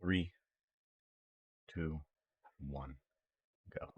Three, two, one, go.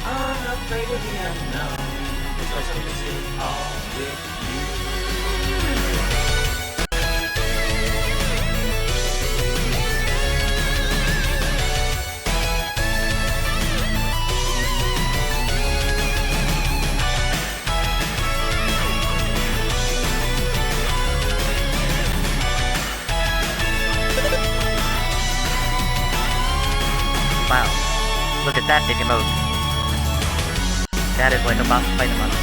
Unafraid of the unknown, because I miss it all with you. Wow, look at that big emote. That is like a boss fight emote.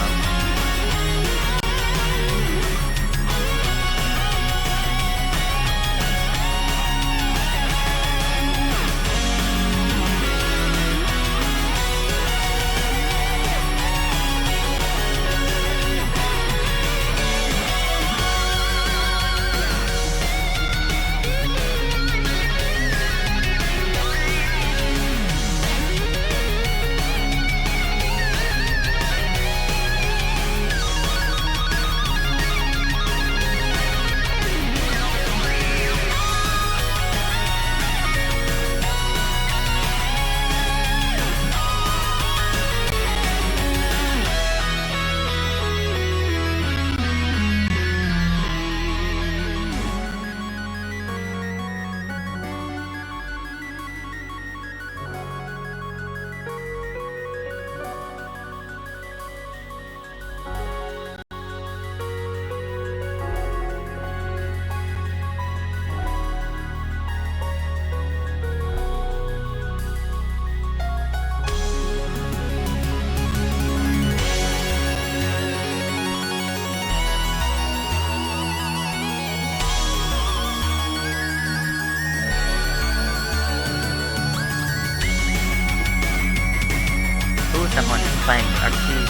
Someone playing Arcade.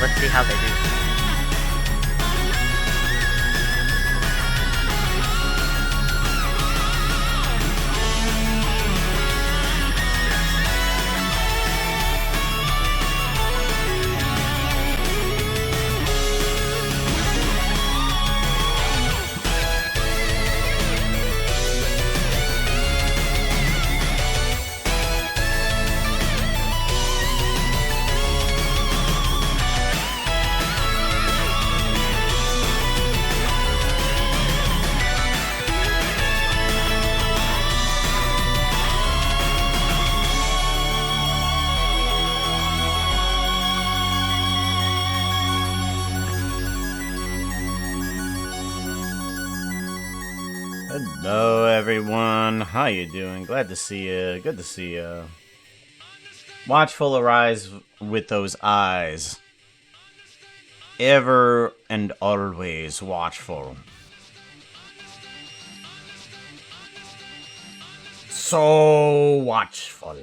Let's see how they do. Hello, everyone. How you doing? Glad to see you. Good to see you. Watchful arise with those eyes. Ever and always watchful. So watchful.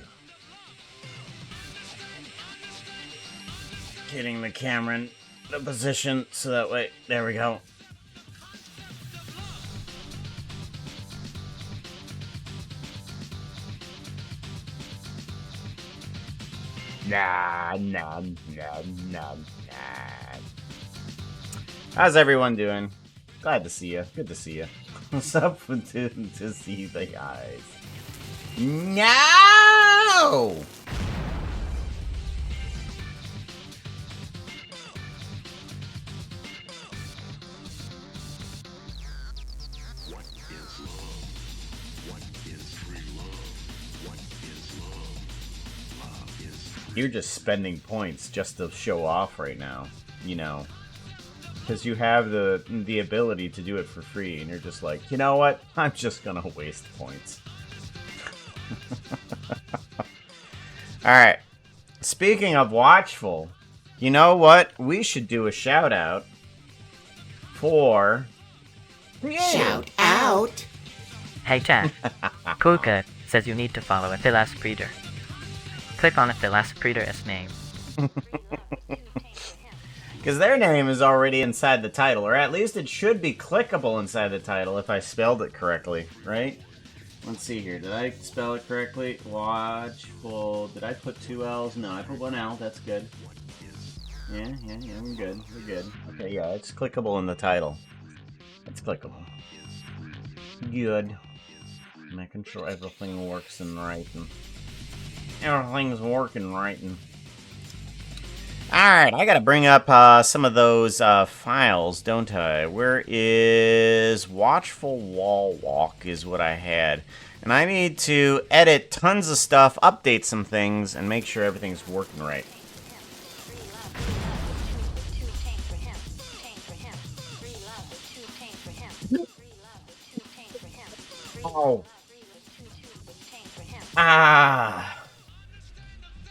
Getting the camera in the position so that way. There we go. Nah. How's everyone doing? Glad to see you. Good to see you. What's up to see the guys? No! What is love? What is freedom? You're just spending points just to show off right now, you know. Because you have the ability to do it for free, and you're just like, you know what? I'm just gonna waste points. Alright. Speaking of Watchful, you know what? We should do a shout out for... Shout out! Hey chat, Kuka says you need to follow a Velocipede. Click on a Velocipede's name. Because their name is already inside the title, or at least it should be clickable inside the title if I spelled it correctly, right? Let's see here. Did I spell it correctly? Watchful. Did I put 2 L's? No, I put 1 L. That's good. Yeah, we're good. We're good. Okay, yeah, it's clickable in the title. It's clickable. Good. Making sure everything works in writing. Everything's working writing. Alright, I gotta bring up some of those files, don't I? Where is Watchful Wall Walk is what I had. And I need to edit tons of stuff, update some things, and make sure everything's working right. Oh. Ah.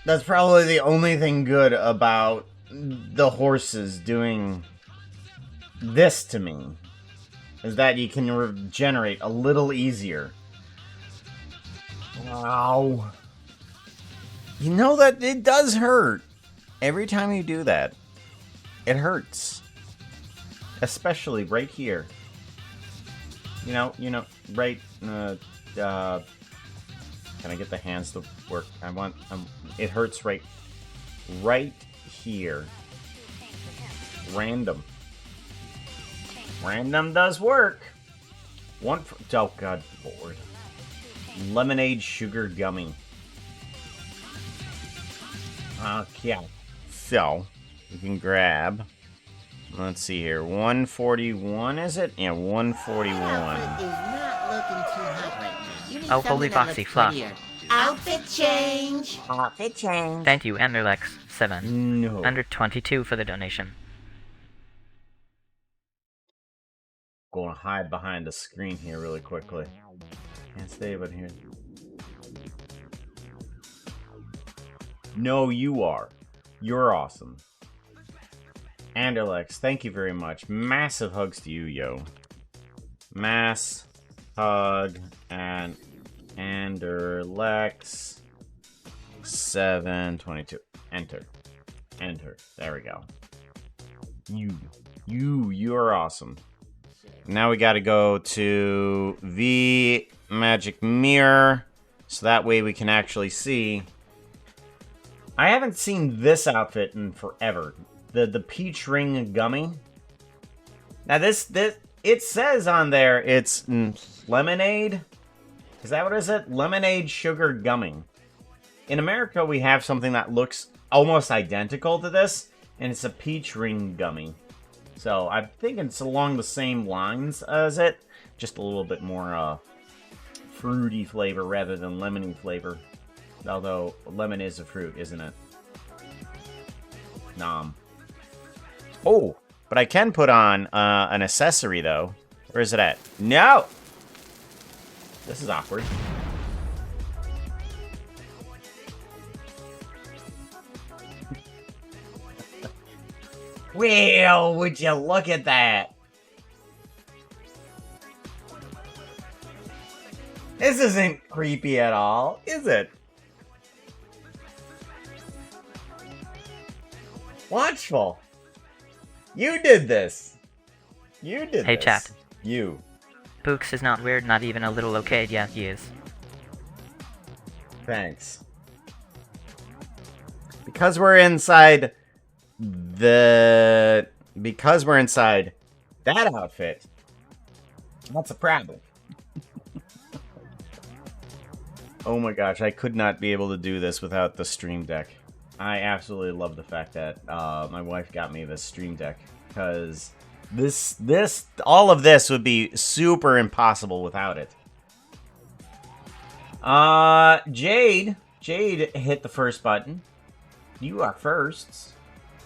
That's probably the only thing good about the horses doing this to me. Is that you can regenerate a little easier. Wow. You know that it does hurt. Every time you do that, it hurts. Especially right here. You know, right, can I get the hands to work? It hurts right here. Random does work. Oh god lord. Lemonade sugar gummy. Okay. So, you can grab, let's see here, 141 is it? Yeah, 141. Outfit is not looking too hot right now. You need Oh, something holy that foxy, looks fluff. prettier. Outfit change! Outfit change. Thank you, Enderlex7. No. Under 22 for the donation. Going to hide behind the screen here really quickly. Can't stay but here. No, you are. You're awesome. Anderlex, thank you very much. Massive hugs to you, yo. Mass hug and Anderlex 722. Enter. There we go. You're awesome. Now we gotta go to the magic mirror, so that way we can actually see. I haven't seen this outfit in forever. The peach ring gummy. Now this it says on there it's lemonade. Is that what is it? Lemonade sugar gummy. In America we have something that looks almost identical to this, and it's a peach ring gummy. So I think it's along the same lines as it, just a little bit more fruity flavor rather than lemony flavor. Although lemon is a fruit, isn't it? Nom. Oh, but I can put on an accessory though. Where is it at? No! This is awkward. Well, would you look at that? This isn't creepy at all, is it? Watchful. You did this. You did this. Hey, chat. You. Pooks is not weird, not even a little okay. Yeah, he is. Thanks. Because we're inside that outfit, that's a problem. Oh my gosh, I could not be able to do this without the Stream Deck. I absolutely love the fact that my wife got me this Stream Deck, because all of this would be super impossible without it. Jade hit the first button. you are first.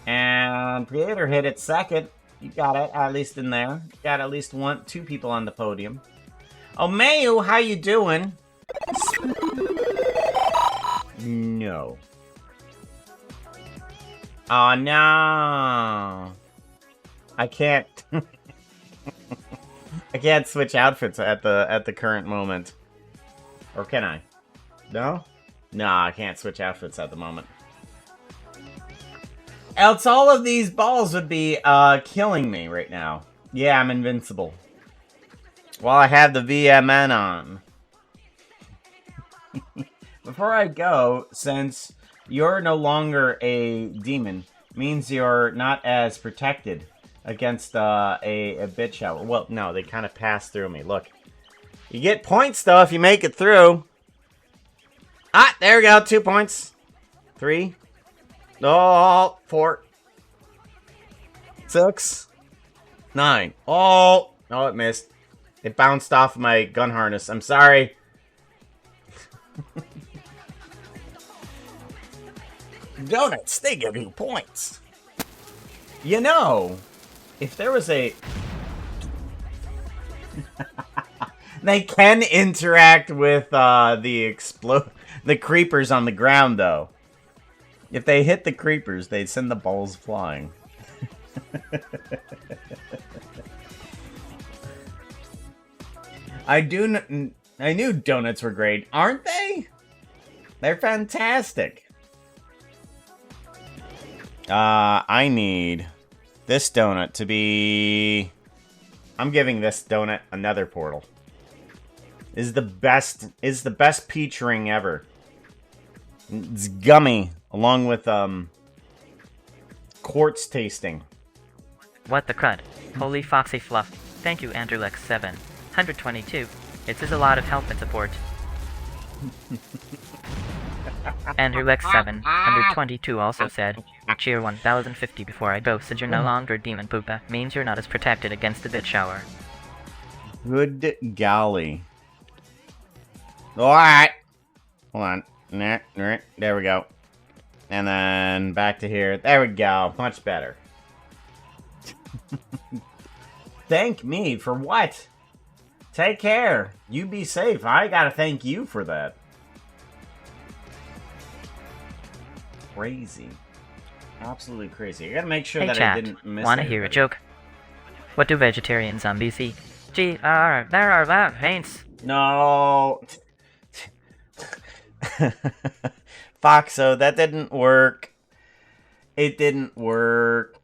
And Creator hit it second. You got it, at least in there. Got at least two people on the podium. Oh, Mayu, how you doing? No. Oh, no. I can't. I can't switch outfits at the current moment. Or can I? No? No, I can't switch outfits at the moment. Else all of these balls would be killing me right now. Yeah, I'm invincible. While I have the VMN on. Before I go, since you're no longer a demon, means you're not as protected against a bitch shower. Well, no, they kind of pass through me. Look. You get points, though, if you make it through. Ah, there we go. 2 points. 3. Oh, 4. 6. 9. Oh, it missed. It bounced off my gun harness. I'm sorry. Donuts, they give you points. You know, if there was a... They can interact with the creepers on the ground, though. If they hit the creepers, they send the balls flying. I knew donuts were great, aren't they? They're fantastic. I need this donut to be... I'm giving this donut another portal. Is the best peach ring ever. It's gummy, along with quartz tasting. What the crud? Holy foxy fluff. Thank you, Andrewlex7. 122. It is a lot of help and support. Andrewlex7, 122 also said, cheer 1050 before I go, said you're no longer Demon Poopa, means you're not as protected against the bit shower. Good golly. Alright. Hold on. There we go. And then back to here. There we go. Much better. Thank me for what? Take care. You be safe. I gotta thank you for that. Crazy. Absolutely crazy. I gotta make sure Hey that chat, I didn't miss wanna hear a anybody. joke? What do vegetarian zombies eat? Gee, there are that paints. No. Foxo, that didn't work. It didn't work.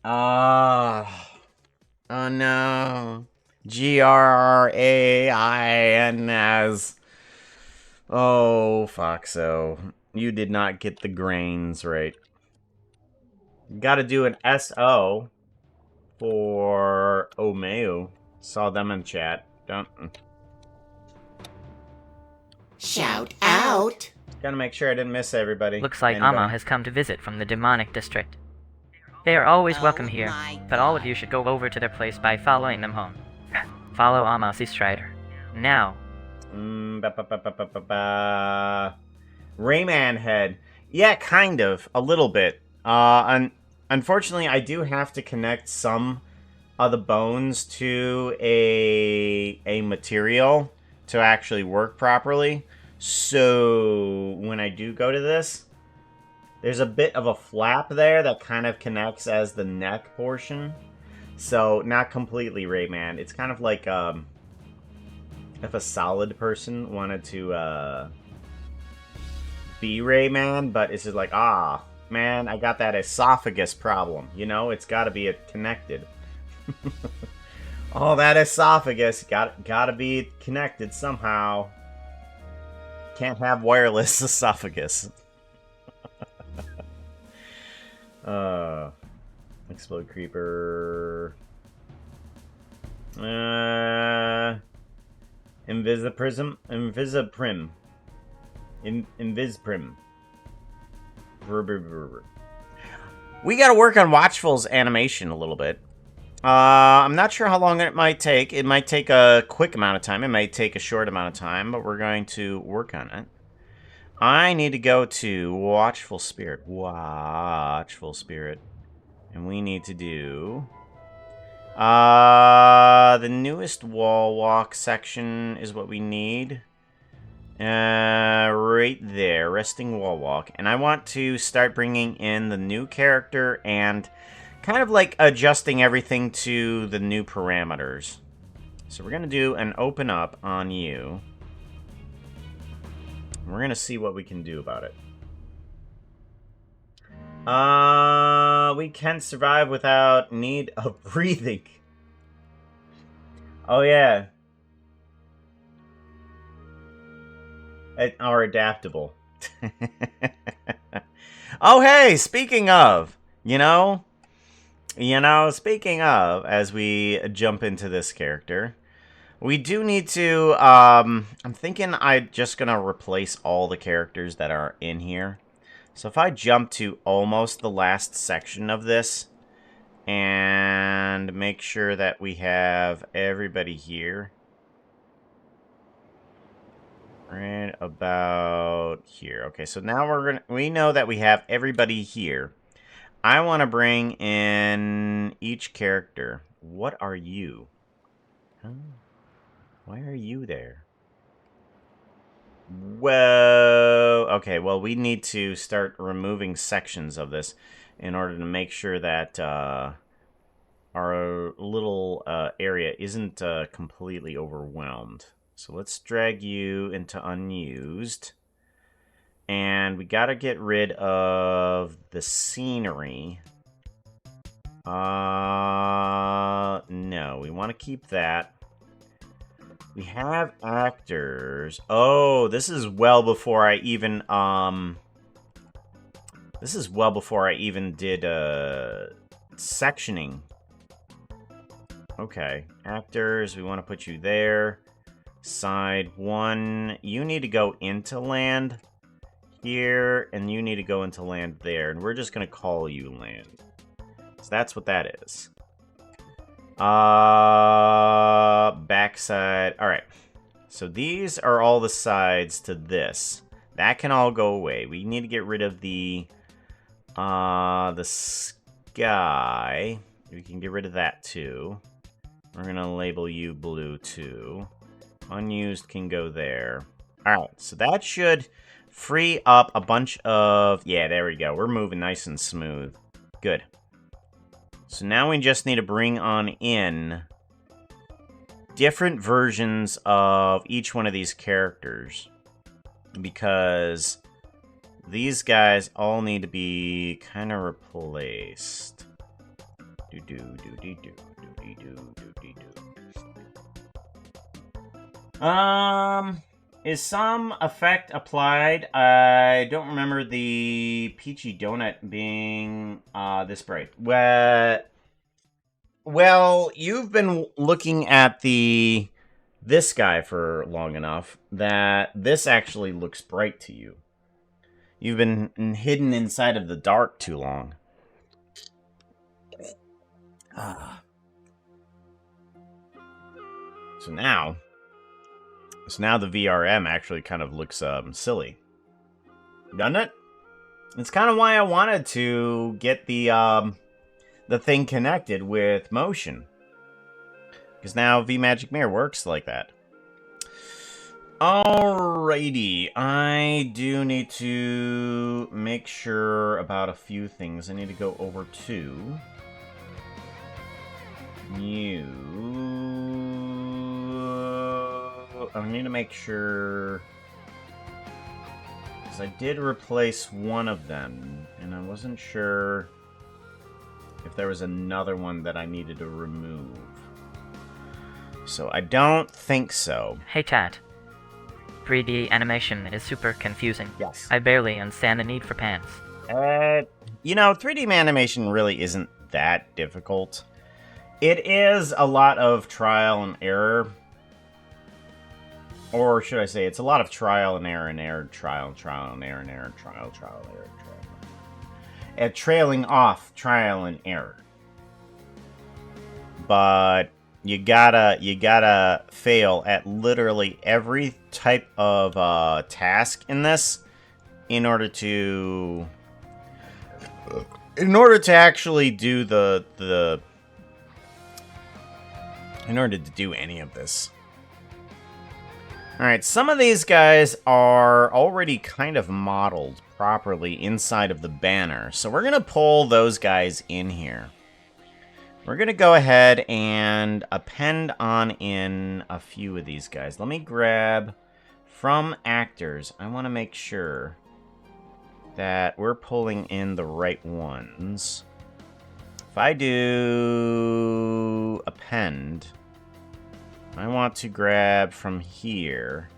Oh no. GRAINS. Oh, Foxo. You did not get the grains right. You gotta do an SO for Omeo. Saw them in chat. Don't. Shout out. Gotta make sure I didn't miss everybody. Looks like Anybody. Amma has come to visit from the demonic district. They are always welcome here, my but all of you should go over to their place by following them home. Follow Amma C. Strider. Now. Rayman head. Yeah, kind of. A little bit. Unfortunately, I do have to connect some of the bones to a material to actually work properly. So when I do go to this, there's a bit of a flap there that kind of connects as the neck portion. So not completely Rayman. It's kind of like if a solid person wanted to be Rayman, but it's just like, ah, man, I got that esophagus problem. You know, it's got to be connected. Oh, that esophagus gotta be connected somehow. Can't have wireless esophagus. Explode creeper. Invisiprism. Invisprim. We gotta work on Watchful's animation a little bit. I'm not sure how long it might take. It might take a quick amount of time. It might take a short amount of time, but we're going to work on it. I need to go to Watchful Spirit. Watchful Spirit. And we need to do... the newest wall walk section is what we need. Right there, resting wall walk. And I want to start bringing in the new character and kind of like adjusting everything to the new parameters. So we're going to do an open up on you. We're going to see what we can do about it. We can survive without need of breathing. Oh, yeah. Are adaptable. Oh, hey, speaking of, speaking of, as we jump into this character, we do need to, I'm thinking I'm just going to replace all the characters that are in here. So if I jump to almost the last section of this and make sure that we have everybody here. Right about here. Okay, so now we know that we have everybody here. I want to bring in each character. What are you? Huh? Why are you there? Whoa. Okay, well, we need to start removing sections of this in order to make sure that our little area isn't completely overwhelmed. So let's drag you into unused. And we gotta get rid of the scenery. No, we want to keep that. We have actors. Oh, this is well before I even, this is well before I even did, sectioning. Okay, actors, we want to put you there. Side 1, you need to go into land here, and you need to go into land there, and we're just going to call you land. So that's what that is. Backside. Alright. So these are all the sides to this. That can all go away. We need to get rid of the sky. We can get rid of that too. We're going to label you blue too. Unused can go there. Alright, so that should free up a bunch of... Yeah, there we go. We're moving nice and smooth. Good. So now we just need to bring on in different versions of each one of these characters. Because these guys all need to be kind of replaced. Is some effect applied? I don't remember the Peachy Donut being this bright. Well, you've been looking at this guy for long enough that this actually looks bright to you. You've been hidden inside of the dark too long. So now the VRM actually kind of looks silly. Doesn't it? It's kind of why I wanted to get the thing connected with motion. Because now VMagic Mirror works like that. Alrighty, I do need to make sure about a few things. I need to go over to new. I need to make sure, because I did replace one of them, and I wasn't sure if there was another one that I needed to remove. So I don't think so. Hey chat. 3D animation is super confusing. Yes. I barely understand the need for pants. 3D animation really isn't that difficult. It is a lot of trial and error. Or should I say, it's a lot of trial and error and error, trial and error and error, trial, error, and trailing off trial and error. But you gotta fail at literally every type of task in this in order to actually do in order to do any of this. Alright, some of these guys are already kind of modeled properly inside of the banner, so we're going to pull those guys in here. We're going to go ahead and append on in a few of these guys. Let me grab from actors. I want to make sure that we're pulling in the right ones. If I do append, I want to grab from here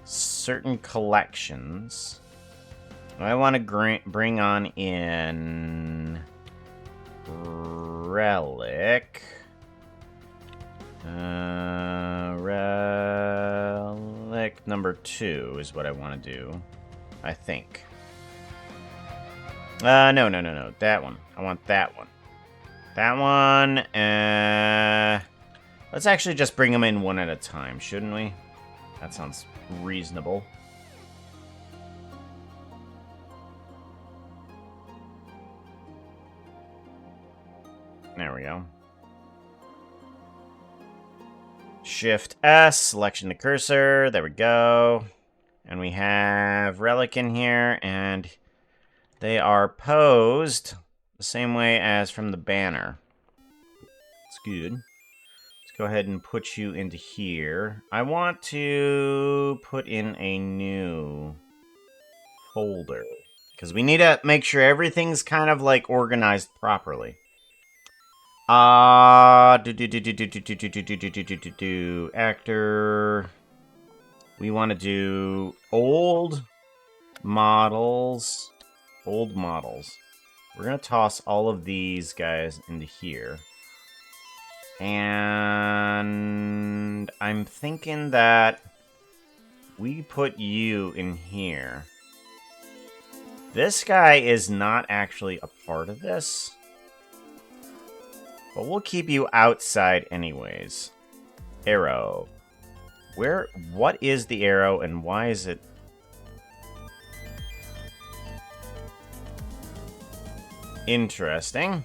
certain collections. I want to bring on in Relic. Relic number 2 is what I want to do, I think. No. That one. I want that one. That one. Let's actually just bring them in one at a time, shouldn't we? That sounds reasonable. There we go. Shift S, selection to cursor. There we go. And we have Relic in here, and they are posed the same way as from the banner. It's good. Let's go ahead and put you into here. I want to put in a new folder, because we need to make sure everything's kind of like organized properly. Actor. We want to do old models. Old models. We're going to toss all of these guys into here. And I'm thinking that we put you in here. This guy is not actually a part of this. But we'll keep you outside anyways. Arrow. What is the arrow and why is it? Interesting.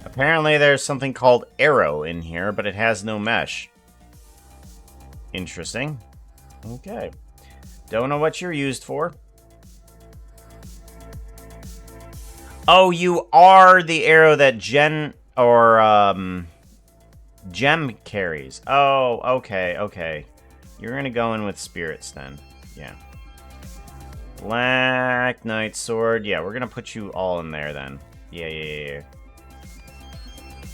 Apparently there's something called arrow in here, but it has no mesh. Interesting. Okay. Don't know what you're used for. Oh, you are the arrow that Jen or Gem carries. Oh, okay. You're gonna go in with spirits then. Yeah. Black Knight Sword. Yeah, we're gonna put you all in there then. Yeah.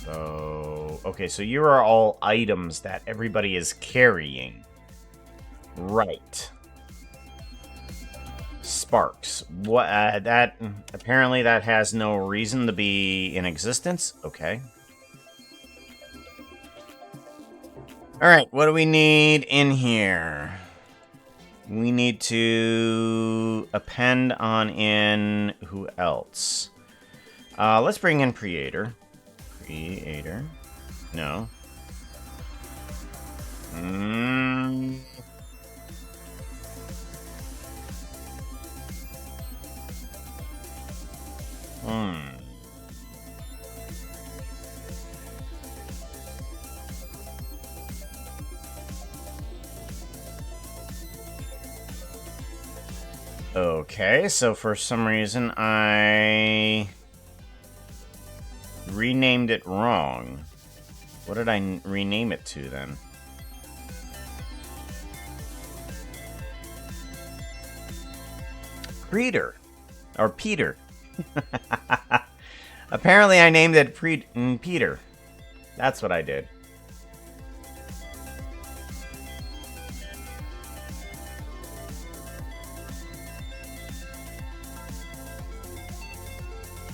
So, okay, so you are all items that everybody is carrying. Right. Sparks. What? That apparently that has no reason to be in existence. Okay. All right. What do we need in here? We need to append on in who else? Let's bring in Creator. Creator. No. Okay, so for some reason I renamed it wrong. What did I rename it to then? Peter. Or Peter. Apparently I named it Peter. That's what I did.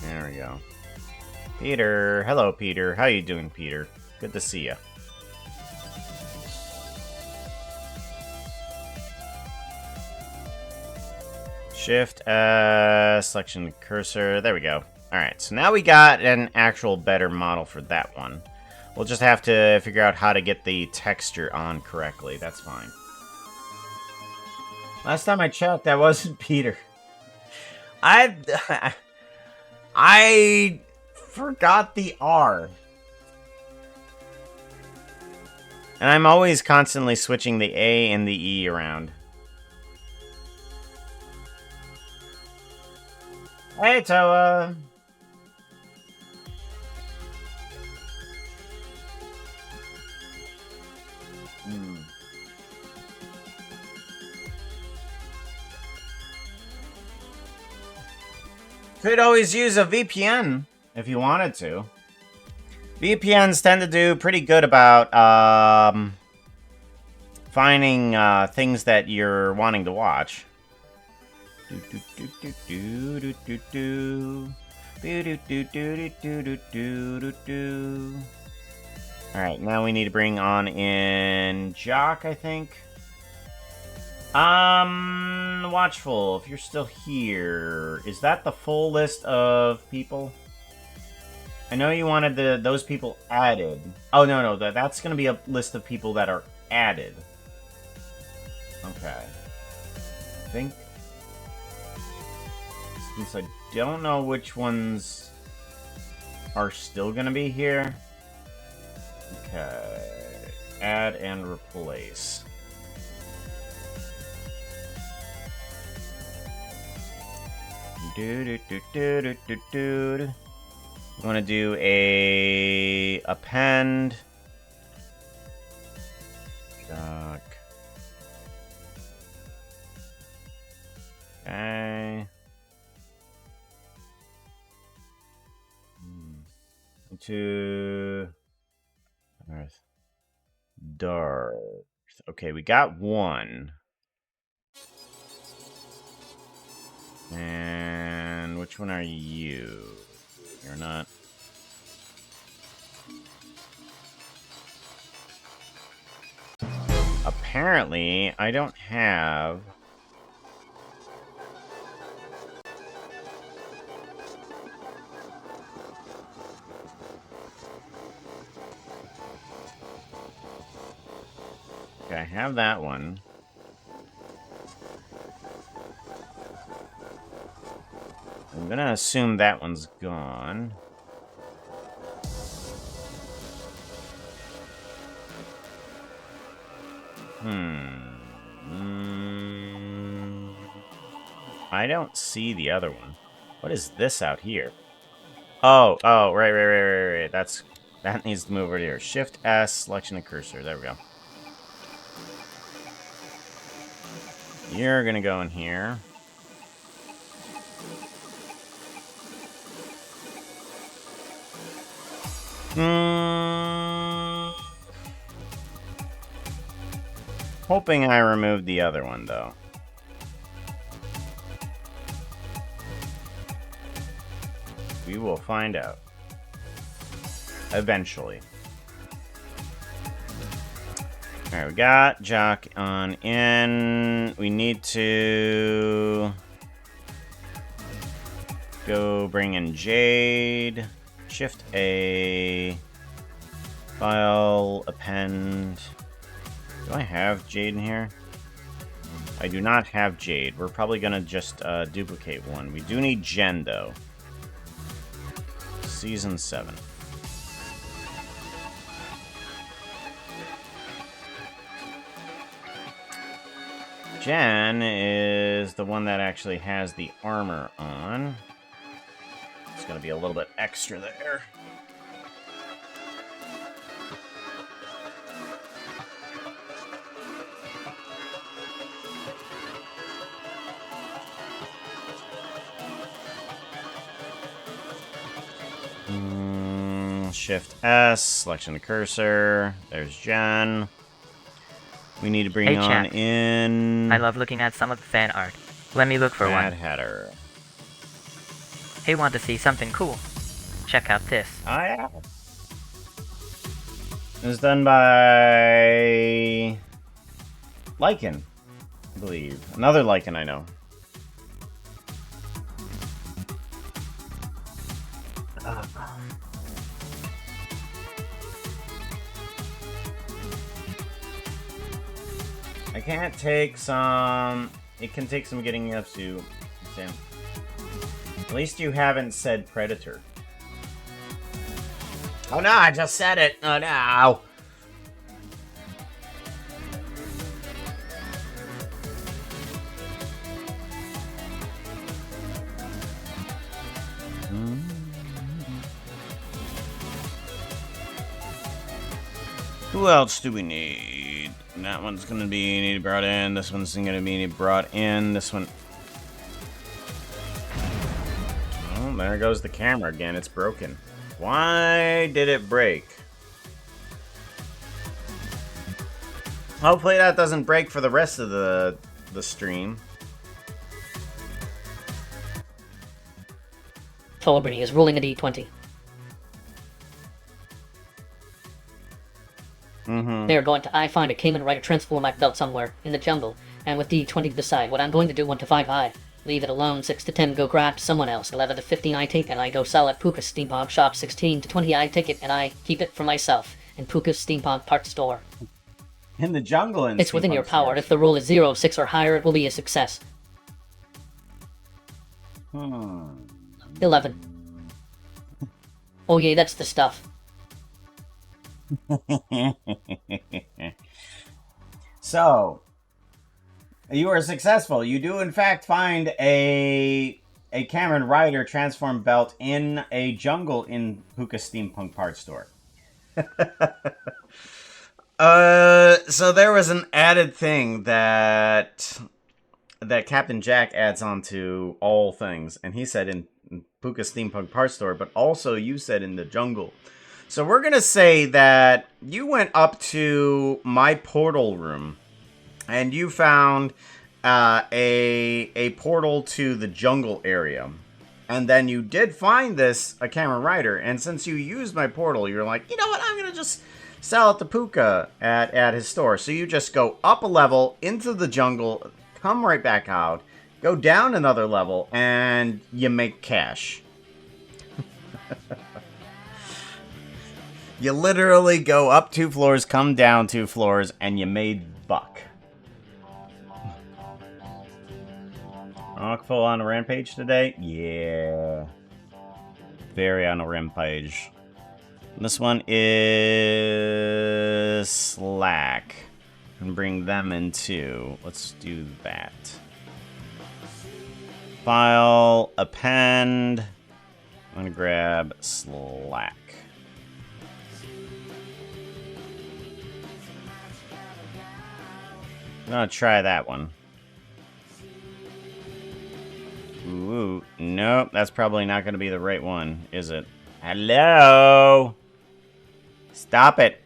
There we go. Peter. Hello, Peter. How you doing, Peter? Good to see you. Shift selection cursor. There we go. Alright, so now we got an actual better model for that one. We'll just have to figure out how to get the texture on correctly. That's fine. Last time I checked, that wasn't Peter. I forgot the R. And I'm always constantly switching the A and the E around. Hey, Toa. Could always use a VPN if you wanted to. VPNs tend to do pretty good about finding things that you're wanting to watch. Alright, now we need to bring on in Jock, I think. Watchful, if you're still here, is that the full list of people? I know you wanted those people added. Oh, no, that's going to be a list of people that are added. Okay. I think... Since I don't know which ones are still going to be here. Okay. Add and replace. I want to do a append. Doc. Okay. To Earth. Darth. Okay, we got one. And which one are you? You're not. Apparently, I don't have... Okay, I have that one. I'm gonna assume that one's gone. I don't see the other one. What is this out here? Oh, right. That needs to move over here. Shift S, selection of cursor. There we go. You're gonna go in here. Hoping I removed the other one, though. We will find out. Eventually. Alright, we got Jock on in. We need to go bring in Jade. Shift A. File, append. Do I have Jade in here? I do not have Jade. We're probably gonna just duplicate one. We do need Jen, though. Season 7. Jen is the one that actually has the armor on. It's gonna be a little bit extra there. Shift S, selection of cursor. There's Jen. We need to bring Hey, on Jack. in... I love looking at some of the fan art. Let me look for Mad one. Hatter. Hey, want to see something cool? Check out this. Oh, yeah. It was done by... Lycan, I believe. Another Lycan I know. I can't take some It can take some getting used to, Sam. At least you haven't said predator. Oh no, I just said it. Oh no. Who else do we need? That one's gonna be needed brought in. This one's gonna be needed brought in. This one. Oh, there goes the camera again. It's broken. Why did it break? Hopefully that doesn't break for the rest of the stream. Thorbury is rolling a d20. They're going to I find a Cayman Rider transform my belt somewhere in the jungle, and with d20 decide what I'm going to do 1 to 5 high. Leave it alone 6 to 10 go grab someone else. 11 to 15 I take and I go sell at Puka's Steampunk Shop. 16 to 20 I take it and I keep it for myself in Puka's Steampunk Parts Store. In the jungle and It's within your power. If the roll is 0, 6 or higher, it will be a success. 11. Oh yeah, that's the stuff. So, you are successful. You do, in fact, find a Cameron Rider transform belt in a jungle in Puka Steampunk Parts Store. So there was an added thing that Captain Jack adds on to all things, and he said in Puka Steampunk Parts Store, but also you said in the jungle. So we're gonna say that you went up to my portal room, and you found a portal to the jungle area, and then you did find a Cameron Rider, and since you used my portal, you're like, you know what, I'm gonna just sell it to Puka at his store. So you just go up a level into the jungle, come right back out, go down another level, and you make cash. You literally go up 2 floors, come down 2 floors, and you made buck. Full on a rampage today? Yeah. Very on a rampage. This one is Slack. And bring them in too. Let's do that. File, append. I'm gonna grab Slack. I'm gonna try that one. Ooh, nope, that's probably not gonna be the right one, is it? Hello? Stop it.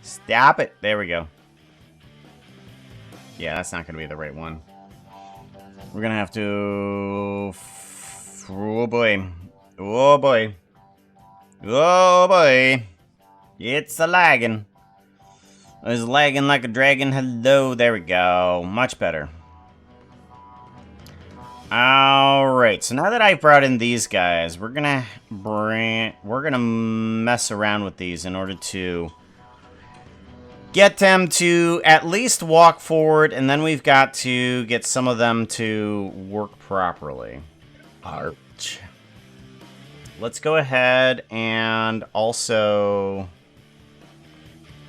Stop it. There we go. Yeah, that's not gonna be the right one. We're gonna have to... Oh boy. Oh boy. Oh boy. It's a lagging. It's lagging like a dragon. Hello, there we go. Much better. Alright, so now that I've brought in these guys, we're gonna mess around with these in order to get them to at least walk forward, and then we've got to get some of them to work properly. Ouch. Let's go ahead and also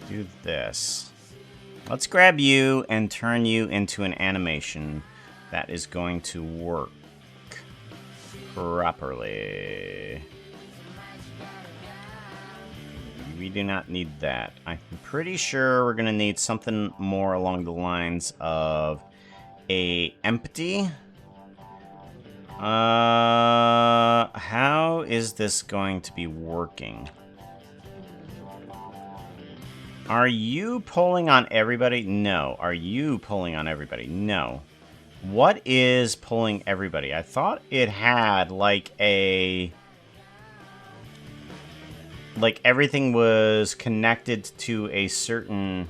do this. Let's grab you and turn you into an animation that is going to work properly. We do not need that. I'm pretty sure we're gonna need something more along the lines of a empty. How is this going to be working? Are you pulling on everybody? No. Are you pulling on everybody? No. What is pulling everybody? I thought it had like a... like everything was connected to a certain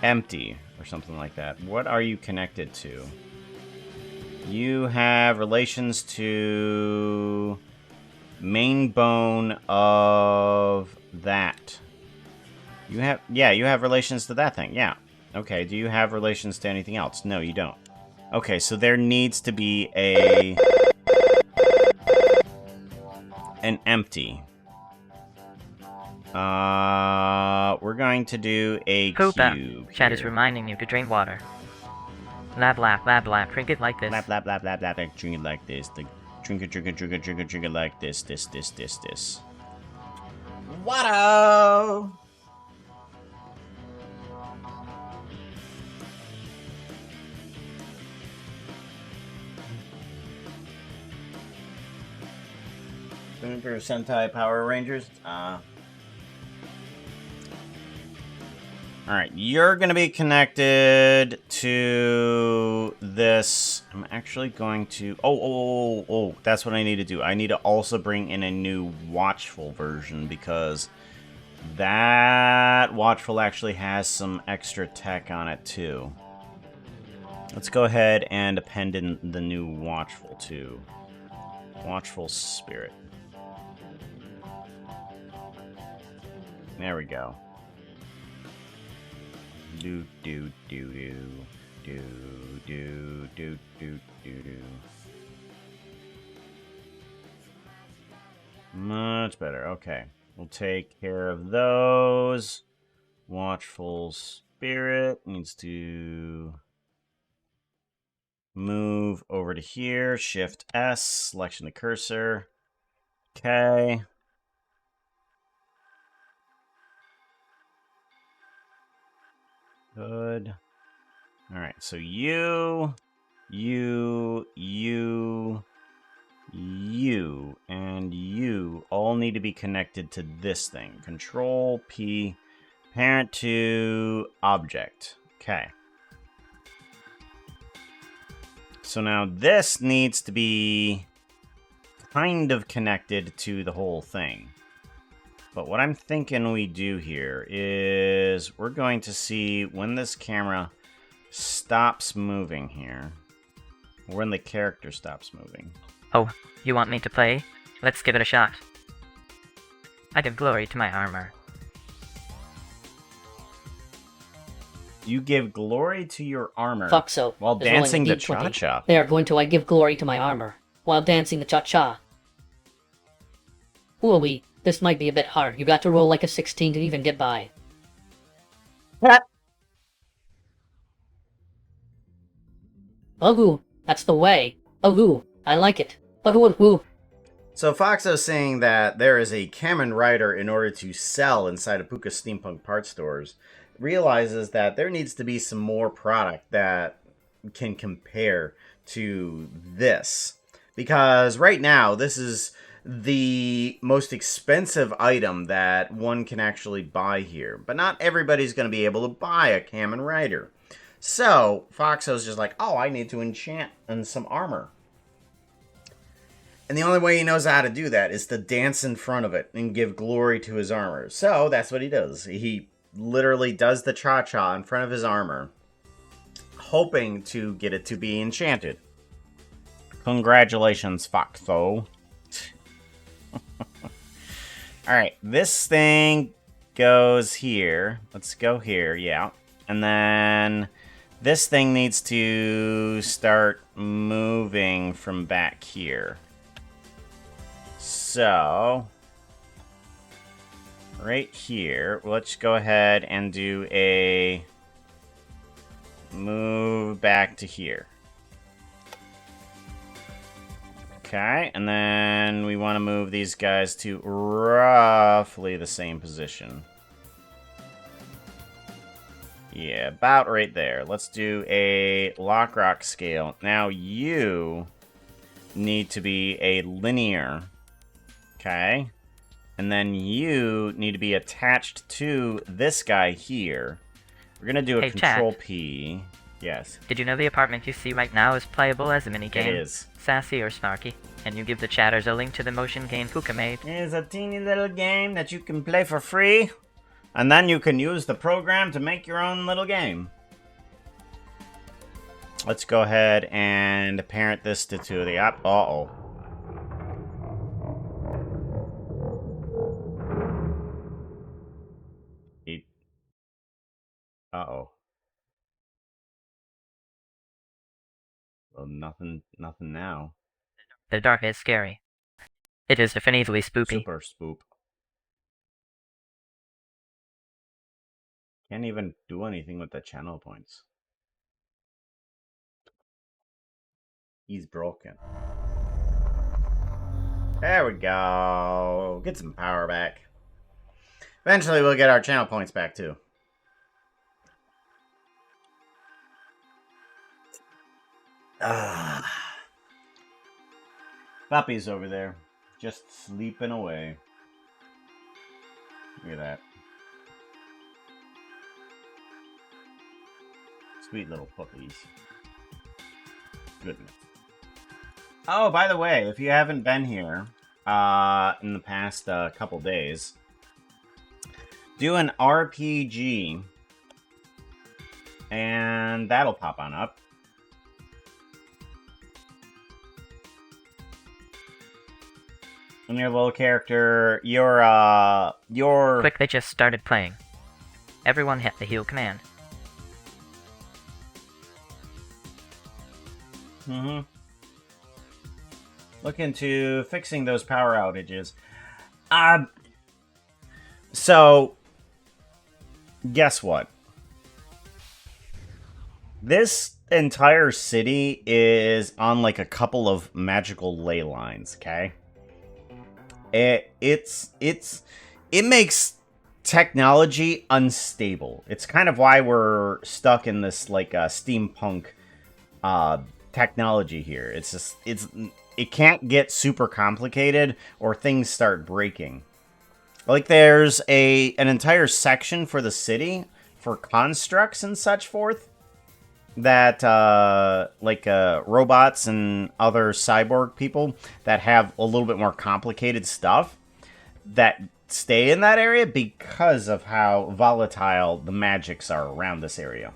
empty or something like that. What are you connected to? You have relations to main bone of that. You have, yeah, you have relations to that thing, yeah. Okay, do you have relations to anything else? No, you don't. Okay, so there needs to be an empty. We're going to do a Poopa. cube Chat is here. reminding you to drink water. Lab, lab, lab, lab. Drink it like this. Lap, lap, lap, lap, lap, lap. Drink it like this. Drink it, drink it, drink it, drink it, drink it like this, this. Water! Super Sentai Power Rangers. Alright, you're gonna be connected to this. I'm actually going to... Oh, that's what I need to do. I need to also bring in a new Watchful version because that Watchful actually has some extra tech on it too. Let's go ahead and append in the new Watchful too. Watchful Spirit. There we go. Do do do do do do do do do do. Much better. Okay, we'll take care of those. Watchful Spirit needs to move over to here. Shift S, selection the cursor. Okay. Good. Alright, so you, and you all need to be connected to this thing. Control P, parent to object. Okay. So now this needs to be kind of connected to the whole thing. But what I'm thinking we do here is we're going to see when this camera stops moving here. Or when the character stops moving. Oh, you want me to play? Let's give it a shot. I give glory to my armor. You give glory to your armor Foxo while is rolling a dancing the D20. cha-cha. They are going to I give glory to my armor while dancing the cha-cha. Ooh-wee, this might be a bit hard. You got to roll like a 16 to even get by. Oh, that's the way. Oh, I like it. Oh, So Foxo's saying that there is a Kamen Rider in order to sell inside of Puka Steampunk Parts stores. Realizes that there needs to be some more product that can compare to this. Because right now, this is the most expensive item that one can actually buy here. But not everybody's going to be able to buy a Kamen Rider. So, Foxo's just like, oh, I need to enchant in some armor. And the only way he knows how to do that is to dance in front of it and give glory to his armor. So, that's what he does. He literally does the cha-cha in front of his armor, hoping to get it to be enchanted. Congratulations, Foxo. Alright, this thing goes here. Let's go here, yeah. And then this thing needs to start moving from back here. So, right here, let's go ahead and do a move back to here. Okay, and then we want to move these guys to roughly the same position. Yeah, about right there. Let's do a lock rock scale. Now you need to be a linear. Okay. And then you need to be attached to this guy here. We're going to do a Hey, control Chad. P. Yes, Did you know the apartment you see right now is playable as a minigame? it is. Sassy or snarky? And you give the chatters a link to the motion game Puka made. It's a teeny little game that you can play for free. And then you can use the program to make your own little game. Let's go ahead and parent this to the app. Uh-oh. Uh-oh. nothing now. The dark is scary. It is definitively spooky. Super spoop. Can't even do anything with the channel points. He's broken. There we go. Get some power back. Eventually we'll get our channel points back too. Puppy's over there. Just sleeping away. Look at that. Sweet little puppies. Goodness. Oh, by the way, if you haven't been here in the past couple days, do an RPG and that'll pop on up. And your little character, your Quick, they just started playing. Everyone hit the heal command. Look into fixing those power outages. So, guess what? This entire city is on like a couple of magical ley lines, okay? It makes technology unstable. It's kind of why we're stuck in this like steampunk technology here. It's just it can't get super complicated or things start breaking. Like there's an entire section for the city for constructs and such forth that robots and other cyborg people that have a little bit more complicated stuff that stay in that area because of how volatile the magics are around this area.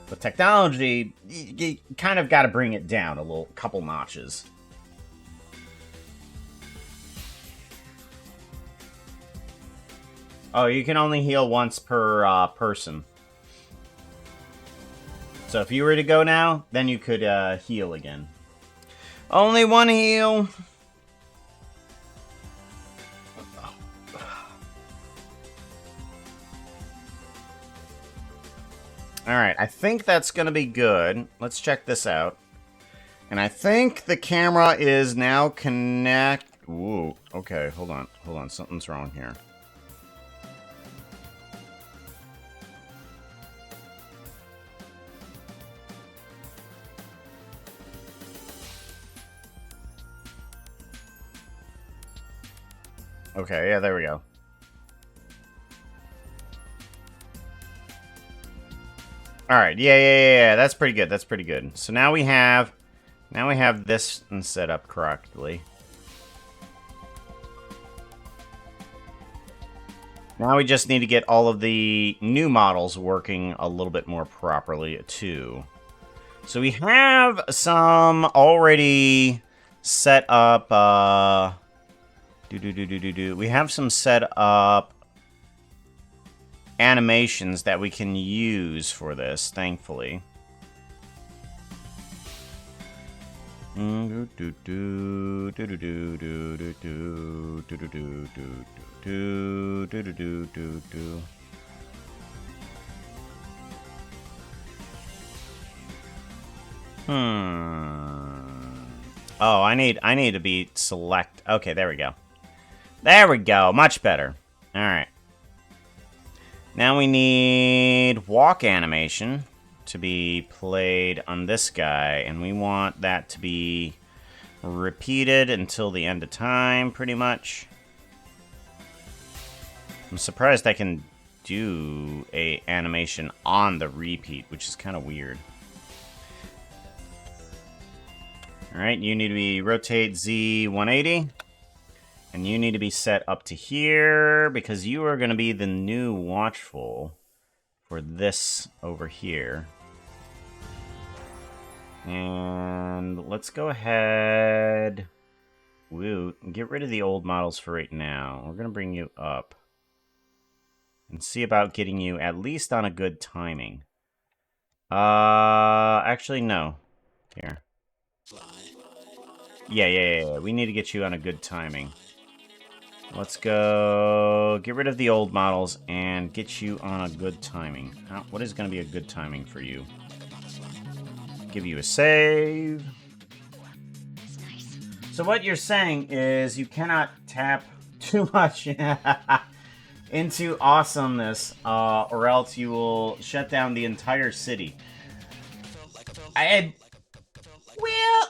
But technology, you kind of got to bring it down a couple notches. Oh, you can only heal once per person. So if you were to go now, then you could heal again. Only one heal. Alright, I think that's going to be good. Let's check this out. And I think the camera is now connect... Ooh, okay, hold on. Hold on, something's wrong here. Okay, yeah, there we go. Alright, yeah, that's pretty good, that's pretty good. So now we have this set up correctly. Now we just need to get all of the new models working a little bit more properly, too. So we have some already set up, we have some set up animations that we can use for this, thankfully. Oh, I need to be select. Okay, there we go. There we go. Much better. All right. Now we need walk animation to be played on this guy, and we want that to be repeated until the end of time, pretty much. I'm surprised I can do a animation on the repeat, which is kind of weird. Alright, you need to be rotate Z 180. And you need to be set up to here, because you are going to be the new watchful for this over here. And let's go ahead. Woo, get rid of the old models for right now. We're going to bring you up. And see about getting you at least on a good timing. Actually, no. Here. Yeah. We need to get you on a good timing. Let's go... Get rid of the old models and get you on a good timing. What is going to be a good timing for you? Give you a save. So what you're saying is you cannot tap too much into awesomeness, or else you will shut down the entire city. Well,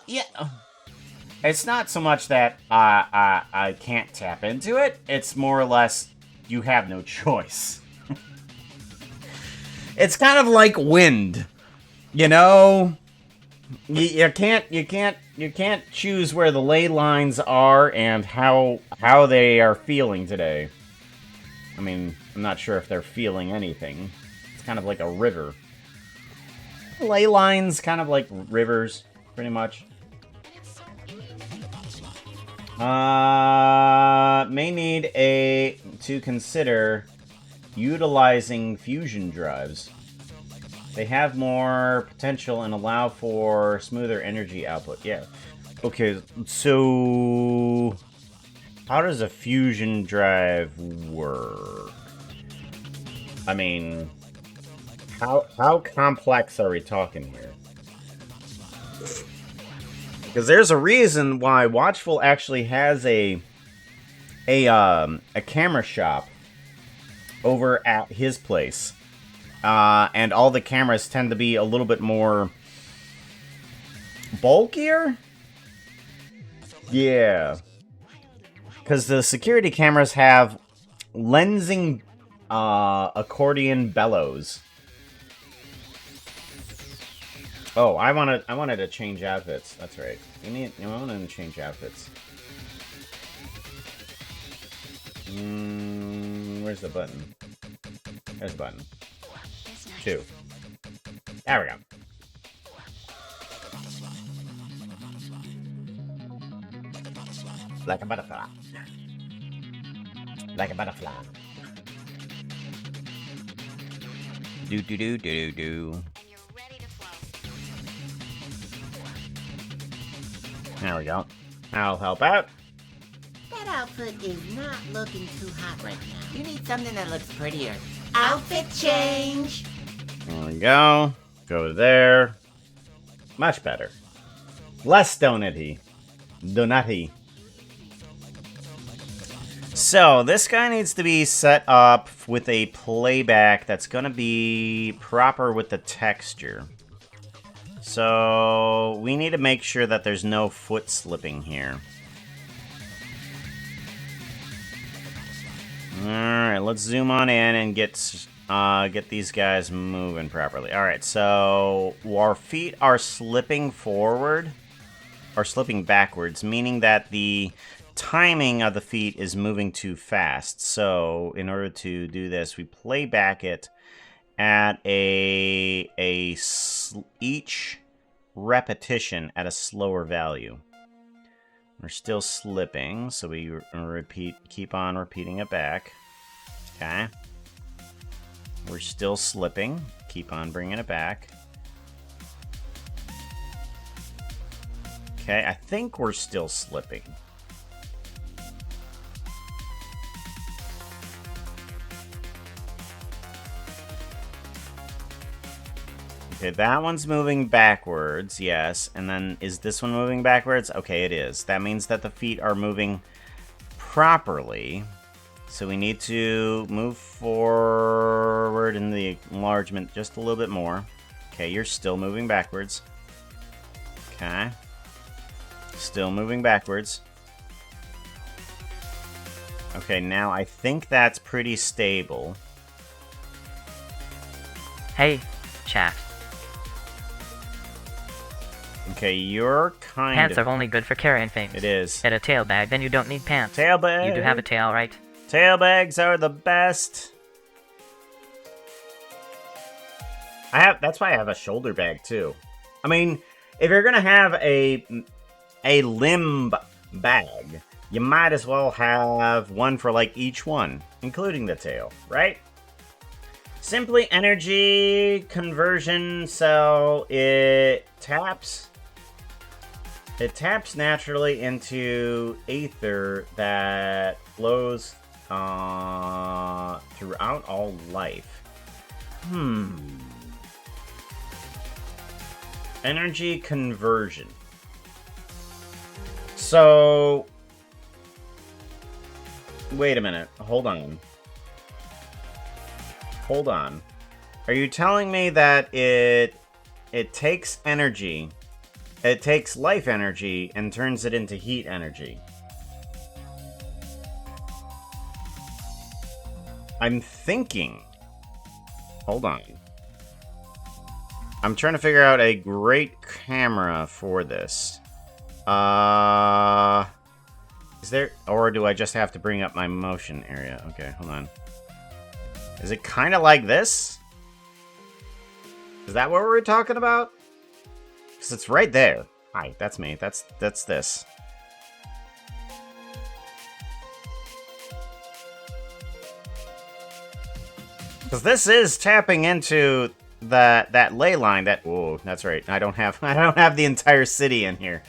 yeah. It's not so much that I can't tap into it. It's more or less you have no choice. It's kind of like wind, you know. You can't choose where the ley lines are and how they are feeling today. I mean, I'm not sure if they're feeling anything. It's kind of like a river. Ley lines, kind of like rivers, pretty much. May need to consider utilizing fusion drives. They have more potential and allow for smoother energy output. Yeah. Okay, so how does a fusion drive work? I mean, how complex are we talking here? Because there's a reason why Watchful actually has a camera shop over at his place. And all the cameras tend to be a little bit more bulkier? Yeah. Because the security cameras have lensing accordion bellows. Oh, I wanted to change outfits. That's right. I wanted to change outfits. Where's the button? There's the button. 2. There we go. Like a butterfly. Like a butterfly. Do. There we go. I'll help out. That outfit is not looking too hot right now. You need something that looks prettier. Outfit change! There we go. Go there. Much better. Less donut-y. Donut-y. So, this guy needs to be set up with a playback that's going to be proper with the texture. So, we need to make sure that there's no foot slipping here. Alright, let's zoom on in and get these guys moving properly. Alright, so our feet are slipping forward, or slipping backwards, meaning that the timing of the feet is moving too fast. So, in order to do this, we play back it at each repetition at a slower value. We're still slipping, so we keep on repeating it back. Okay. We're still slipping. Keep on bringing it back. Okay, I think we're still slipping. Okay, that one's moving backwards, yes. And then, is this one moving backwards? Okay, it is. That means that the feet are moving properly. So we need to move forward in the enlargement just a little bit more. Okay, you're still moving backwards. Okay. Still moving backwards. Okay, now I think that's pretty stable. Hey, Shaft. Okay, you're kind Pants of... are only good for carrying things. It is. Get a tail bag, then you don't need pants. Tail bag. You do have a tail, right? Tail bags are the best. That's why I have a shoulder bag too. I mean, if you're gonna have a limb bag, you might as well have one for like each one, including the tail, right? Simply energy conversion cell. It taps naturally into ether that flows throughout all life. Energy conversion. So, wait a minute. Hold on. Are you telling me that it takes energy, it takes life energy, and turns it into heat energy? I'm thinking. Hold on. I'm trying to figure out a great camera for this. Is there, or do I just have to bring up my motion area? Okay, hold on. Is it kind of like this? Is that what we're talking about? Because it's right there. Hi, that's me. That's this. Because this is tapping into that ley line. That, whoa, that's right. I don't have the entire city in here.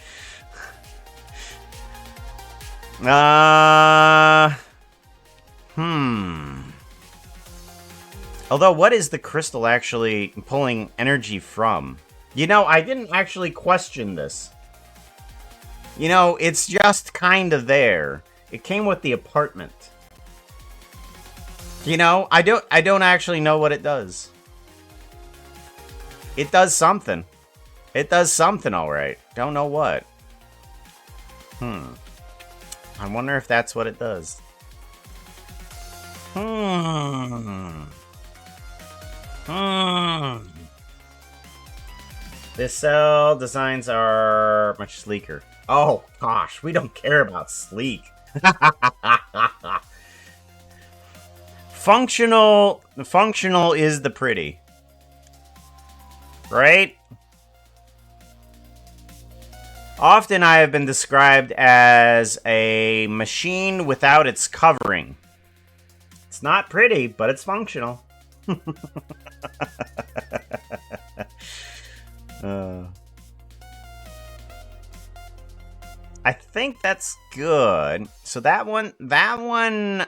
Although, what is the crystal actually pulling energy from? You know, I didn't actually question this. You know, it's just kind of there. It came with the apartment. You know, I don't actually know what it does. It does something. It does something, all right. Don't know what. I wonder if that's what it does. This cell designs are much sleeker. Oh, gosh, we don't care about sleek. Functional is the pretty. Right? Often I have been described as a machine without its covering. It's not pretty, but it's functional. I think that's good. So that one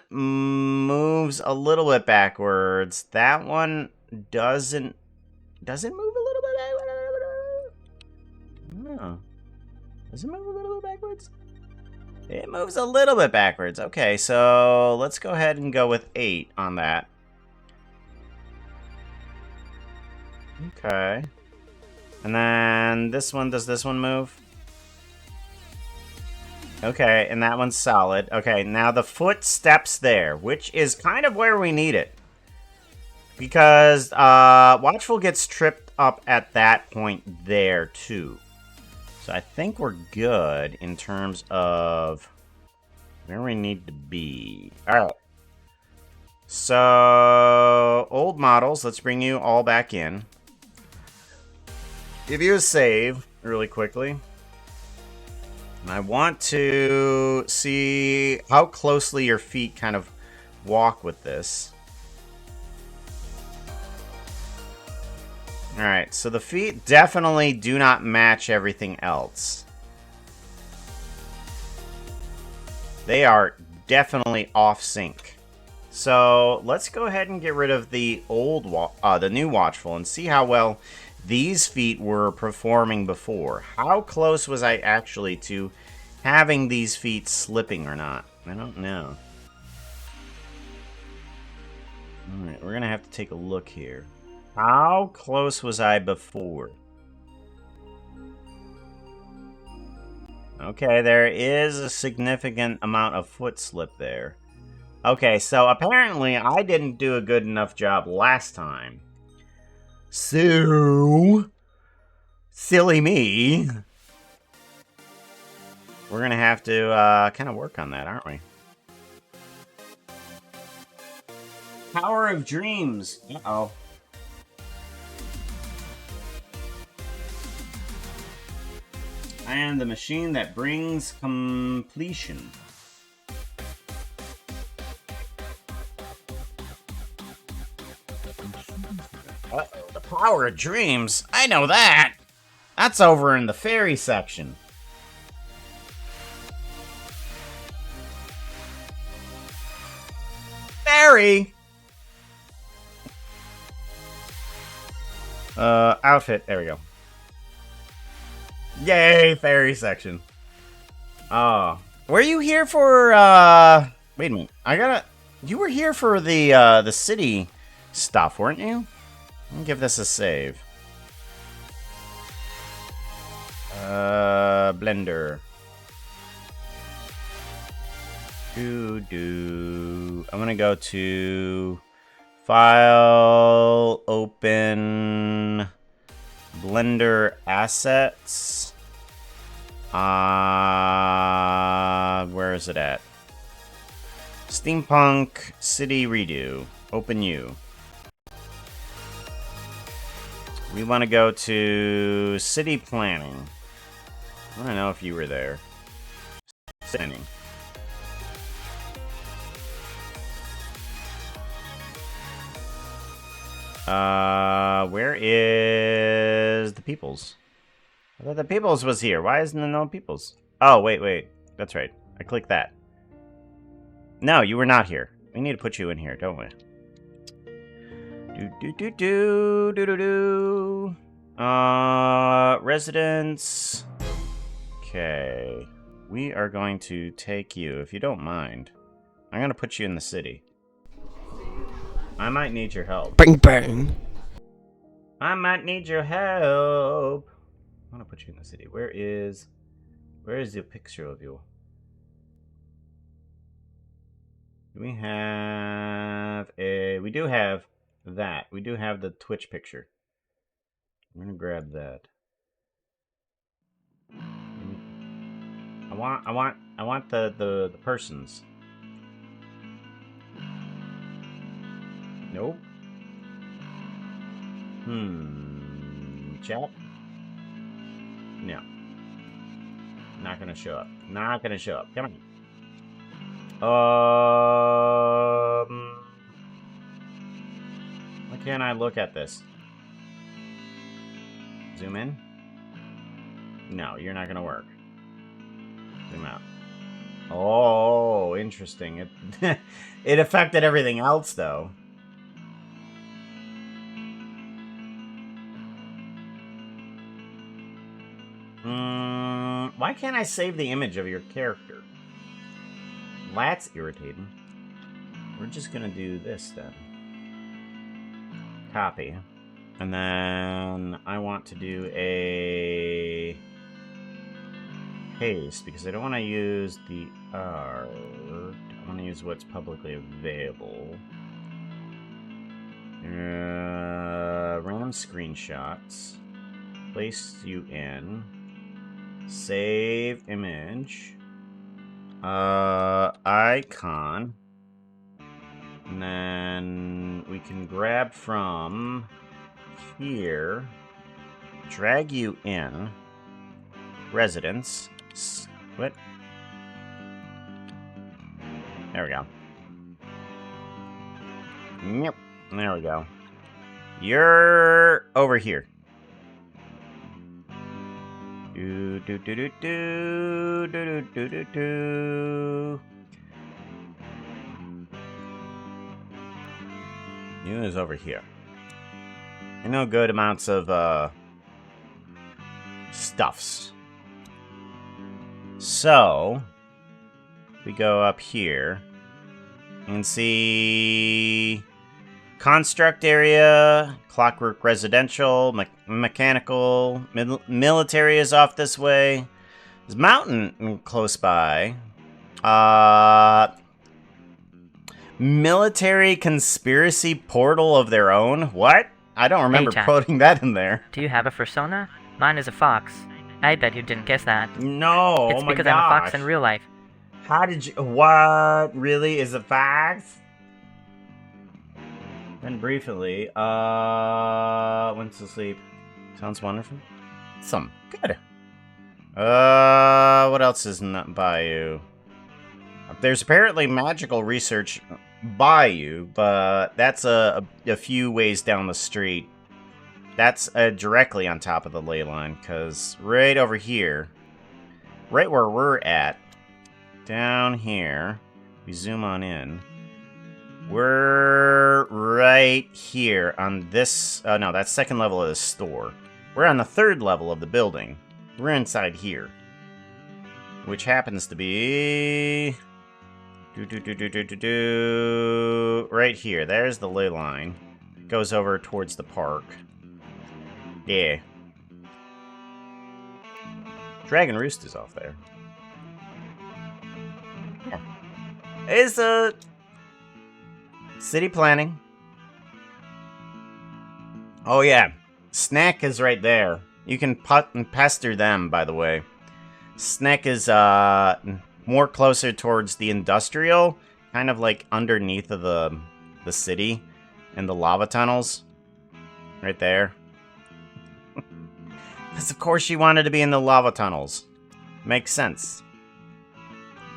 moves a little bit backwards. That one doesn't. Does it move a little bit backwards? No. Does it move a little bit backwards? It moves a little bit backwards. Okay, so let's go ahead and go with 8 on that. Okay. And then this one, does this one move? Okay, and that one's solid. Okay, now the foot steps there, which is kind of where we need it. Because Watchful gets tripped up at that point there, too. So I think we're good in terms of where we need to be. Alright. So, old models, let's bring you all back in. Give you a save really quickly. And I want to see how closely your feet kind of walk with this. Alright, so the feet definitely do not match everything else. They are definitely off sync. So let's go ahead and get rid of the the new Watchful and see how well these feet were performing before. How close was I actually to having these feet slipping or not? I don't know. Alright, we're gonna have to take a look here. How close was I before? Okay, there is a significant amount of foot slip there. Okay, so apparently I didn't do a good enough job last time. So, silly me. We're gonna have to kind of work on that, aren't we? Power of Dreams. Uh-oh. I am the machine that brings completion. Flower of Dreams? I know that! That's over in the fairy section. Fairy! Outfit. There we go. Yay, fairy section. Were you here for, wait a minute. You were here for the city stuff, weren't you? Let me give this a save. Blender. I'm gonna go to File, Open, Blender Assets. Where is it at? Steampunk City Redo. Open U. We want to go to City Planning. I don't know if you were there. Planning. Where is the Peoples? I thought the Peoples was here. Why isn't there no Peoples? Oh, wait. That's right. I clicked that. No, you were not here. We need to put you in here, don't we? Residents. Okay. We are going to take you, if you don't mind. I'm going to put you in the city. I might need your help. Bang bang. I might need your help. I want to put you in the city. Where is the picture of you? We have a... We do have that. We do have the Twitch picture. I'm gonna grab that. I want the persons. Nope. Chat? No. Not gonna show up. Not gonna show up. Come on. Why can't I look at this? Zoom in? No, you're not gonna work. Zoom out. Oh, interesting. It it affected everything else though. Why can't I save the image of your character? That's irritating. We're just gonna do this then. Copy. And then I want to do a paste because I don't want to use the art. I want to use what's publicly available. Random screenshots. Place you in. Save image. Icon. And then we can grab from here, drag you in, residence, what? There we go. Yep, there we go. You're over here. Do do do do do do do do do. You is over here. I know good amounts of stuffs. So we go up here and see construct area, clockwork residential, mechanical, military is off this way. There's mountain close by. Military conspiracy portal of their own? What? I don't remember Jack. putting that in there. Do you have a persona? Mine is a fox. I bet you didn't guess that. No, It's oh my because gosh. I'm a fox in real life. How did you... What? Really? Is it facts? Then briefly, went to sleep. Sounds wonderful. Some. Good. What else is not by you? There's apparently magical research by you, but that's a few ways down the street. that's directly on top of the ley line, because right over here, right where we're at, down here, we zoom on in, we're right here on this, no, that's second level of the store. We're on the third level of the building. We're inside here, which happens to be right here. There's the ley line. Goes over towards the park. Yeah. Dragon Roost is off there. Yeah. It's city planning. Oh yeah, Snack is right there. You can putt and pester them, by the way. Snack is more closer towards the industrial, kind of like underneath of the city and the lava tunnels. Right there. Because of course she wanted to be in the lava tunnels. Makes sense.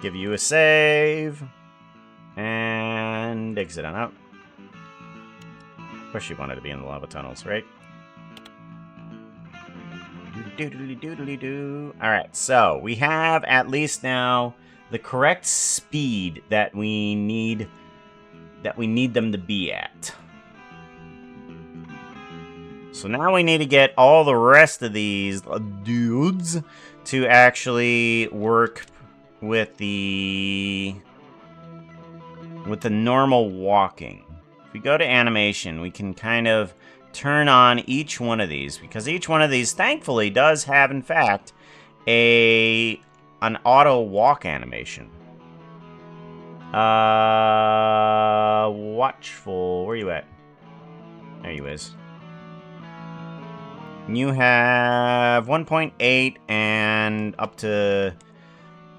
Give you a save. And exit on out. Of course she wanted to be in the lava tunnels, right? Alright, so we have at least now the correct speed that we need them to be at. So now we need to get all the rest of these dudes to actually work with the normal walking. If we go to animation, we can kind of turn on each one of these, because each one of these thankfully does have, in fact, an auto walk animation. Watchful, where you at? There you is. You have 1.8 and up to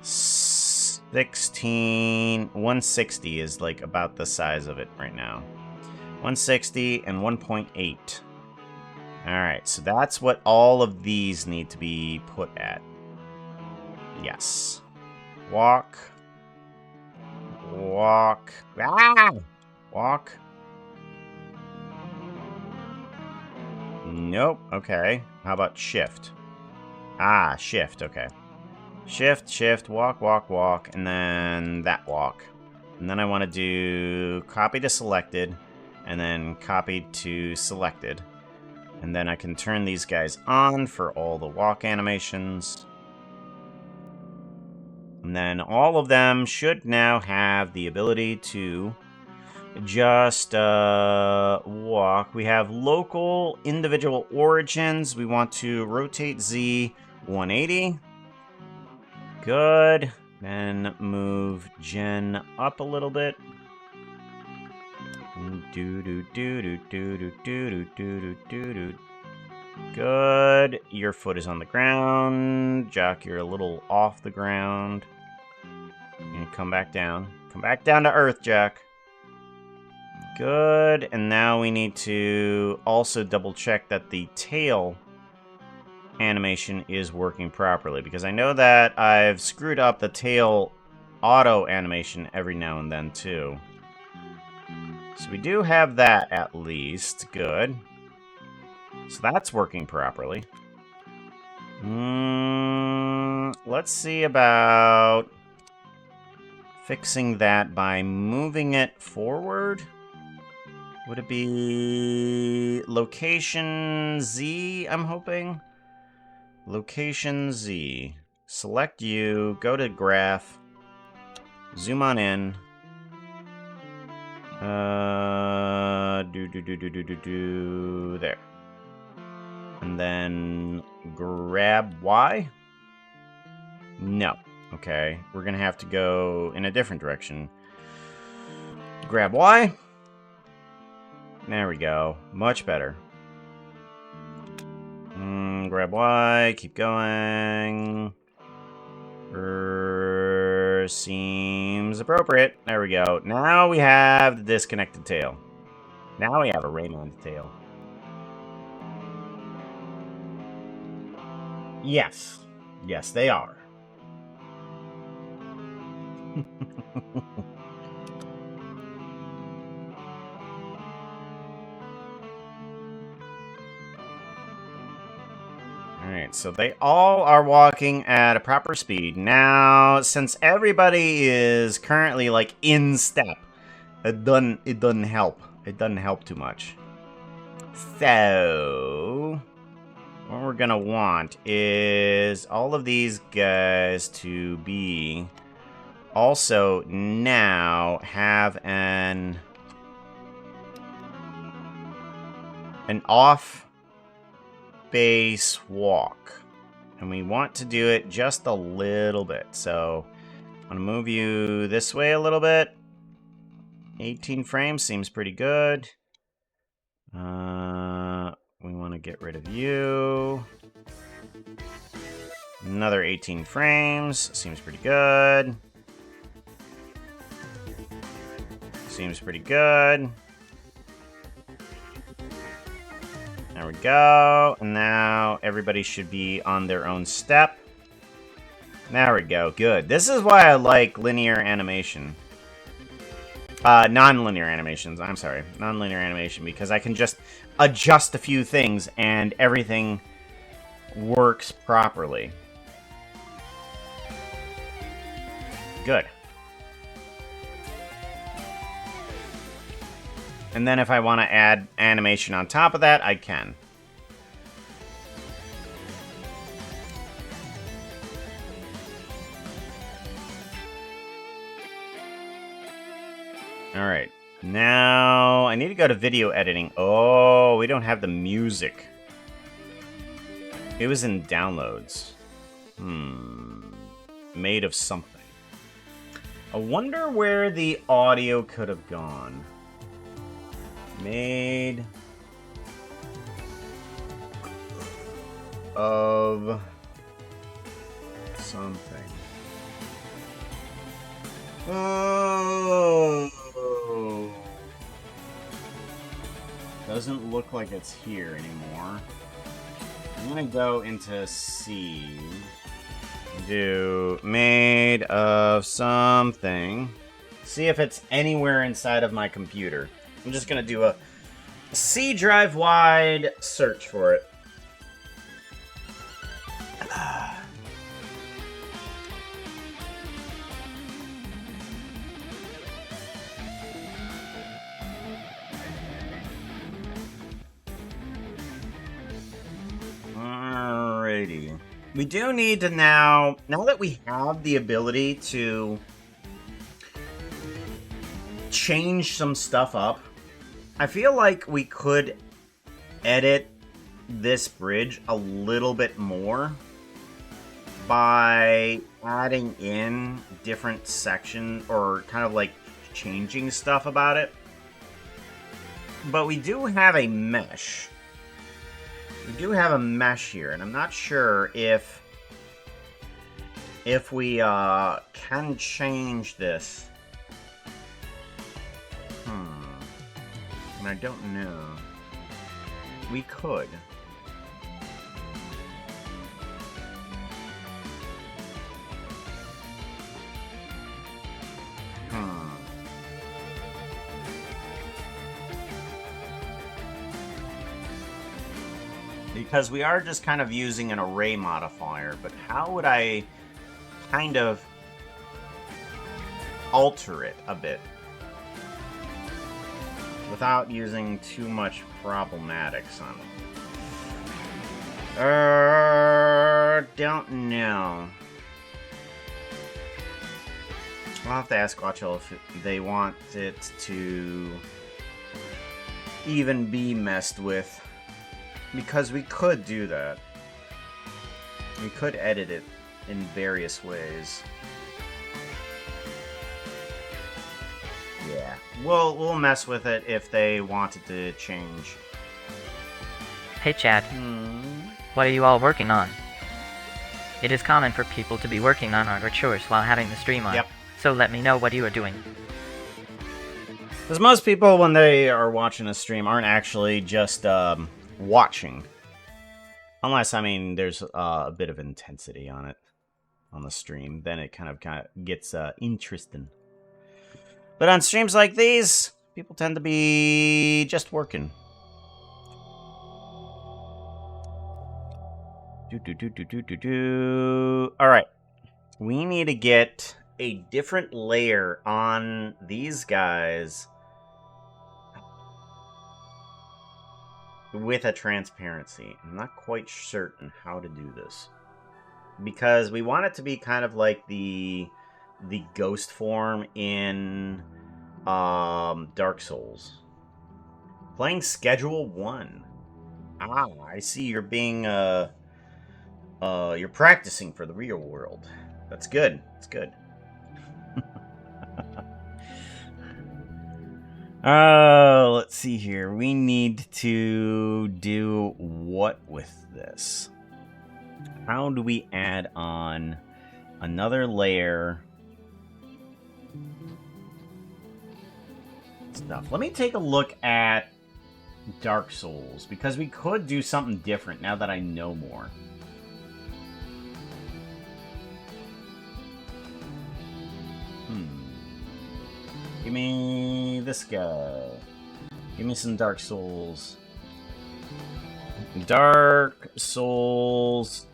16. 160 is like about the size of it right now. 160 and 1.8. Alright, so that's what all of these need to be put at. Yes. Walk. Walk. Ah! Walk. Nope. Okay. How about shift? Ah, shift. Okay. Shift, shift, walk, walk, walk, and then that walk. And then I want to do copy to selected, and then copy to selected. And then I can turn these guys on for all the walk animations. And then all of them should now have the ability to just walk. We have local individual origins. We want to rotate Z 180. Good. Then move Jen up a little bit. Good. Your foot is on the ground. Jock, you're a little off the ground. And come back down. Come back down to earth, Jack. Good. And now we need to also double check that the tail animation is working properly, because I know that I've screwed up the tail auto animation every now and then too. So we do have that at least. Good. So that's working properly. Let's see about fixing that by moving it forward. Would it be location Z, I'm hoping? Location Z. Select you, go to graph, zoom on in. There. And then grab Y? No. Okay, we're gonna have to go in a different direction. Grab Y. There we go. Much better. Grab Y, keep going. Seems appropriate. There we go. Now we have the disconnected tail. Now we have a Raymond tail. Yes. Yes, they are. Alright, so they all are walking at a proper speed. Now, since everybody is currently, like, in step, it doesn't help. It doesn't help too much. So, what we're gonna want is all of these guys to be also now have an off base walk, and we want to do it just a little bit. So I'm gonna move you this way a little bit. 18 frames seems pretty good. We want to get rid of you. Another 18 frames seems pretty good. Seems pretty good. There we go. And now everybody should be on their own step. There we go. Good. This is why I like linear animation. Non-linear animations. I'm sorry. Non-linear animation, because I can just adjust a few things and everything works properly. Good. And then if I want to add animation on top of that, I can. Alright. Now, I need to go to video editing. Oh, we don't have the music. It was in downloads. Made of something. I wonder where the audio could have gone. Made of something. Oh. Doesn't look like it's here anymore. I'm gonna go into C. Do made of something. See if it's anywhere inside of my computer. I'm just gonna do a C drive wide search for it. Alrighty. We do need to now that we have the ability to change some stuff up, I feel like we could edit this bridge a little bit more by adding in different sections or kind of like changing stuff about it. But we do have a mesh. We do have a mesh here, and I'm not sure if we can change this. And I don't know. We could. Because we are just kind of using an array modifier, but how would I kind of alter it a bit without using too much problematics on it? Don't know. I'll have to ask Watchel if they want it to even be messed with. Because we could do that. We could edit it in various ways. Yeah. We'll mess with it if they want it to change. Hey Chad, what are you all working on? It is common for people to be working on art or chores while having the stream on. Yep. So let me know what you are doing. Because most people, when they are watching a stream, aren't actually just watching. Unless, I mean, there's a bit of intensity on it, on the stream. Then it kind of gets interesting. But on streams like these, people tend to be just working. All right. We need to get a different layer on these guys with a transparency. I'm not quite certain how to do this. Because we want it to be kind of like the ghost form in Dark Souls. Playing Schedule 1. Ah, I see you're being you're practicing for the real world. That's good. That's good. Let's see here. We need to do what with this? How do we add on another layer? Stuff. Let me take a look at Dark Souls, because we could do something different now that I know more. Give me this guy. Give me some Dark Souls. Dark Souls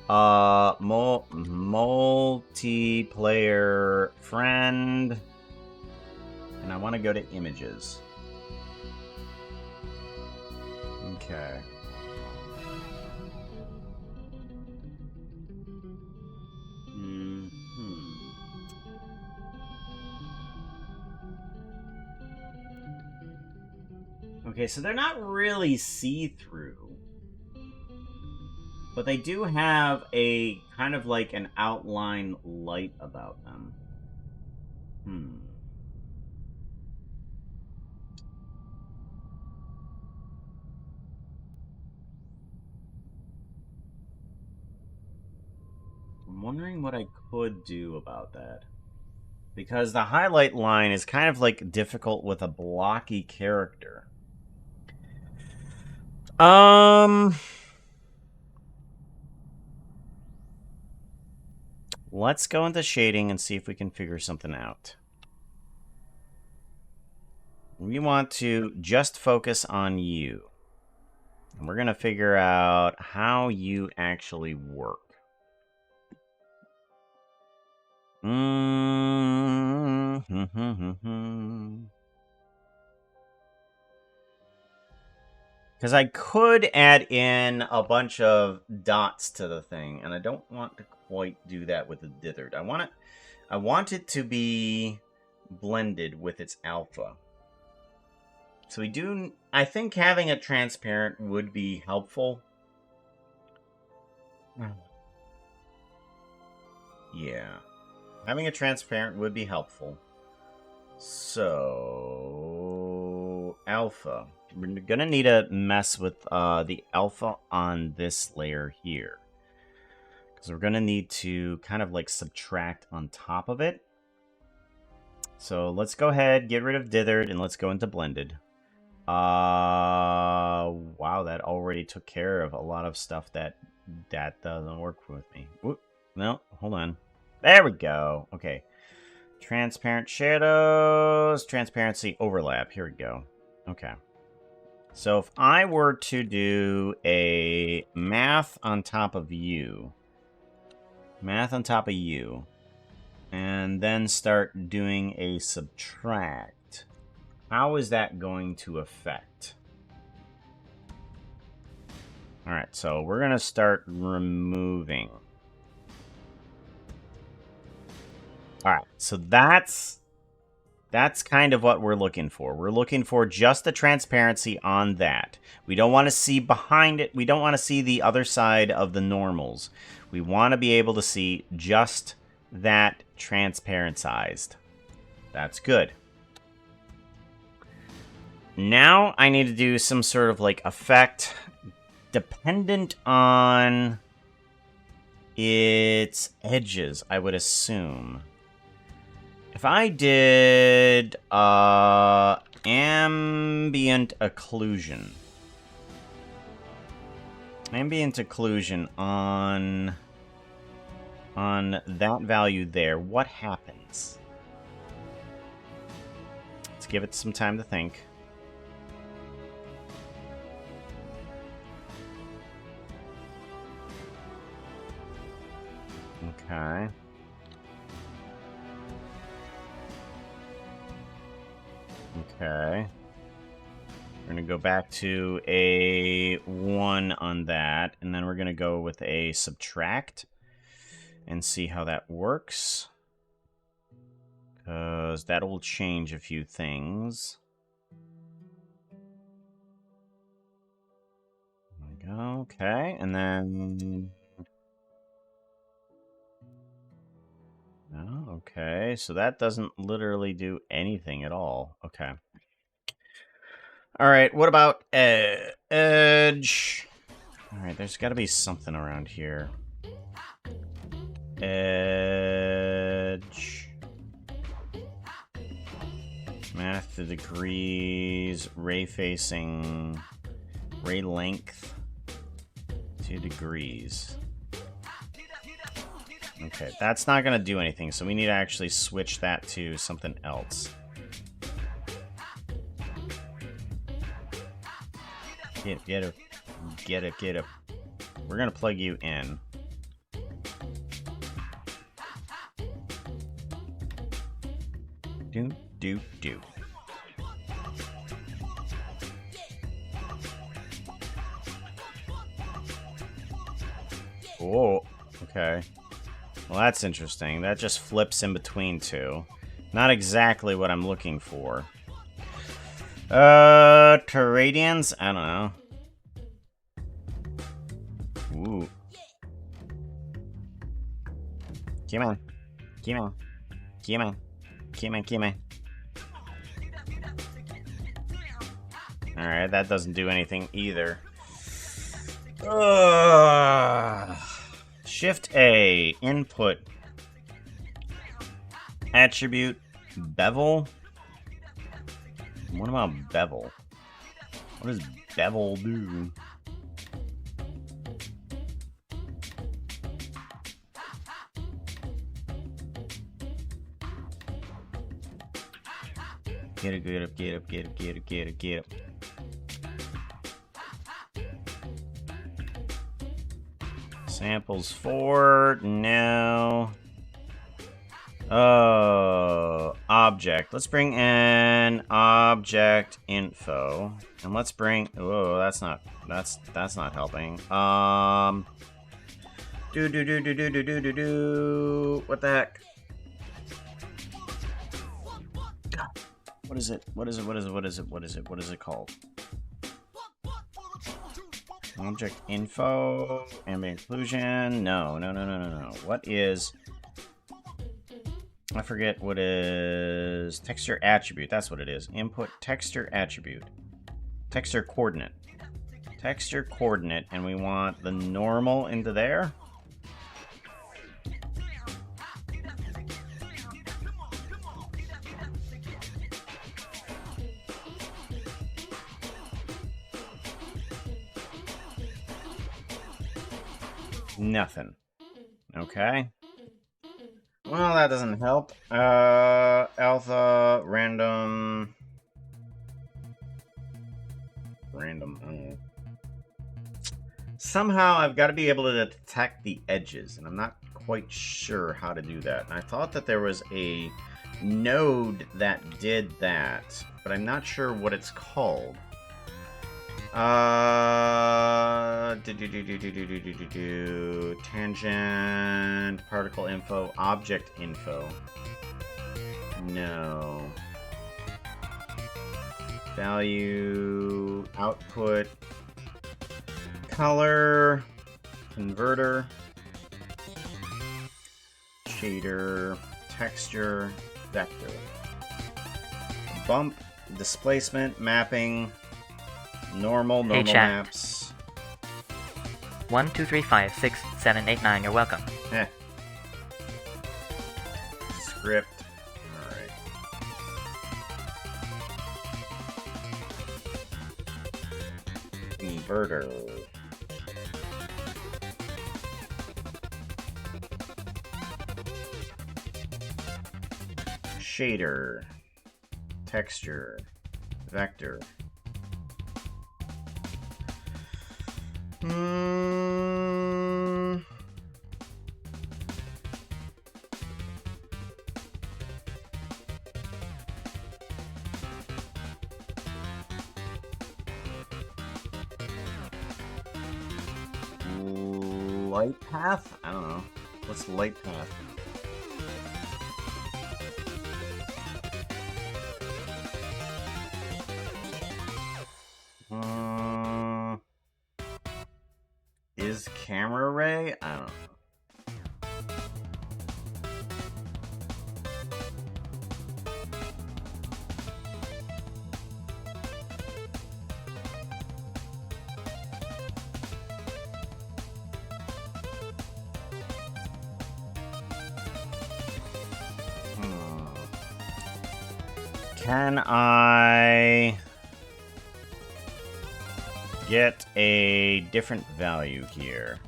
multiplayer friend. And I want to go to images. Okay. Okay, so they're not really see-through. But they do have a kind of like an outline light about them. I'm wondering what I could do about that. Because the highlight line is kind of like difficult with a blocky character. Let's go into shading and see if we can figure something out. We want to just focus on you. And we're going to figure out how you actually work. Because I could add in a bunch of dots to the thing, and I don't want to quite do that with the dithered. I want it to be blended with its alpha. So I think having a transparent would be helpful. Yeah. Having a transparent would be helpful. So, alpha. We're going to need to mess with the alpha on this layer here. Because we're going to need to kind of like subtract on top of it. So let's go ahead, get rid of dithered, and let's go into blended. Wow, that already took care of a lot of stuff that doesn't work with me. Whoop, no, hold on. There we go. Okay. Transparent shadows, transparency overlap. Here we go. Okay. So if I were to do a math on top of you, and then start doing a subtract, how is that going to affect? All right, so we're going to start removing. All right, so that's kind of what we're looking for. We're looking for just the transparency on that. We don't want to see behind it. We don't want to see the other side of the normals. We want to be able to see just that transparentized. That's good. Now I need to do some sort of like effect dependent on its edges, I would assume. If I did ambient occlusion. Ambient occlusion on that value there, what happens? Let's give it some time to think. Okay. Okay. We're going to go back to a 1 on that, and then we're going to go with a subtract and see how that works. Because that will change a few things. There we go. Okay, and then... Oh, okay, so that doesn't literally do anything at all. Okay. All right, what about edge? All right, there's got to be something around here. Edge. Math to degrees. Ray facing. Ray length. 2 degrees. Okay, that's not going to do anything, so we need to actually switch that to something else. Get it. We're going to plug you in. Do. Oh, okay. Well, that's interesting. That just flips in between two. Not exactly what I'm looking for. Terradians? I don't know. Ooh. Come on. Alright, that doesn't do anything either. Shift A, input, attribute, bevel. What about bevel? What does bevel do? Get up. Samples 4, no. Oh, object. Let's bring in object info. And let's bring, oh, that's not helping. What the heck? What is it? What is it called? Object info, ambient inclusion. No. What is... I forget what is... Texture attribute. That's what it is. Input texture attribute. Texture coordinate. Texture coordinate, and we want the normal into there. Nothing. Okay. Well, that doesn't help. Alpha, random. I don't know. Somehow I've got to be able to detect the edges, and I'm not quite sure how to do that. And I thought that there was a node that did that, but I'm not sure what it's called. Tangent, particle info, object info. No. Value, output, color, converter, shader, texture, vector. Bump, displacement, mapping, normal Hey, chat. maps. 1, 2, 3, 5, 6, 7, 8, 9. You're welcome. Script. Alright. Converter. Shader. Texture. Vector. light path? I don't know. What's the light path? Is camera ray? I don't know. Can I get a different value here?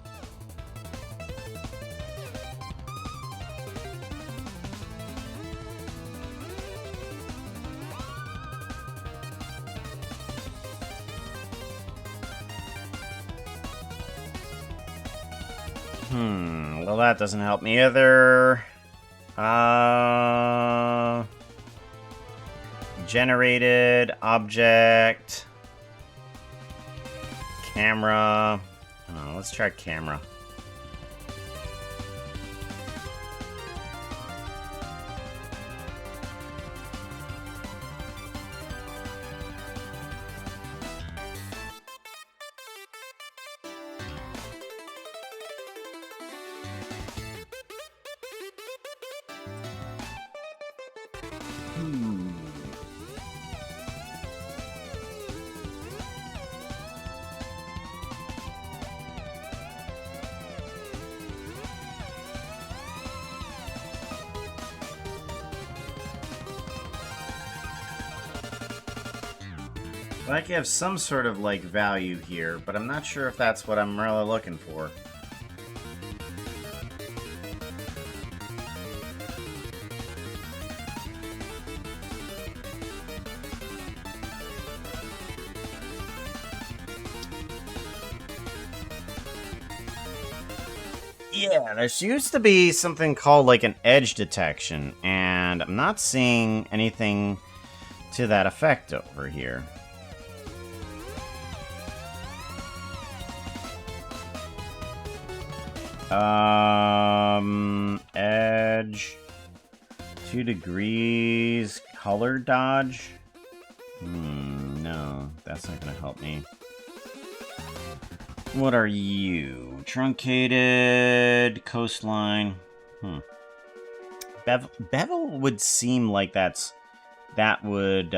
Well, that doesn't help me either. Generated object. Camera. Oh, let's try camera. I can have some sort of, like, value here, but I'm not sure if that's what I'm really looking for. Yeah, there used to be something called, like, an edge detection, and I'm not seeing anything to that effect over here. Edge, 2 degrees, color dodge. No, that's not gonna help me. What are you? Truncated, coastline. Bevel would seem like that would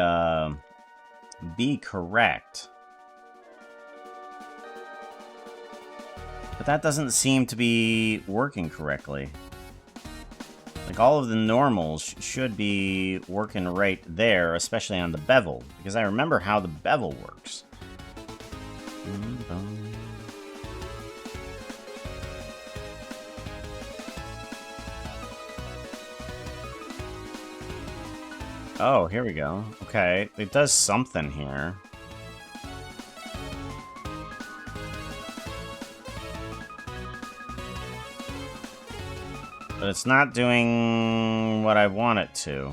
be correct. But that doesn't seem to be working correctly. Like, all of the normals should be working right there, especially on the bevel, because I remember how the bevel works. Oh, here we go. Okay, it does something here. But it's not doing what I want it to.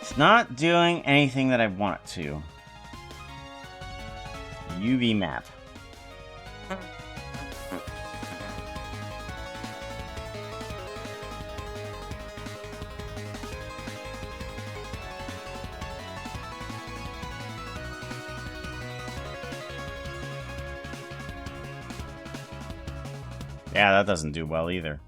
It's not doing anything that I want it to. UV map. Yeah, that doesn't do well either.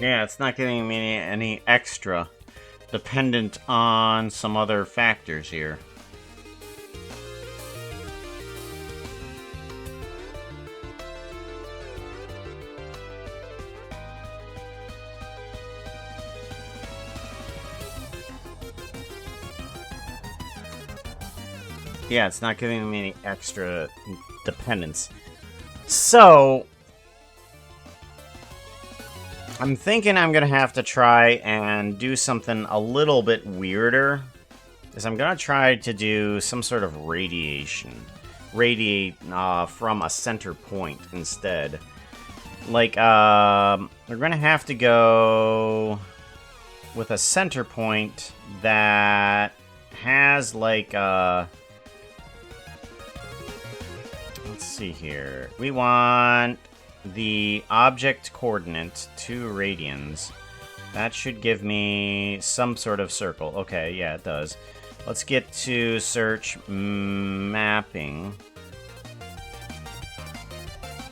Yeah, it's not giving me any extra, dependent on some other factors here. Yeah, it's not giving me any extra dependence. So, I'm thinking I'm gonna have to try and do something a little bit weirder. Is I'm gonna try to do some sort of radiate from a center point instead. Like, we're gonna have to go with a center point that has like let's see here. We want the object coordinate 2 radians. That should give me some sort of circle. Okay, yeah, it does. Let's get to search mapping.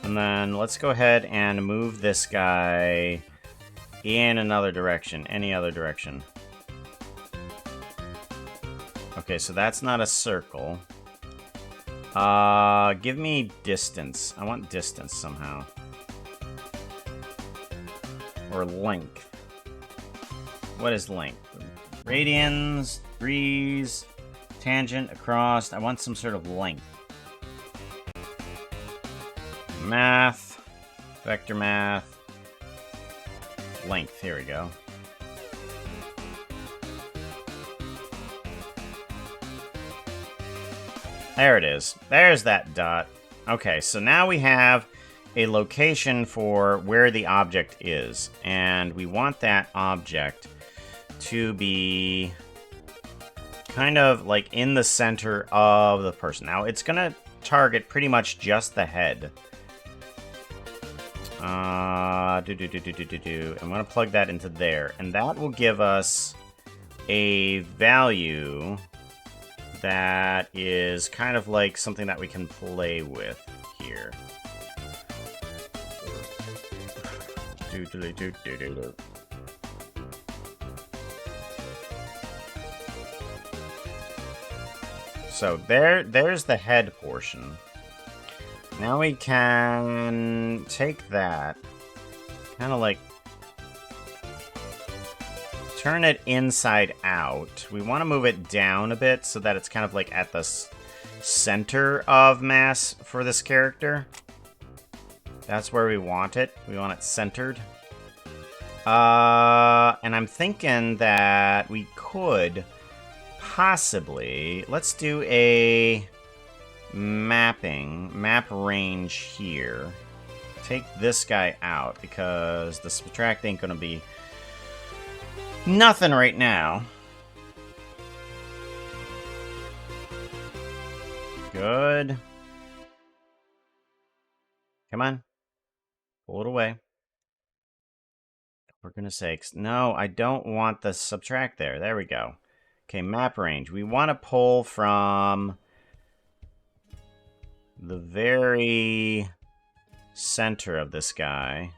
And then let's go ahead and move this guy in another direction. Any other direction. Okay, so that's not a circle. Give me distance. I want distance somehow. Or length. What is length? Radians, degrees, tangent, across. I want some sort of length. Math. Vector math. Length. Here we go. There it is. There's that dot. Okay, so now we have a location for where the object is. And we want that object to be kind of like in the center of the person. Now, it's going to target pretty much just the head. I'm going to plug that into there. And that will give us a value that is kind of like something that we can play with here. So there's the head portion. Now we can take that, kind of like turn it inside out. We want to move it down a bit so that it's kind of like at the center of mass for this character. That's where we want it. We want it centered. And I'm thinking that we could possibly... Let's do a map range here. Take this guy out because the subtract ain't going to be nothing right now. Good. Come on. Pull it away. For goodness sakes. No, I don't want the subtract there. There we go. Okay, map range. We want to pull from the very center of this guy.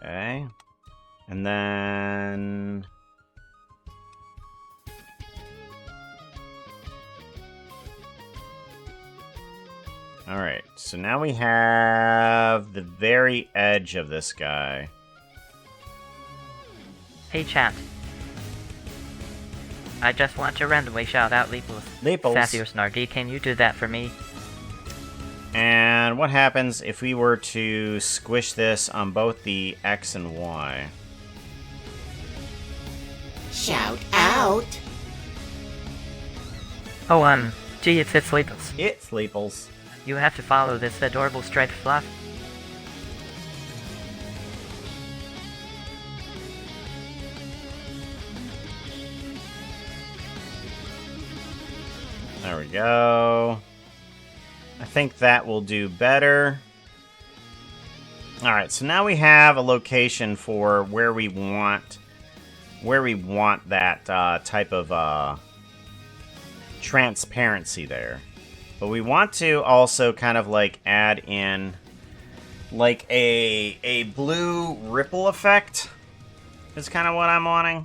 Okay. And then... Alright, so now we have the very edge of this guy. Hey chat. I just want to randomly shout out Leaples. Sathios Nardi, can you do that for me? And what happens if we were to squish this on both the X and Y? Shout out! Oh, gee, it's Leaples. It's Leaples. You have to follow this adorable striped fluff. There we go. I think that will do better. Alright, so now we have a location for where we want that type of transparency there. But we want to also kind of like add in like a blue ripple effect is kind of what I'm wanting.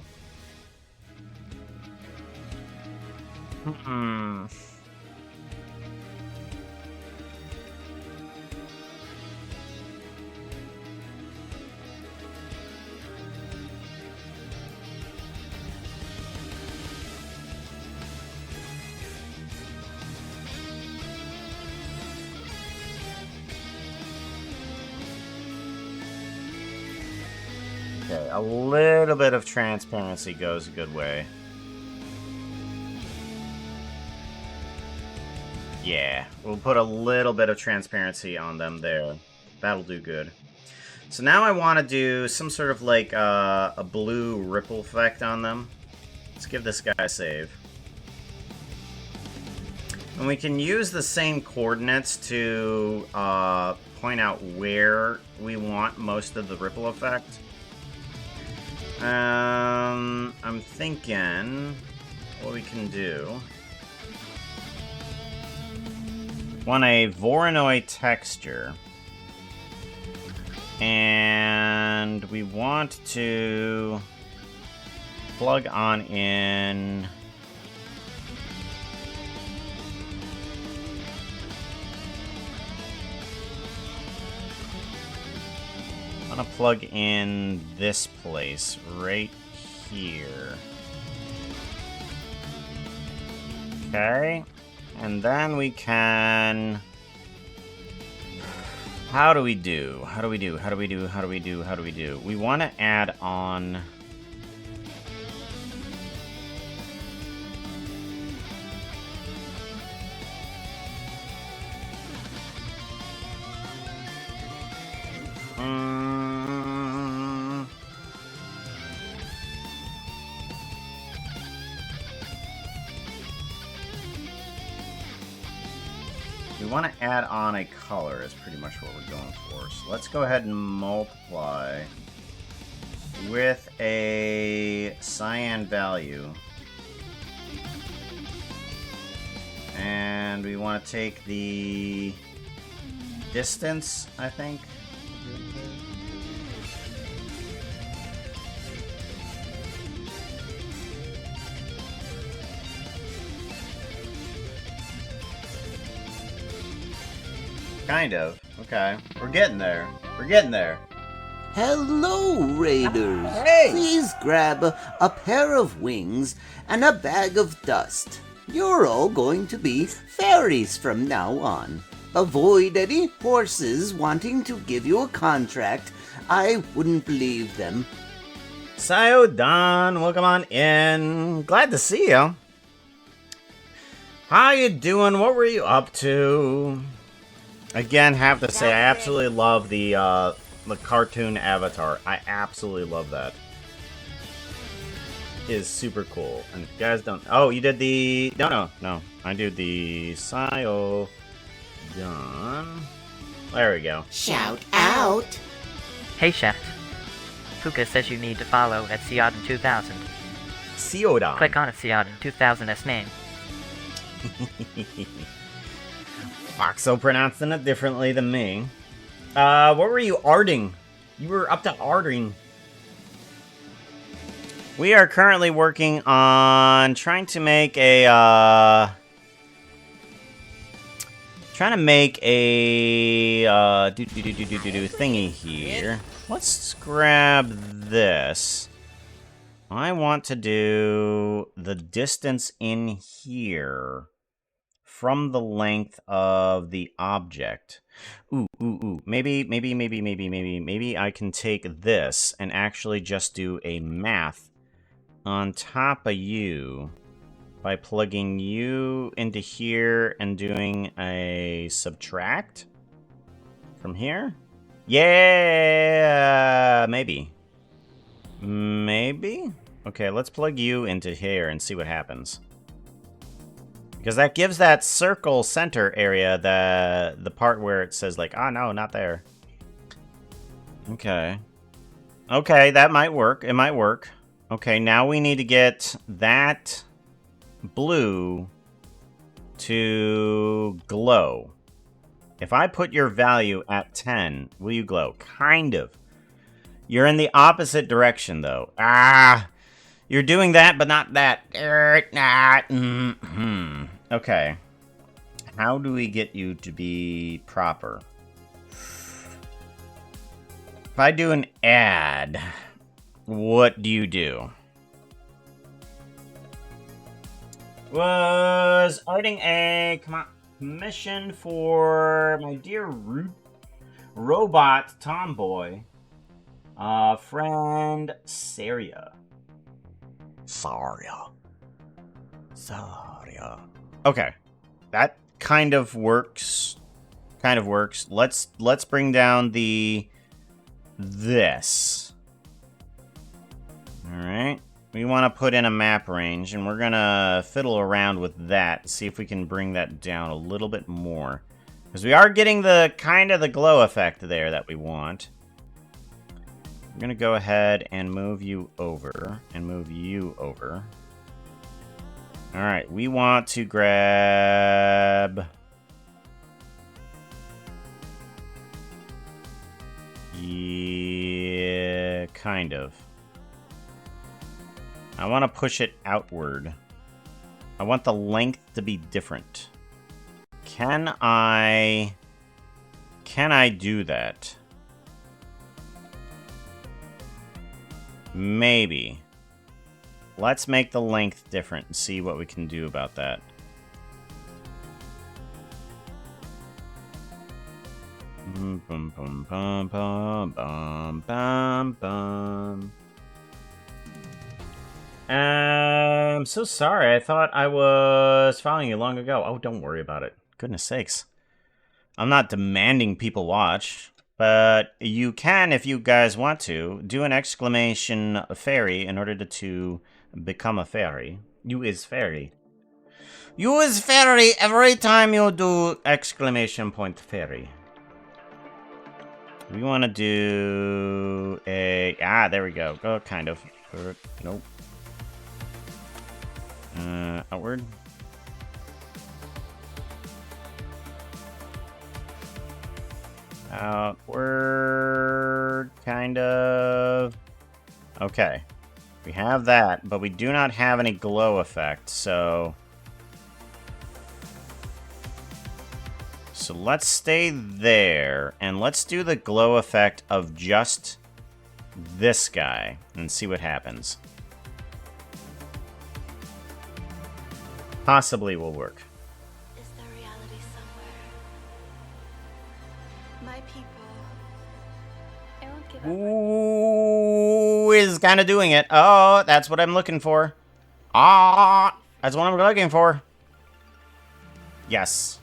Okay, a little bit of transparency goes a good way. Yeah, we'll put a little bit of transparency on them there. That'll do good. So now I want to do some sort of like a blue ripple effect on them. Let's give this guy a save. And we can use the same coordinates to point out where we want most of the ripple effect. I'm thinking what we can do. Want a Voronoi texture. And we want to plug on in I'm gonna plug in this place right here. Okay. And then we can... How do we do? How do we do? How do we do? How do we do? How do we do? We want to add on... We want to add on a color is pretty much what we're going for. So let's go ahead and multiply with a cyan value. And we want to take the distance, I think. Kind of. Okay. We're getting there. We're getting there. Hello, Raiders. Hey! Please grab a pair of wings and a bag of dust. You're all going to be fairies from now on. Avoid any horses wanting to give you a contract. I wouldn't believe them. Sayo-dan, welcome on in. Glad to see you. How you doing? What were you up to? Again, have to say, I absolutely love the cartoon avatar. I absolutely love that. It is super cool. And if you guys don't... Oh, you did the... No. I do the Sayo Done. There we go. Shout out! Hey Chef. Puka says you need to follow at Seodin 2000. Seodan. Click on Seodin 2000's name. Foxo pronouncing it differently than me. What were you arting? You were up to arting. We are currently working on trying to make a thingy here. Let's grab this. I want to do the distance in here from the length of the object. Ooh. Maybe I can take this and actually just do a math on top of you by plugging you into here and doing a subtract from here. Yeah, maybe. Okay, let's plug you into here and see what happens. Because that gives that circle center area the part where it says like, oh no, not there. Okay. Okay, that might work. It might work. Okay, now we need to get that blue to glow. If I put your value at 10, will you glow? Kind of. You're in the opposite direction, though. Ah! You're doing that, but not that. Okay. How do we get you to be proper? If I do an ad, what do you do? Was arting a commission for my dear robot tomboy friend Saria. Saria. Okay, that kind of works. Let's bring down this. All right. We want to put in a map range, and we're gonna fiddle around with that, see if we can bring that down a little bit more. Because we are getting the kind of the glow effect there that we want. I'm gonna go ahead and move you over, and move you over. Alright, we want to grab... Yeah, kind of. I want to push it outward. I want the length to be different. Can I do that? Maybe. Let's make the length different and see what we can do about that. Bum, bum, bum, bum, bum, bum, bum. I'm so sorry. I thought I was following you long ago. Oh, don't worry about it. Goodness sakes. I'm not demanding people watch, but you can, if you guys want to, do an exclamation fairy in order to become a fairy. You is fairy. You is fairy every time you do exclamation point fairy. We want to do a... Ah, there we go. Go, kind of. Nope. Outward. Outward, kind of. Okay. We have that, but we do not have any glow effect, so... So let's stay there, and let's do the glow effect of just this guy, and see what happens. Possibly will work. Is there reality somewhere? My people. I won't give up. Ooh, is kind of doing it. Oh, that's what I'm looking for. Ah, that's what I'm looking for. Yes.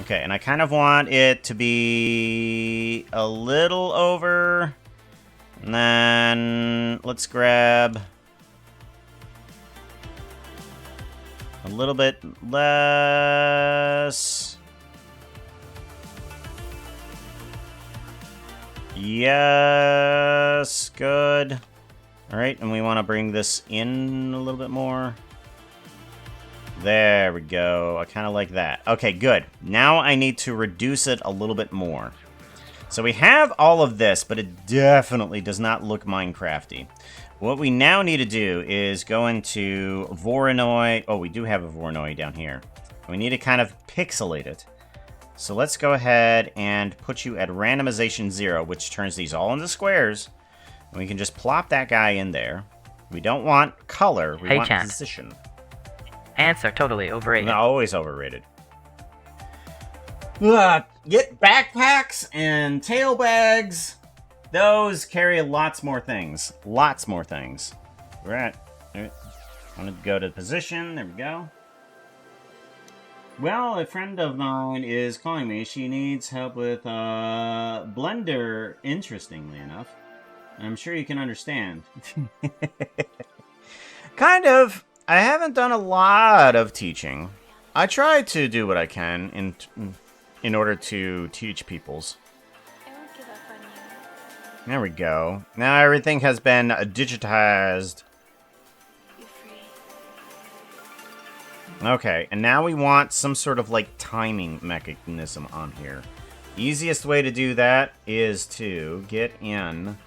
Okay, and I kind of want it to be a little over. And then let's grab a little bit less. Yes, good. All right, and we want to bring this in a little bit more. There we go. I kind of like that. Okay, good. Now I need to reduce it a little bit more. So we have all of this, but it definitely does not look Minecrafty. What we now need to do is go into Voronoi. Oh, we do have a Voronoi down here. We need to kind of pixelate it. So let's go ahead and put you at randomization 0, which turns these all into squares. And we can just plop that guy in there. We don't want color, we want position. Ants are totally overrated. No, always overrated. Get backpacks and tail bags. Those carry lots more things. Lots more things. We're at... I'm going to go to position. There we go. Well, a friend of mine is calling me. She needs help with Blender, interestingly enough. I'm sure you can understand. Kind of. I haven't done a lot of teaching. I try to do what I can in order to teach peoples. I won't give up on you. There we go. Now everything has been digitized. You're free. Okay, and now we want some sort of like timing mechanism on here. Easiest way to do that is to get in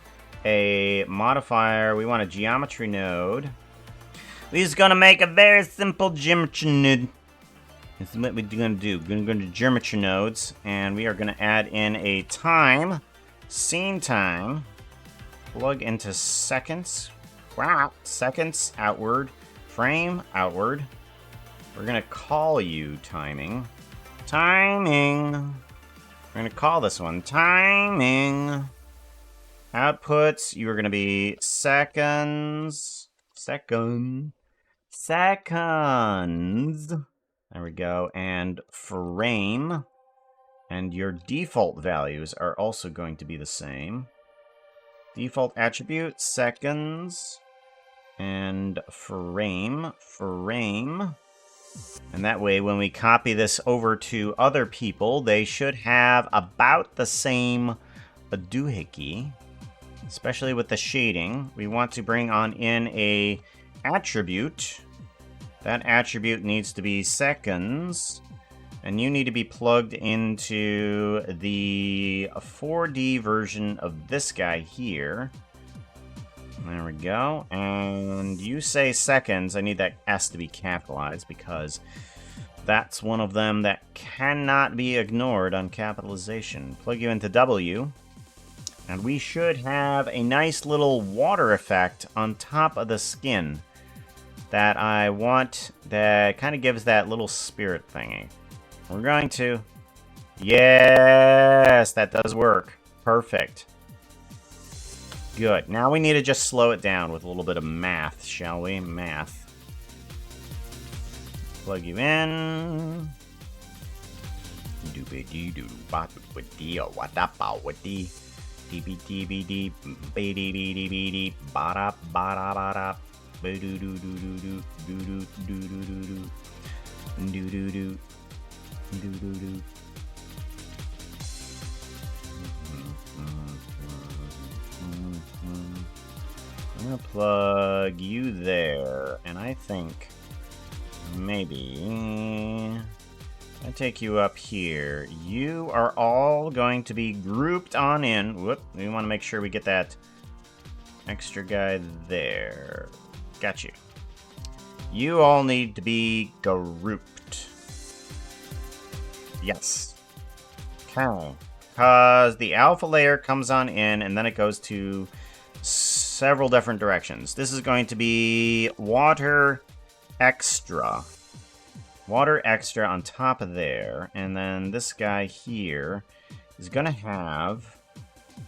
a modifier. We want a geometry node. We're just gonna make a very simple geometry node. This is what we're gonna do. We're gonna go to geometry nodes, and we are gonna add in a time, scene time, plug into seconds. Wow, seconds outward, frame outward. We're gonna call you timing. Timing. We're gonna call this one timing. Outputs, you are gonna be seconds. Seconds. There we go. And frame. And your default values are also going to be the same. Default attribute, seconds. And frame. And that way, when we copy this over to other people, they should have about the same doohickey. Especially with the shading. We want to bring on in a attribute. That attribute needs to be seconds. And you need to be plugged into the 4D version of this guy here. There we go. And you say seconds. I need that S to be capitalized because that's one of them that cannot be ignored on capitalization. Plug you into W. And we should have a nice little water effect on top of the skin that I want, that kind of gives that little spirit thingy. We're going to. Yes, that does work. Perfect. Good. Now we need to just slow it down with a little bit of math, shall we? Math. Plug you in. I'm gonna plug you there, and I think maybe I take you up here. You are all going to be grouped on in. Whoop, we want to make sure we get that extra guy there. Got you. You all need to be grouped. Yes. Okay. Because the alpha layer comes on in, and then it goes to several different directions. This is going to be water extra. Water extra on top of there. And then this guy here is going to have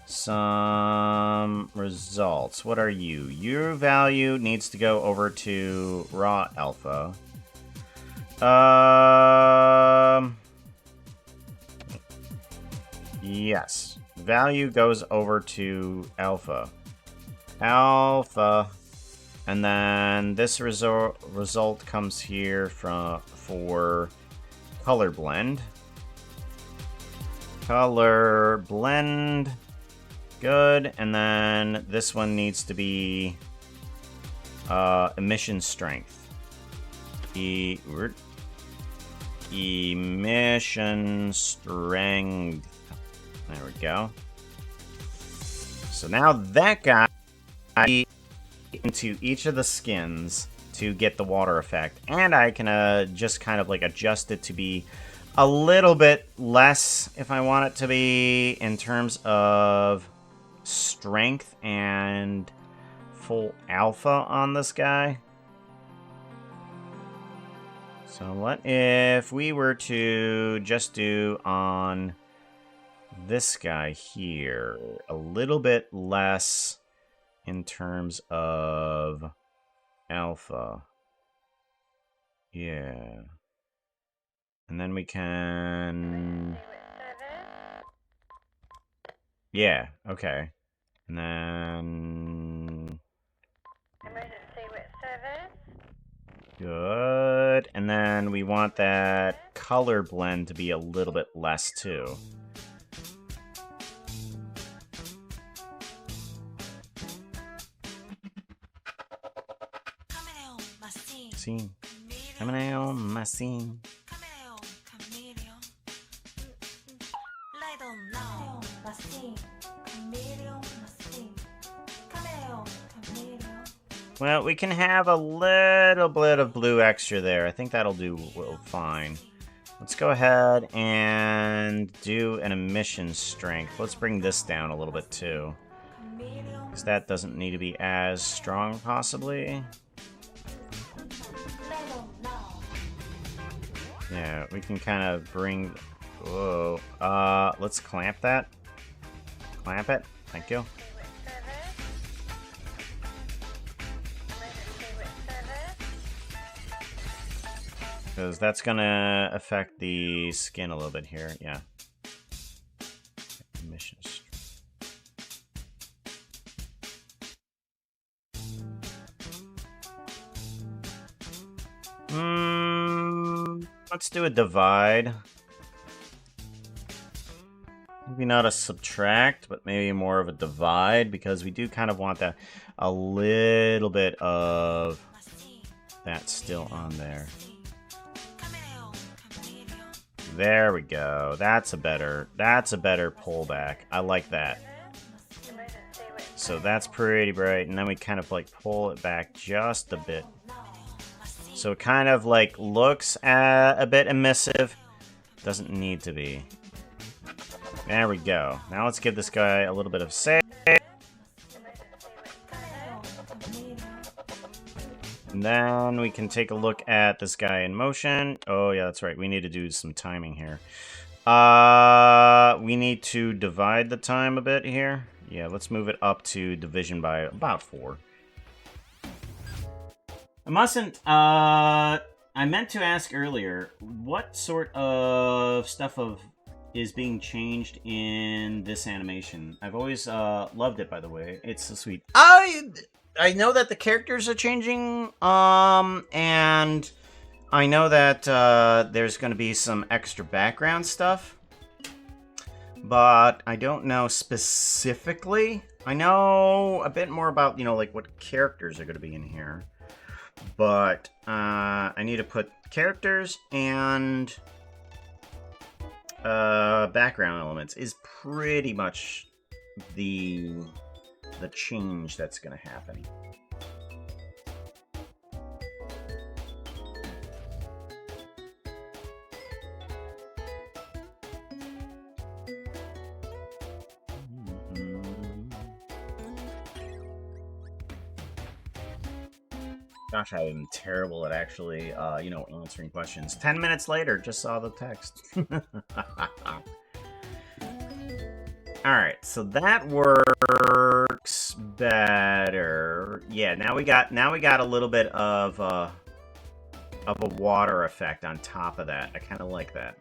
some results. What are you? Your value needs to go over to raw alpha. Yes. Value goes over to alpha. Alpha. And then this result comes here for color blend. Color blend. Good. And then this one needs to be emission strength. Emission strength. There we go. So now that guy into each of the skins to get the water effect. And I can just kind of like adjust it to be a little bit less if I want it to be in terms of strength and full alpha on this guy. So what if we were to just do on this guy here a little bit less in terms of alpha. Yeah. And then we can... Yeah, okay. And then... Emergency with service. Good. And then we want that color blend to be a little bit less too. Scene. Cameo machine. Well, we can have a little bit of blue extra there. I think that'll do fine. Let's go ahead and do an emission strength. Let's bring this down a little bit too. Because that doesn't need to be as strong, possibly. Yeah, we can kind of bring... Whoa. Let's clamp that. Clamp it. Thank you. Because that's gonna affect the skin a little bit here, yeah. Emission let's do a divide. Maybe not a subtract, but maybe more of a divide, because we do kind of want that a little bit of that still on there. There we go. That's a better pullback. I like that. So that's pretty bright, and then we kind of like pull it back just a bit. So it kind of like looks a bit emissive. Doesn't need to be. There we go. Now let's give this guy a little bit of save. And then we can take a look at this guy in motion. Oh, yeah, that's right. We need to do some timing here. We need to divide the time a bit here. Yeah, let's move it up to division by about 4. I meant to ask earlier, what sort of stuff is being changed in this animation? I've always loved it, by the way. It's so sweet. I know that the characters are changing, and I know that there's going to be some extra background stuff, but I don't know specifically. I know a bit more about, you know, like what characters are going to be in here, but I need to put characters and background elements is pretty much the change that's going to happen. Gosh, I am terrible at actually, you know, answering questions. 10 minutes later, just saw the text. Alright, so that works better. Yeah, now we got a little bit of a water effect on top of that. I kind of like that.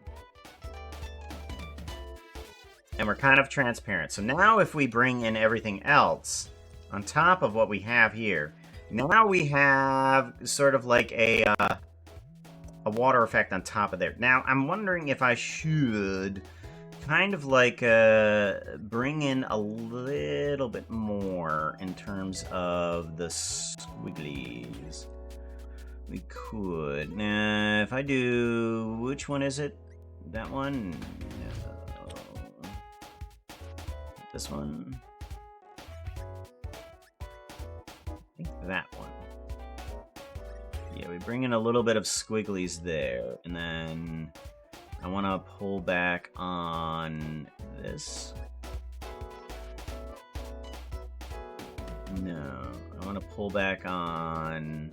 And we're kind of transparent. So now if we bring in everything else on top of what we have here, now we have sort of like a water effect on top of there. Now, I'm wondering if I should kind of like bring in a little bit more in terms of the squigglies. We could. Now, if I do... Which one is it? That one? No. This one? I think that one. Yeah, we bring in a little bit of squigglies there, and then I want to pull back on this. No, I want to pull back on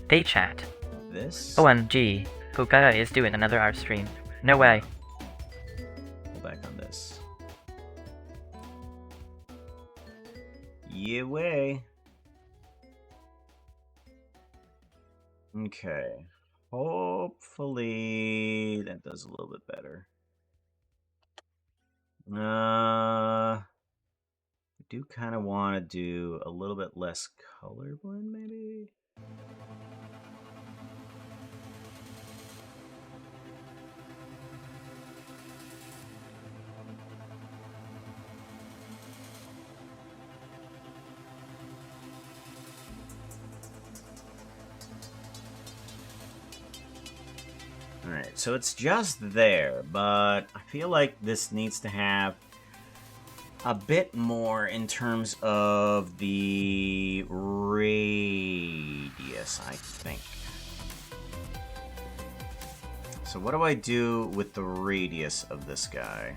Hey chat. this. OMG. Puka is doing another art stream. No way. Pull back on this. Yeah way. Okay. Hopefully that does a little bit better. I do kind of want to do a little bit less color blend, maybe? Alright, so it's just there, but I feel like this needs to have a bit more in terms of the radius, I think. So what do I do with the radius of this guy?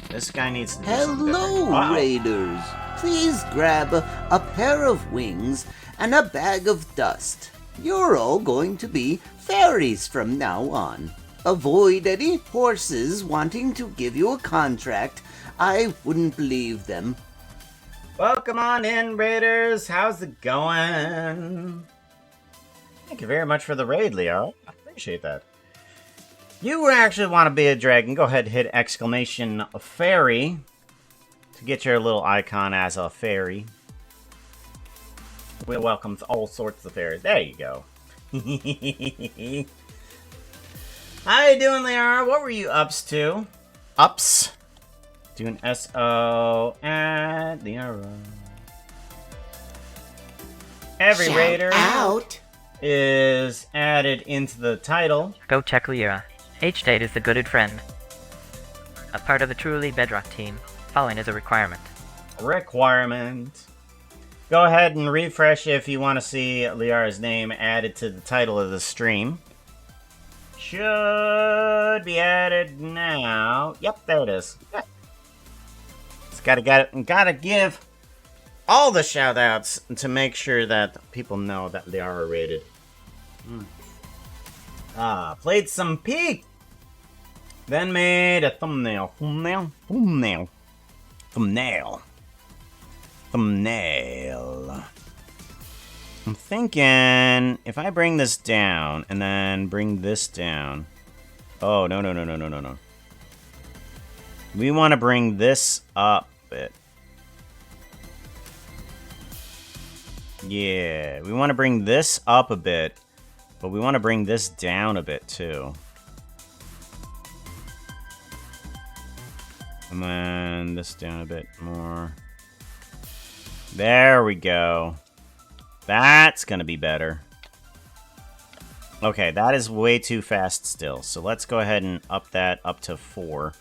This guy needs to do something Hello, different. Uh-oh. Raiders. Please grab a pair of wings and a bag of dust. You're all going to be fairies from now on. Avoid any horses wanting to give you a contract. I wouldn't believe them. Welcome on in, Raiders. How's it going? Thank you very much for the raid, Leo. I appreciate that. You actually want to be a dragon, go ahead and hit exclamation fairy to get your little icon as a fairy. We welcome all sorts of fairies. There you go. How you doing, Leo? What were you ups to? Ups? Doing SO at the arrow. Every Shout raider out. is added into the title. Go check Lyra. H-Date is the gooded friend. A part of the truly Bedrock team. Following is a requirement. Requirement. Go ahead and refresh if you want to see Liara's name added to the title of the stream. Should be added now. Yep, there it is. Yeah. It's gotta give all the shout-outs to make sure that people know that they are rated. Played some Peak. Then made a thumbnail. Thumbnail. I'm thinking if I bring this down and then bring this down. Oh, no. We want to bring this up a bit. Yeah, we want to bring this up a bit, but we want to bring this down a bit too. And then this down a bit more. There we go. That's gonna be better. Okay, that is way too fast still. So let's go ahead and up that up to 4.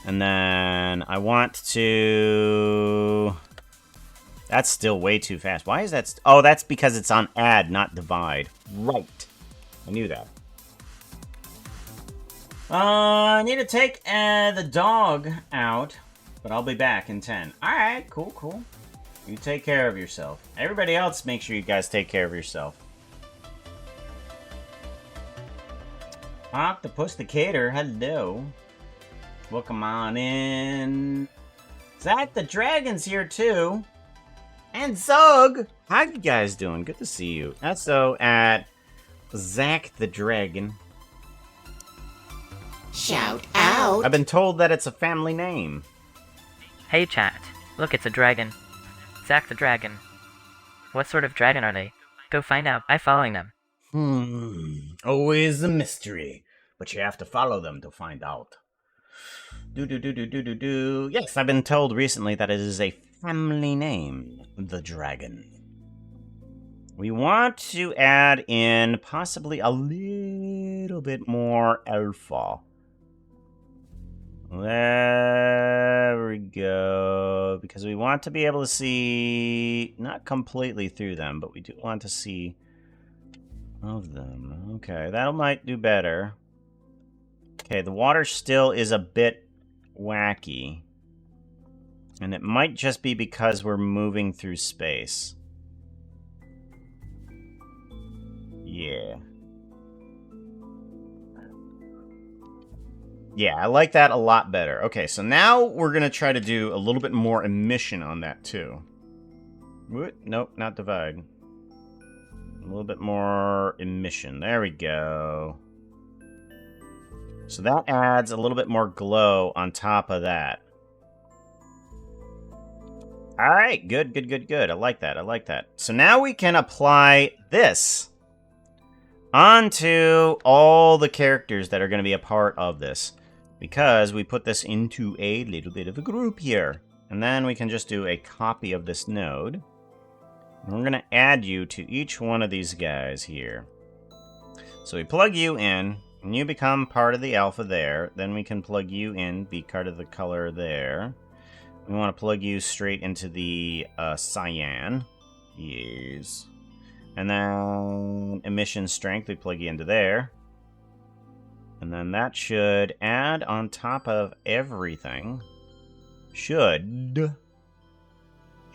And then I want to... That's still way too fast. Why is that? Oh, that's because it's on add, not divide. Right. I knew that. I need to take the dog out, but I'll be back in 10. Alright, cool. You take care of yourself. Everybody else, make sure you guys take care of yourself. Octopus the Cater, hello. Welcome on in. Zach the Dragon's here too. And Zug! How you guys doing? Good to see you. That's so at Zach the Dragon. Shout out. I've been told that it's a family name. Hey chat. Look, it's a dragon. Zack the dragon. What sort of dragon are they? Go find out by following them. Always a mystery. But you have to follow them to find out. Yes, I've been told recently that it is a family name. The dragon. We want to add in possibly a little bit more alpha. There we go. Because we want to be able to see, not completely through them, but we do want to see of them. Okay, that might do better. Okay, the water still is a bit wacky. And it might just be because we're moving through space. Yeah. Yeah, I like that a lot better. Okay, so now we're going to try to do a little bit more emission on that, too. What? Nope, not divide. A little bit more emission. There we go. So that adds a little bit more glow on top of that. Alright, good. I like that. So now we can apply this onto all the characters that are going to be a part of this. Because we put this into a little bit of a group here. And then we can just do a copy of this node. And we're going to add you to each one of these guys here. So we plug you in, and you become part of the alpha there. Then we can plug you in, be part of the color there. We want to plug you straight into the cyan. Yes. And then emission strength, we plug you into there. And then that should add on top of everything. Should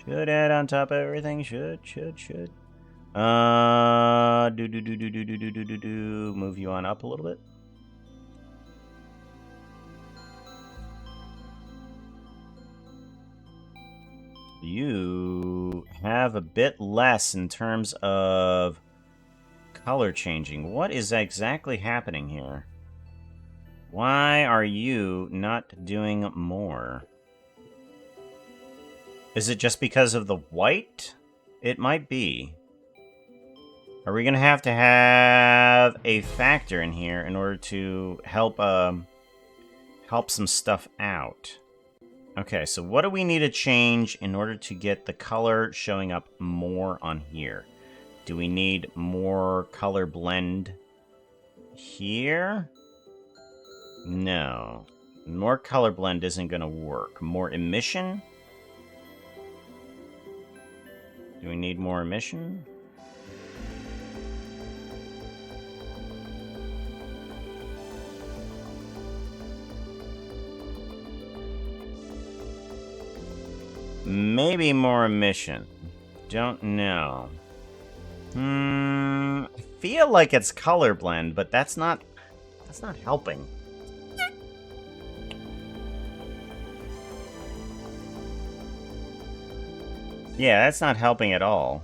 add on top of everything. Should. Move you on up a little bit. You have a bit less in terms of color changing. What is exactly happening here? Why are you not doing more? Is it just because of the white? It might be. Are we going to have a factor in here in order to help some stuff out? Okay, so what do we need to change in order to get the color showing up more on here? Do we need more color blend here? No. More color blend isn't going to work. More emission? Do we need more emission? Maybe more emission. Don't know. I feel like it's color blend, but that's not helping. Yeah, that's not helping at all.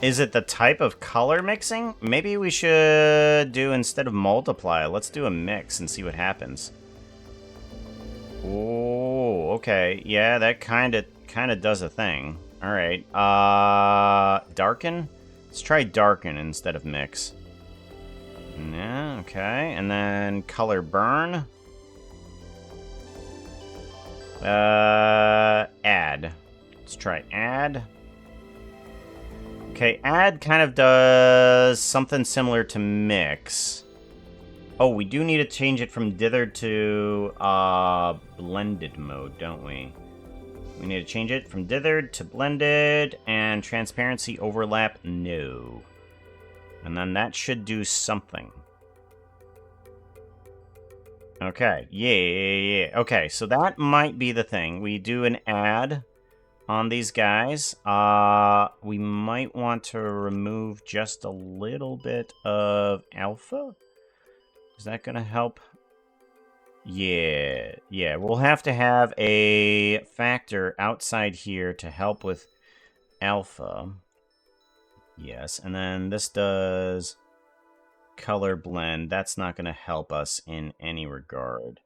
Is it the type of color mixing? Maybe we should do, instead of multiply, let's do a mix and see what happens. Oh, okay. Yeah, that kind of does a thing. All right. Darken? Let's try darken instead of mix. Yeah, okay. And then color burn. Add. Let's try add. Okay, add kind of does something similar to mix. Oh, we do need to change it from dithered to blended mode, don't we? We need to change it from dithered to blended, and transparency overlap, no. And then that should do something. Okay, yeah. Okay, so that might be the thing. We do an add on these guys. We might want to remove just a little bit of alpha. Is that going to help? Yeah, we'll have to have a factor outside here to help with alpha. Yes, and then this does color blend. That's not going to help us in any regard.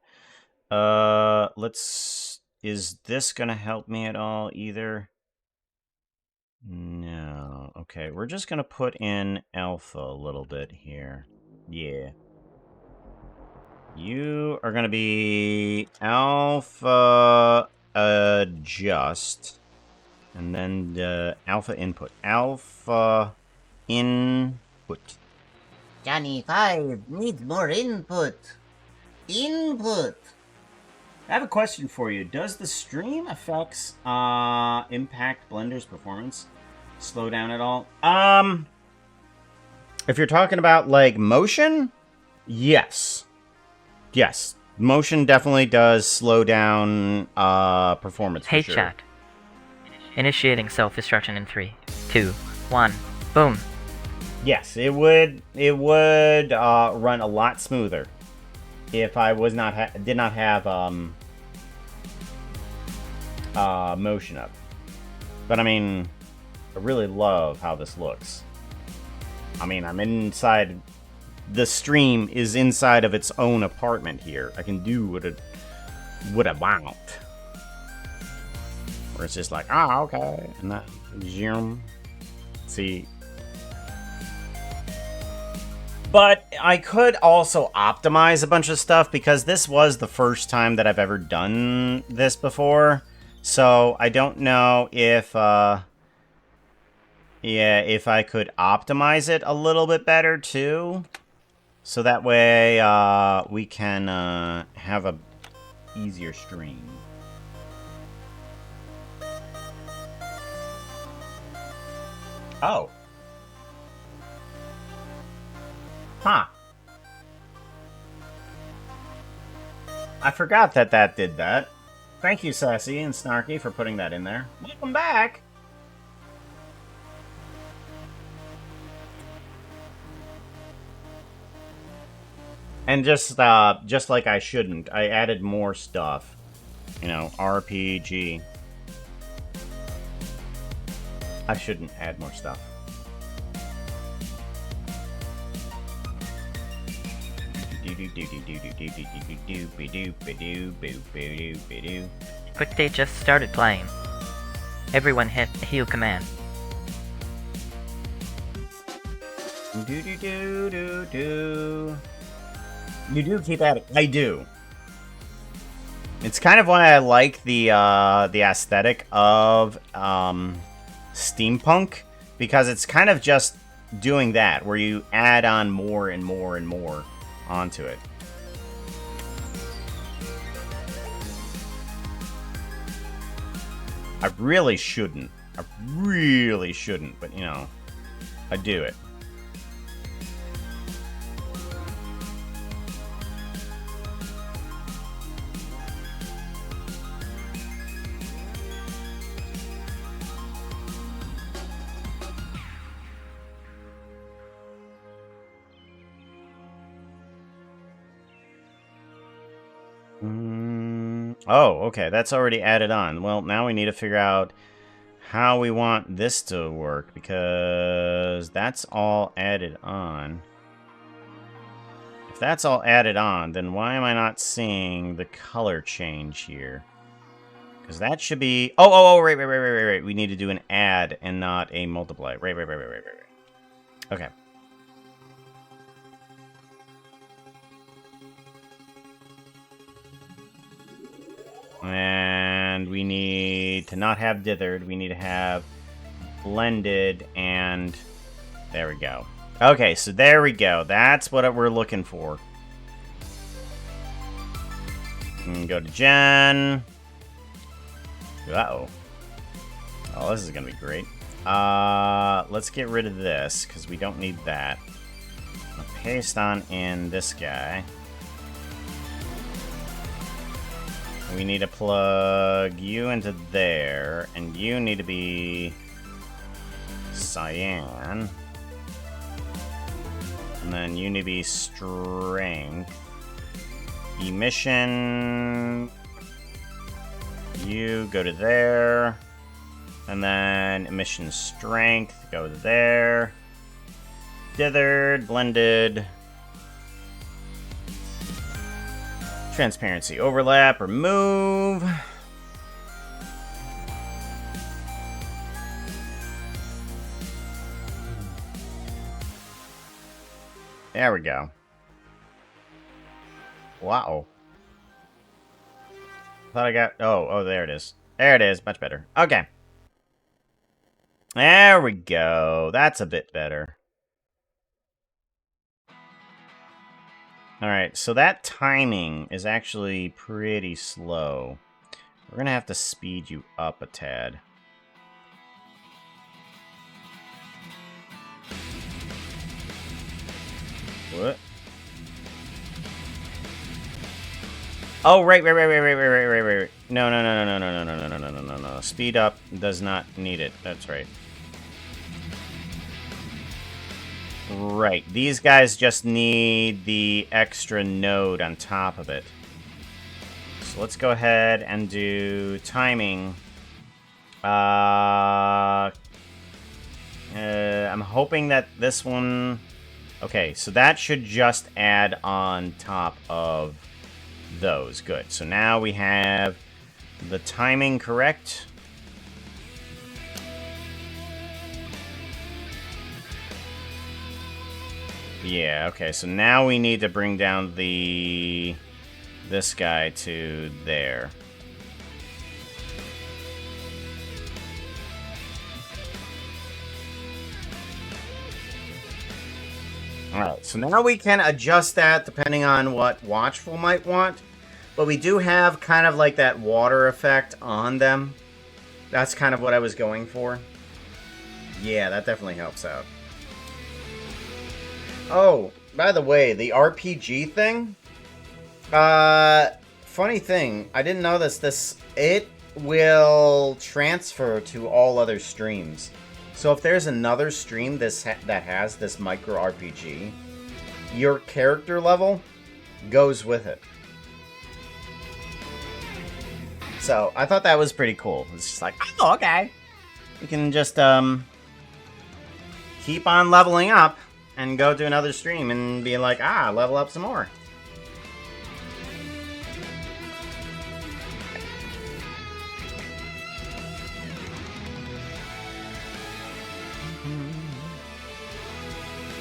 Is this going to help me at all either? No. Okay, we're just going to put in alpha a little bit here. Yeah. You are going to be alpha adjust. And then the alpha input. Alpha input. Johnny 5 needs more input. Input. I have a question for you. Does the stream effects impact Blender's performance? Slow down at all? If you're talking about, like, motion, yes. Yes. Motion definitely does slow down performance, for Hey sure. chat. Initiating self-destruction in 3, 2, 1. Boom. Yes, it would run a lot smoother if I was did not have motion up. But I mean, I really love how this looks. I mean, I'm inside. The stream is inside of its own apartment here. I can do what I want. Where it's just like, okay, and that zoom. See. But I could also optimize a bunch of stuff because this was the first time that I've ever done this before. So I don't know if Yeah, if I could optimize it a little bit better too. So that way we can have a easier stream. Oh. Huh. I forgot that that did that. Thank you, Sassy and Snarky, for putting that in there. Welcome back! And just like I shouldn't, I added more stuff. You know, RPG. I shouldn't add more stuff. Quick Day just started playing. Everyone hit heal command. You do keep at it. I do. It's kind of why I like the aesthetic of steampunk, because it's kind of just doing that, where you add on more and more and more onto it. I really shouldn't. I really shouldn't, but you know, I do it. Oh, okay, that's already added on. Well, now we need to figure out how we want this to work, because that's all added on. If that's all added on, then why am I not seeing the color change here? Because that should be... Oh, right. We need to do an add and not a multiply. Right. Okay. And we need to not have dithered. We need to have blended, and there we go. Okay, so there we go. That's what we're looking for. And go to Gen. Uh-oh. Oh, this is going to be great. Let's get rid of this, because we don't need that. I'll paste on in this guy. We need to plug you into there, and you need to be cyan. And then you need to be strength. Emission. You go to there. And then emission strength, go there. Dithered, blended. Transparency, overlap, remove. There we go. Wow. Thought I got... Oh, there it is. There it is. Much better. Okay. There we go. That's a bit better. Alright, so that timing is actually pretty slow. We're going to have to speed you up a tad. What? Oh, right. No. Speed up does not need it. That's right. Right. These guys just need the extra node on top of it. So let's go ahead and do timing. I'm hoping that this one... Okay, so that should just add on top of those. Good. So now we have the timing correct. Yeah, okay, so now we need to bring down this guy to there. Alright, so now we can adjust that depending on what Watchful might want. But we do have kind of like that water effect on them. That's kind of what I was going for. Yeah, that definitely helps out. Oh, by the way, the RPG thing. Funny thing, I didn't know this. It will transfer to all other streams. So if there's another stream that has this micro RPG, your character level goes with it. So I thought that was pretty cool. It's just like, oh, okay. You can just keep on leveling up and go to another stream and be like, level up some more.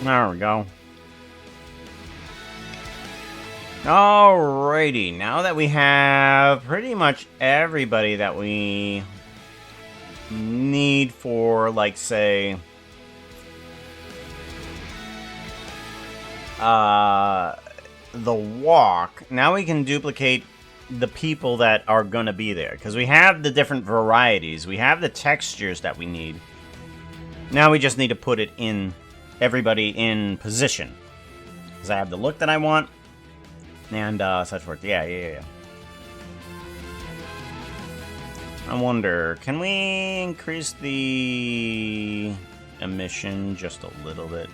There we go. Alrighty, now that we have pretty much everybody that we need for, like, say, the walk, now we can duplicate the people that are gonna be there, because we have the different varieties, we have the textures that we need. Now we just need to put it in, everybody in position, because I have the look that I want. And, such forth. Yeah. I wonder, can we increase the emission just a little bit?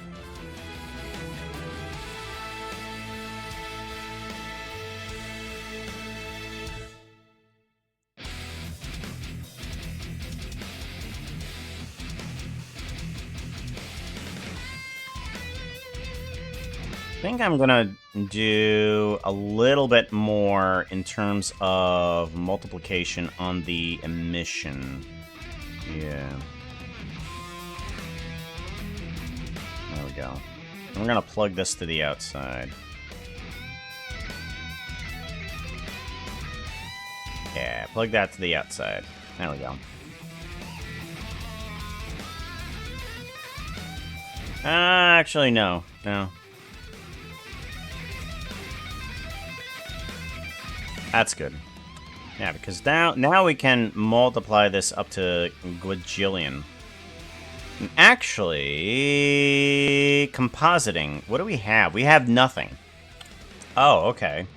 I think I'm gonna do a little bit more in terms of multiplication on the emission. Yeah. There we go. I'm gonna plug this to the outside. Yeah, plug that to the outside. There we go. Actually, no. That's good. Yeah, because now we can multiply this up to Gwajillion. And actually, compositing. What do we have? We have nothing. Oh, okay.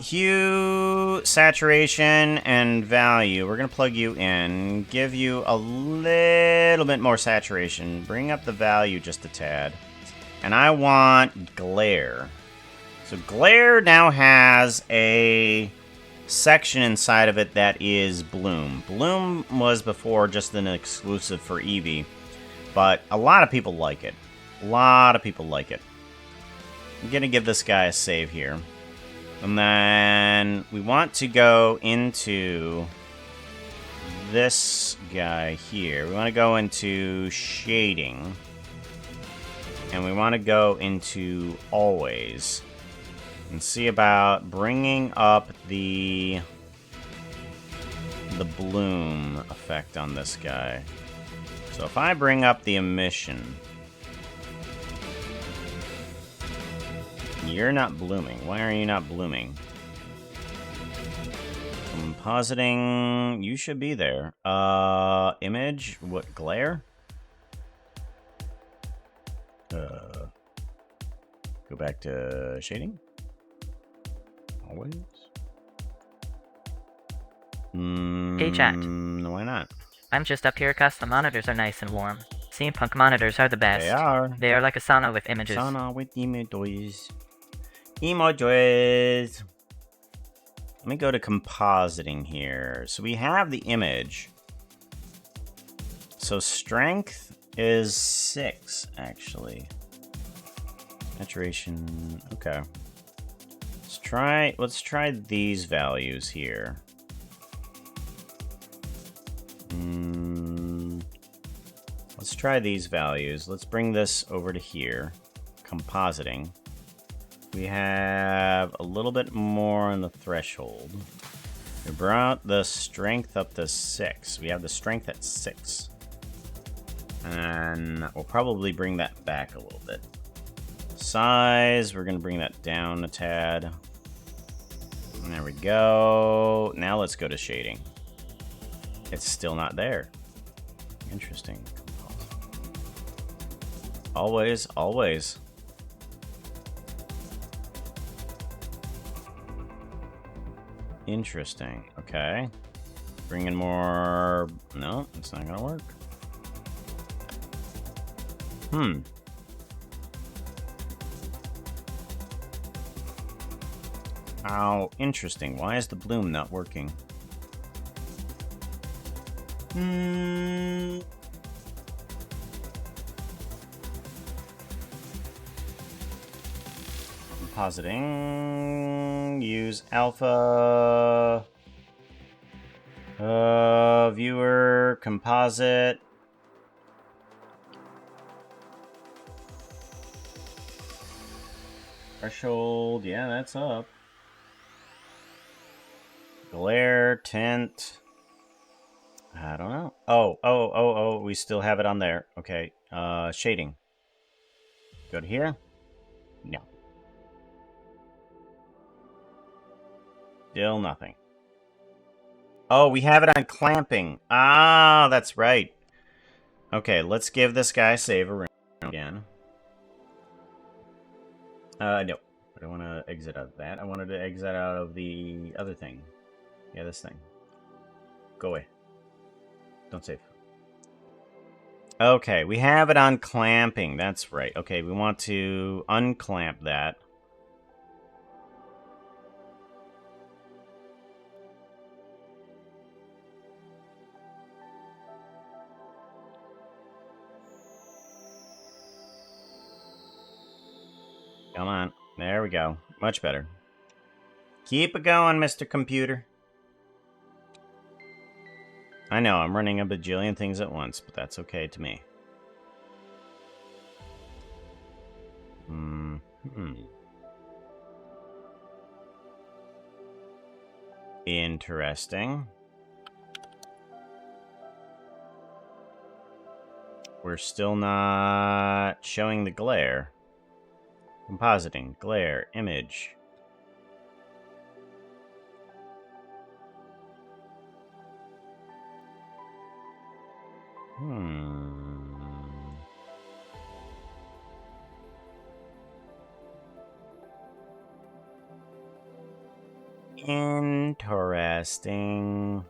Hue, saturation, and value. We're going to plug you in. Give you a little bit more saturation. Bring up the value just a tad. And I want glare. So glare now has a section inside of it that is bloom. Bloom was before just an exclusive for Eevee, but a lot of people like it. I'm gonna give this guy a save here. And then we want to go into this guy here. We want to go into shading. And we want to go into always. And see about bringing up the bloom effect on this guy. So if I bring up the emission, you're not blooming. Why are you not blooming? Compositing, you should be there. Image, what, glare? Go back to shading. Always. Hey, chat. Why not? I'm just up here because the monitors are nice and warm. Steampunk monitors are the best. They are. They are like a sauna with images. Sauna with images. Images. Let me go to compositing here. So we have the image. So strength is 6, actually. Saturation. Okay. Let's try these values here. Let's try these values. Let's bring this over to here. Compositing. We have a little bit more on the threshold. We brought the strength up to 6. We have the strength at 6. And we'll probably bring that back a little bit. Size, we're going to bring that down a tad. There we go. Now let's go to shading. It's still not there. Interesting. Always, always. Interesting. Okay. Bring in more... No, it's not gonna work. How interesting. Why is the bloom not working? Compositing. Use alpha. Viewer. Composite. Threshold. Yeah, that's up. Glare. Tint. I don't know. Oh, we still have it on there. Okay. Shading. Go to here. No. Still nothing. Oh, we have it on clamping. Ah, that's right. Okay, let's give this guy save a round again. No. I don't want to exit out of that. I wanted to exit out of the other thing. Yeah, this thing. Go away. Don't save. Okay, we have it on clamping. That's right. Okay, we want to unclamp that. Come on. There we go. Much better. Keep it going, Mr. Computer. I know, I'm running a bajillion things at once, but that's okay to me. Interesting. We're still not showing the glare. Compositing, glare, image. Interesting.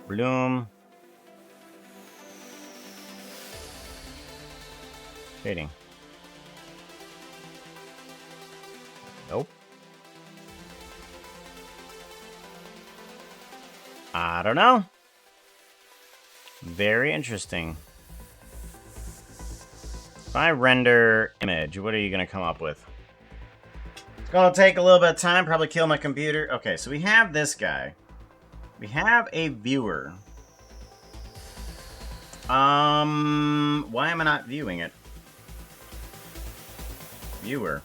Bloom. Shading. Nope. I don't know. Very interesting. If I render image, what are you going to come up with? It's going to take a little bit of time, probably kill my computer. Okay, so we have this guy. We have a viewer. Why am I not viewing it? Viewer.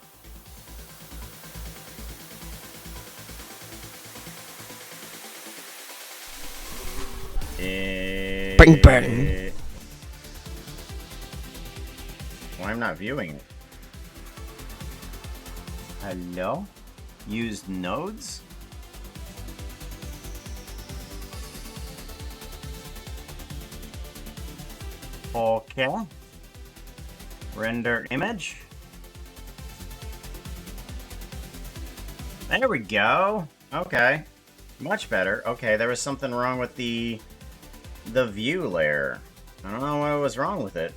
Bring burn. Well, I'm not viewing it. Hello? Used nodes? Okay. Render image. There we go. Okay. Much better. Okay, there was something wrong with the view layer. I don't know what was wrong with it.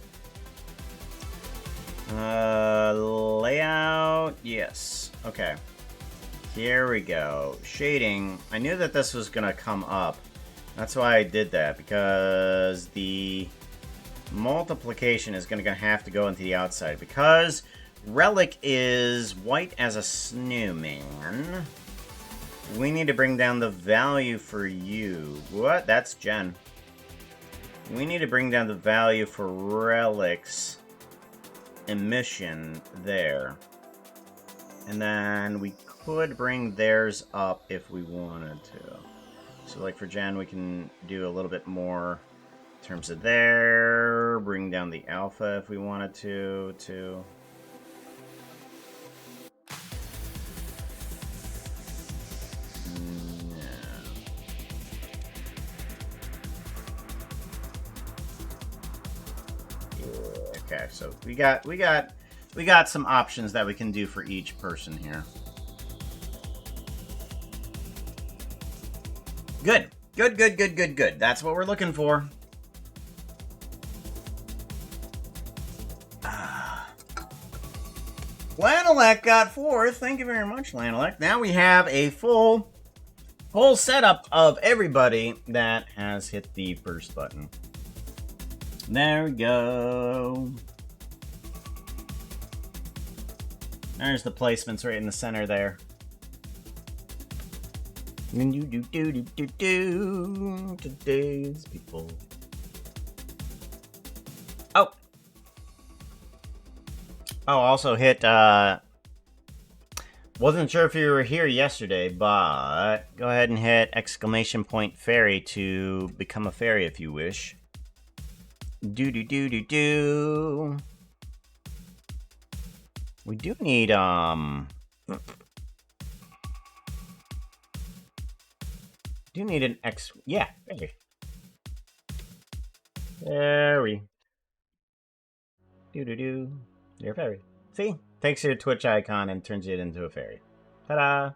Layout. Yes. Okay. Here we go. Shading. I knew that this was gonna come up. That's why I did that, because the multiplication is gonna have to go into the outside. Because Relic is white as a snowman, we need to bring down the value for you. What? That's Jen. We need to bring down the value for Relic's emission there. And then we could bring theirs up if we wanted to. So like for Jen, we can do a little bit more In terms of there, bring down the alpha if we wanted to, too. Okay, so we got some options that we can do for each person here. Good. Good. That's what we're looking for. Lanelec got 4th. Thank you very much, Lanelec. Now we have a full setup of everybody that has hit the first button. There we go. There's the placements right in the center there. Today's people. Oh. Also hit, wasn't sure if you were here yesterday, but go ahead and hit ! fairy to become a fairy if you wish. Do. We do need, do need an X. Yeah, fairy. Fairy. Do. You're a fairy. See? Takes your Twitch icon and turns it into a fairy. Ta-da!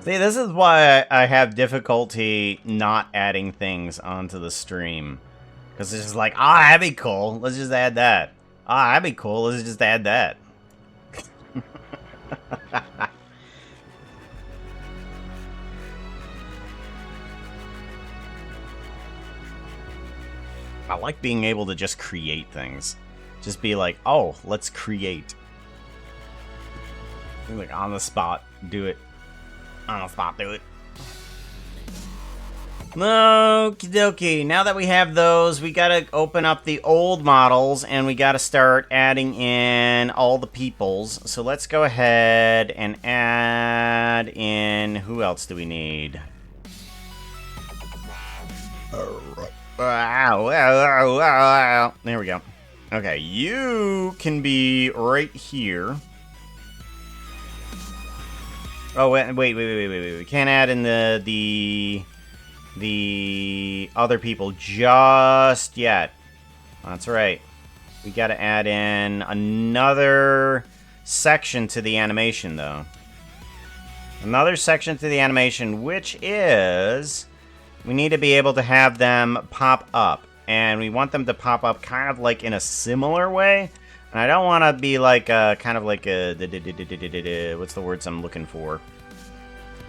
See, this is why I have difficulty not adding things onto the stream. Because it's just like, that'd be cool. Let's just add that. That'd be cool. Let's just add that. I like being able to just create things. Just be like, oh, let's create. Like, on the spot, do it. On the spot, do it. Okie dokie. Now that we have those, we gotta open up the old models and we gotta start adding in all the peoples. So let's go ahead and add in. Who else do we need? There we go. Okay, you can be right here. Oh, wait. We can't add in the other people just yet. That's right. We gotta add in another section to the animation, though. Another section to the animation, which is... we need to be able to have them pop up. And we want them to pop up kind of like in a similar way. And I don't want to be like kind of like a... what's the words I'm looking for?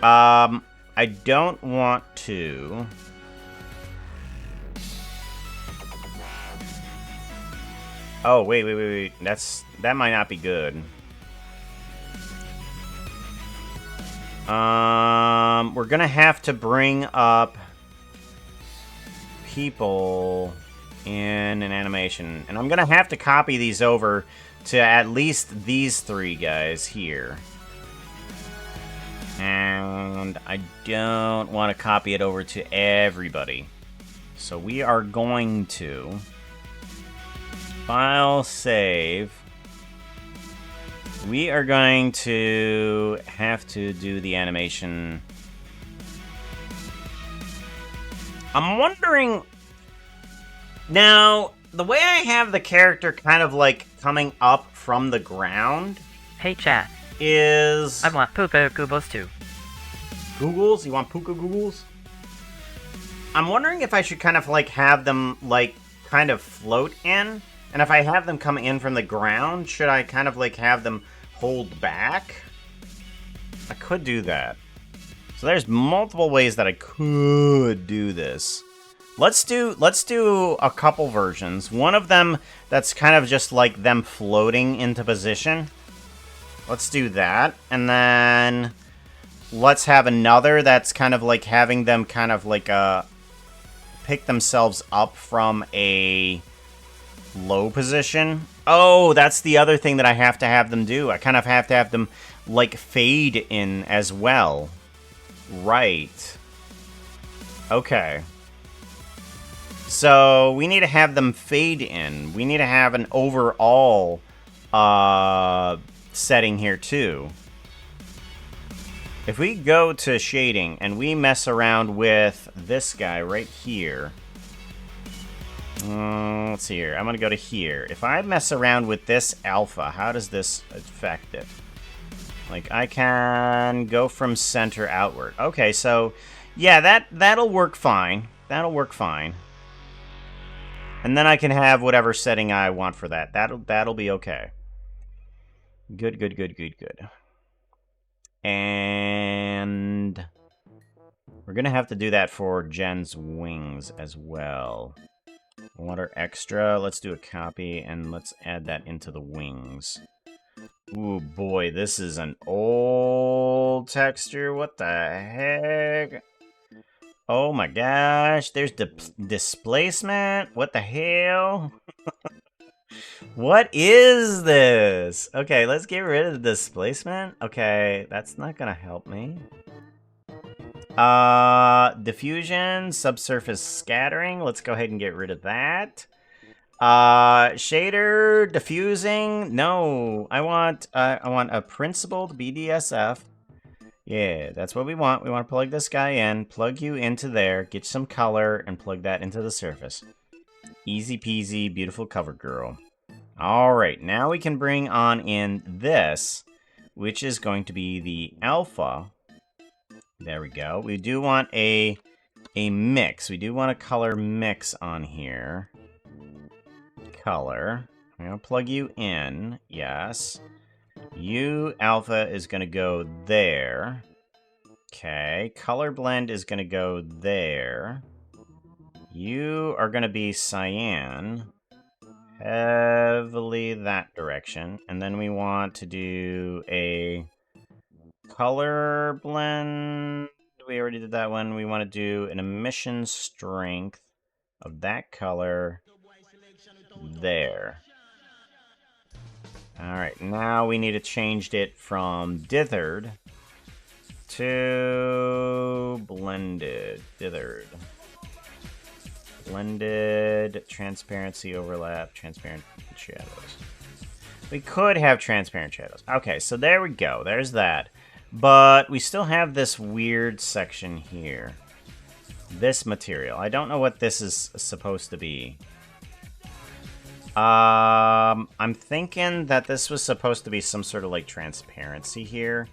I don't want to... oh, wait. That might not be good. We're gonna have to bring up people in an animation. And I'm gonna have to copy these over to at least these 3 guys here. And I don't want to copy it over to everybody. So we are going to file save. We are going to have to do the animation. I'm wondering... now, the way I have the character kind of like coming up from the ground Hey chat, is... I want Puka Googles too. Googles? You want Puka Googles? I'm wondering if I should kind of like have them like kind of float in. And if I have them come in from the ground, should I kind of like have them hold back? I could do that. So there's multiple ways that I could do this. Let's do a couple versions. One of them that's kind of just like them floating into position. Let's do that. And then let's have another that's kind of like having them kind of like pick themselves up from a low position Oh, that's the other thing that I have to have them do. I kind of have to have them, like, fade in as well. Right. Okay. So, we need to have them fade in. We need to have an overall setting here, too. If we go to shading and we mess around with this guy right here... let's see here. I'm going to go to here. If I mess around with this alpha, how does this affect it? Like, I can go from center outward. Okay, so, yeah, that'll work fine. That'll work fine. And then I can have whatever setting I want for that. That'll be okay. Good, good, good, good, good. And we're going to have to do that for Jen's wings as well. Water extra. Let's do a copy, and let's add that into the wings. Ooh, boy, this is an old texture. What the heck? Oh my gosh, there's displacement. What the hell? What is this? Okay, let's get rid of the displacement. Okay, that's not gonna help me. Diffusion, subsurface scattering. Let's go ahead and get rid of that. Shader, diffusing. No, I want a principled BDSF. Yeah, that's what we want. We want to plug this guy in, plug you into there, get some color, and plug that into the surface. Easy peasy, beautiful cover girl. Alright, now we can bring on in this, which is going to be the alpha. There we go. We do want a mix. We do want a color mix on here. Color. I'm going to plug you in. Yes. U alpha is going to go there. Okay. Color blend is going to go there. You are going to be cyan. Heavily that direction. And then we want to do a color blend. We already did that one. We want to do an emission strength of that color there. Alright, now we need to change it from dithered to blended. Dithered. Blended, transparency, overlap, transparent shadows. We could have transparent shadows. Okay, so there we go. There's that. But we still have this weird section here. This material. I don't know what this is supposed to be. I'm thinking that this was supposed to be some sort of like transparency here.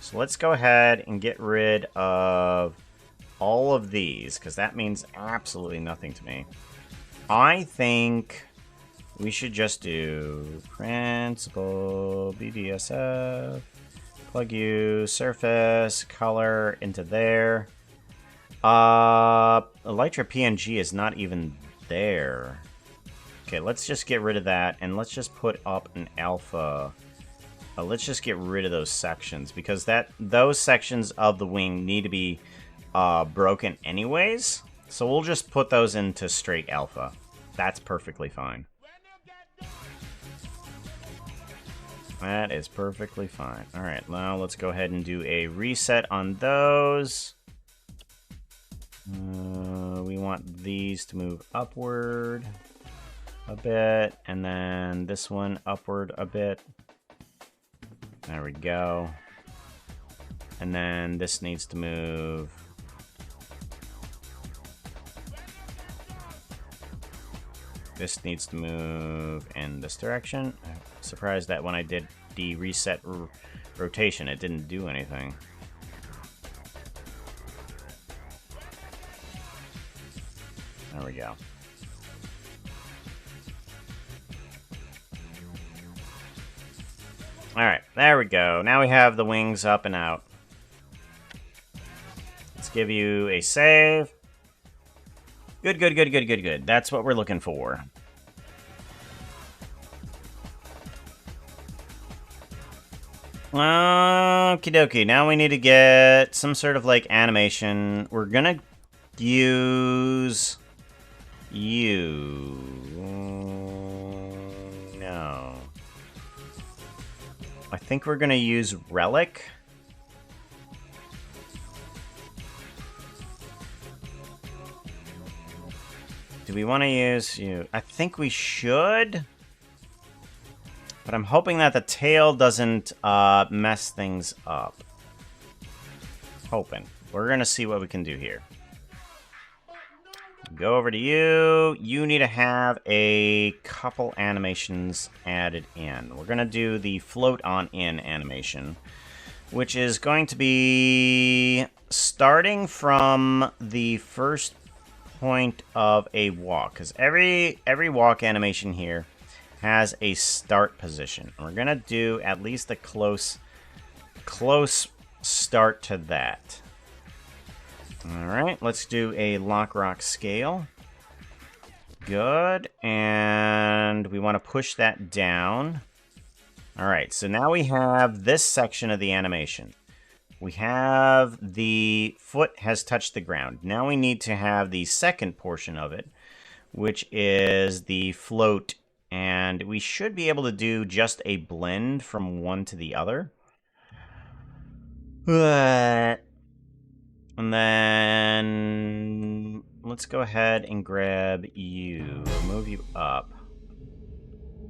So let's go ahead and get rid of all of these, because that means absolutely nothing to me. I think we should just do principal BDSF, plug you, surface, color into there. Elytra PNG is not even there. Okay, let's just get rid of that, and let's just put up an alpha. Let's just get rid of those sections, because those sections of the wing need to be broken anyways. So we'll just put those into straight alpha. That's perfectly fine. That is perfectly fine. Alright, now let's go ahead and do a reset on those. We want these to move upward a bit, and then this one upward a bit. There we go. And then this needs to move. This needs to move in this direction. I'm surprised that when I did the reset rotation, it didn't do anything. There we go. Alright, there we go. Now we have the wings up and out. Let's give you a save. Good, good, good, good, good, good. That's what we're looking for. Okie dokie. Now we need to get some sort of like animation. We're gonna use you. No. I think we're going to use Relic. Do we want to use you? I think we should. But I'm hoping that the tail doesn't mess things up. Hoping. We're going to see what we can do here. Go over to you. You need to have a couple animations added in. We're going to do the float on in animation, which is going to be starting from the first point of a walk, because every walk animation here has a start position. We're gonna do at least a close start to that. All right, let's do a lock rock scale. Good, and we want to push that down. All right, so now we have this section of the animation. We have the foot has touched the ground. Now we need to have the second portion of it, which is the float. And we should be able to do just a blend from one to the other. And then let's go ahead and grab you, move you up,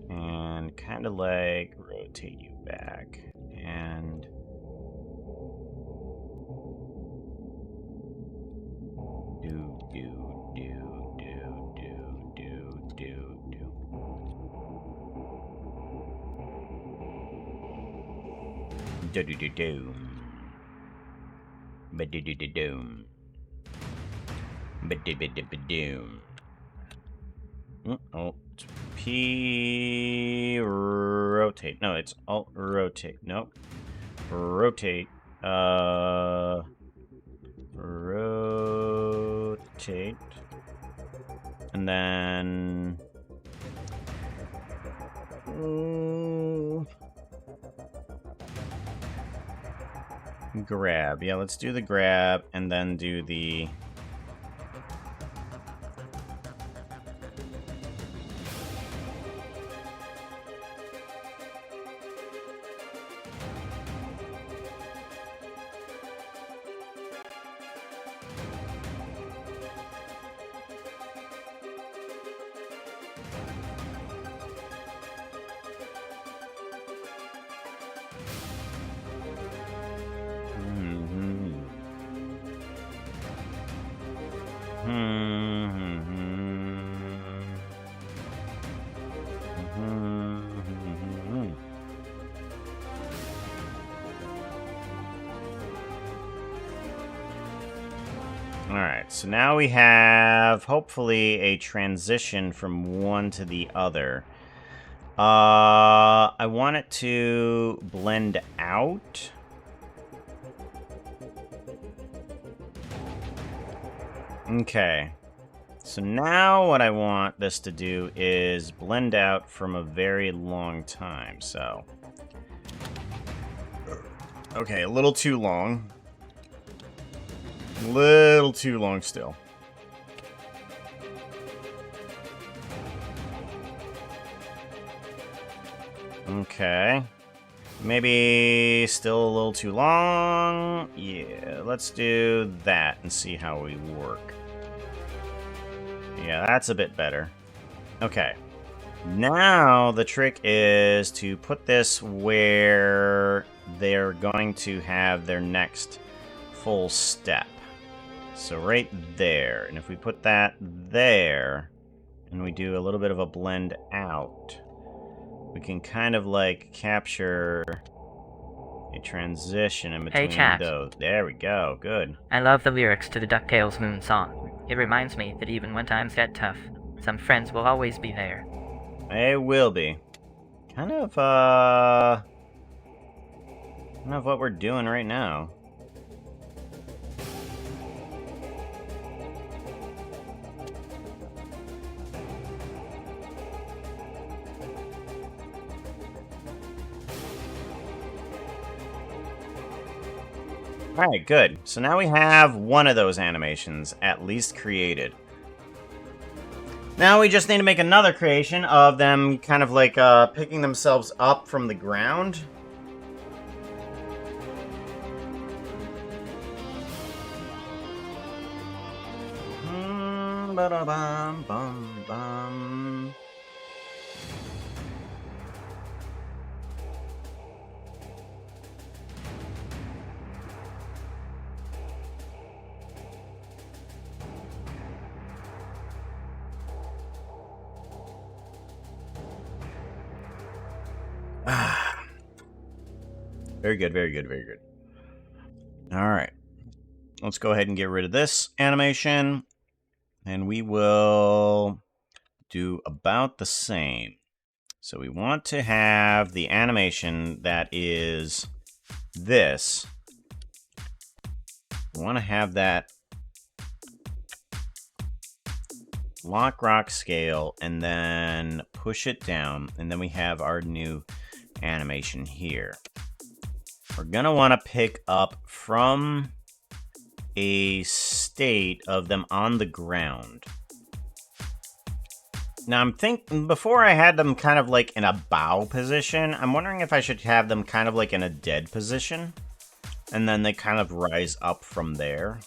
and kind of like rotate you back. And Alt P rotate. No, it's Alt rotate. Nope. Rotate. Rotate. And then grab. Yeah, let's do the grab and then do the Alright, so now we have, hopefully, a transition from one to the other. I want it to blend out. Okay. So now what I want this to do is blend out from a very long time, so. Okay, a little too long. Little too long still. Okay. Maybe still a little too long. Yeah, let's do that and see how we work. Yeah, that's a bit better. Okay. Now the trick is to put this where they're going to have their next full step. So right there, and if we put that there, and we do a little bit of a blend out, we can kind of like capture a transition in between those. There we go, good. I love the lyrics to the DuckTales Moon song. It reminds me that even when times get tough, some friends will always be there. They will be. Kind of what we're doing right now. Alright, good. So now we have one of those animations at least created. Now we just need to make another creation of them kind of like picking themselves up from the ground. Bum, bum, bum. Very good, very good, very good. All right. Let's go ahead and get rid of this animation. And we will do about the same. So we want to have the animation that is this. We want to have that lock rock scale and then push it down. And then we have our new animation here. We're going to want to pick up from a state of them on the ground. Now I'm thinking, before I had them kind of like in a bow position, I'm wondering if I should have them kind of like in a dead position, and then they kind of rise up from there.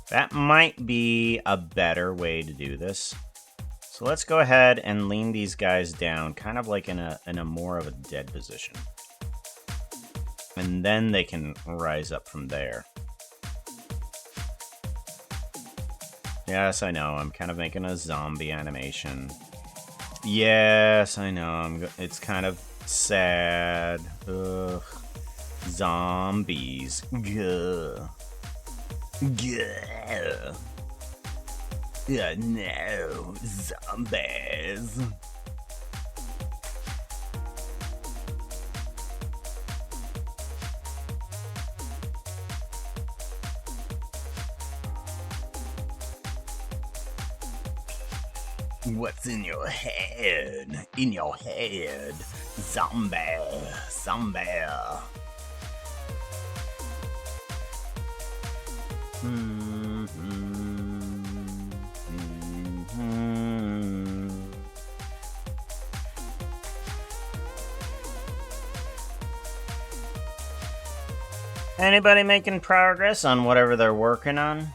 That might be a better way to do this. So let's go ahead and lean these guys down, kind of like in a more of a dead position. And then they can rise up from there. Yes, I know, I'm kind of making a zombie animation. Yes, I know, it's kind of sad. Ugh. Zombies. Gah. Gah. No, zombies. What's in your head? In your head. Zombie. Zombie. Anybody making progress on whatever they're working on?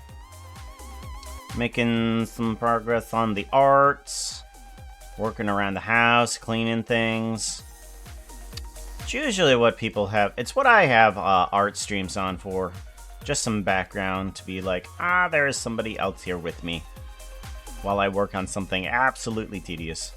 Making some progress on the arts, working around the house, cleaning things. It's usually what people have. It's what I have art streams on for. Just some background to be like, there is somebody else here with me while I work on something absolutely tedious.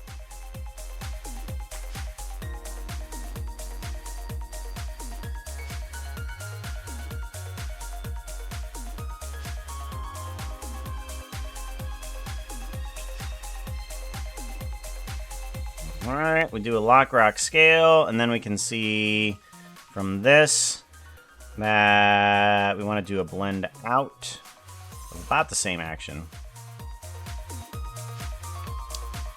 Alright, we do a lock rock scale, and then we can see from this that we want to do a blend out of about the same action.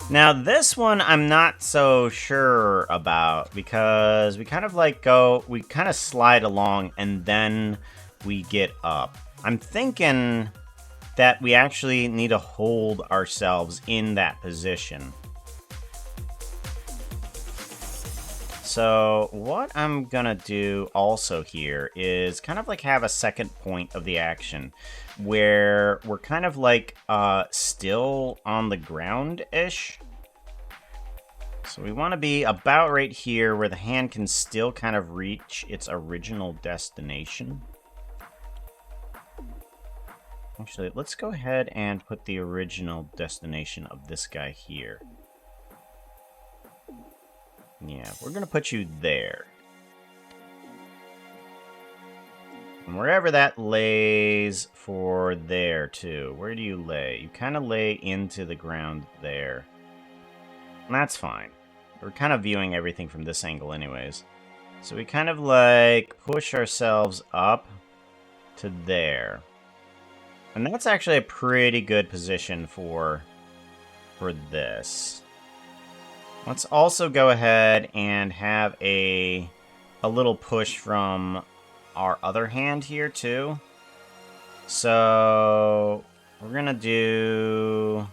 Now this one I'm not so sure about, because we kind of like we kind of slide along and then we get up. I'm thinking that we actually need to hold ourselves in that position. So what I'm gonna do also here is kind of like have a second point of the action where we're kind of like still on the ground-ish. So we want to be about right here where the hand can still kind of reach its original destination. Actually, let's go ahead and put the original destination of this guy here. Yeah, we're going to put you there. And wherever that lays for there, too. Where do you lay? You kind of lay into the ground there. And that's fine. We're kind of viewing everything from this angle anyways. So we kind of like push ourselves up to there. And that's actually a pretty good position for this. Let's also go ahead and have a little push from our other hand here too. So we're gonna do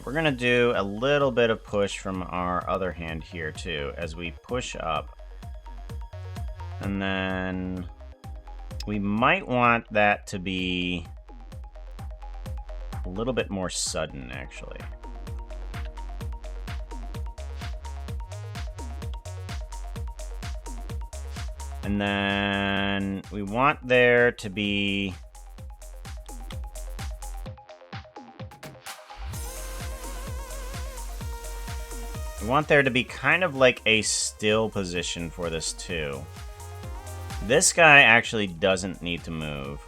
we're gonna do a little bit of push from our other hand here too as we push up. And then we might want that to be a little bit more sudden, actually. And then we want there to be... we want there to be kind of like a still position for this too. This guy actually doesn't need to move.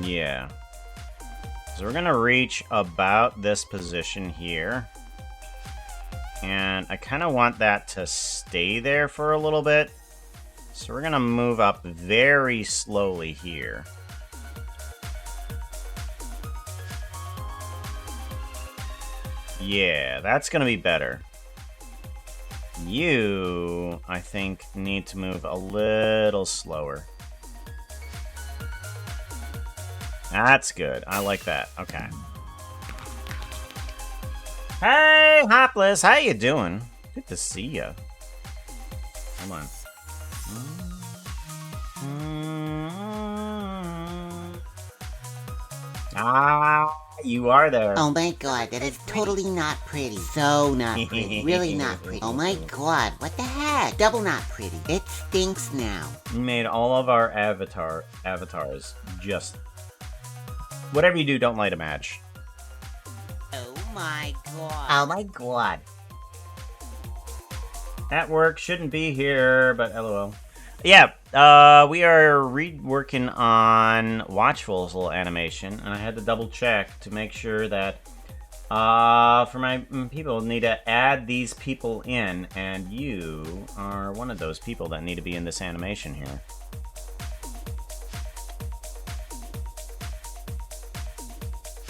Yeah. So we're gonna reach about this position here. And I kind of want that to stay there for a little bit. So we're gonna move up very slowly here. Yeah, that's gonna be better. You, I think, need to move a little slower. That's good. I like that. Okay. Hey, Hopless, how you doing? Good to see you. Come on. Ah, you are there. Oh my god, that is totally not pretty. So not pretty. Really not pretty. Oh my god, what the heck? Double not pretty. It stinks now. You made all of our avatars just... whatever you do, don't light a match. Oh my god. Oh my god. At work, shouldn't be here, but lol. Yeah, we are working on Watchful's little animation, and I had to double check to make sure that for my people need to add these people in, and you are one of those people that need to be in this animation here.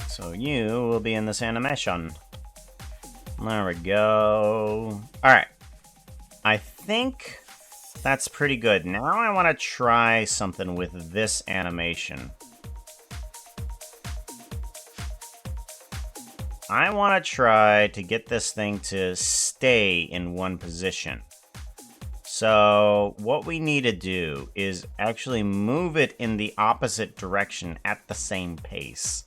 So you will be in this animation. There we go. Alright. I think that's pretty good. Now I want to try something with this animation. I want to try to get this thing to stay in one position. So what we need to do is actually move it in the opposite direction at the same pace.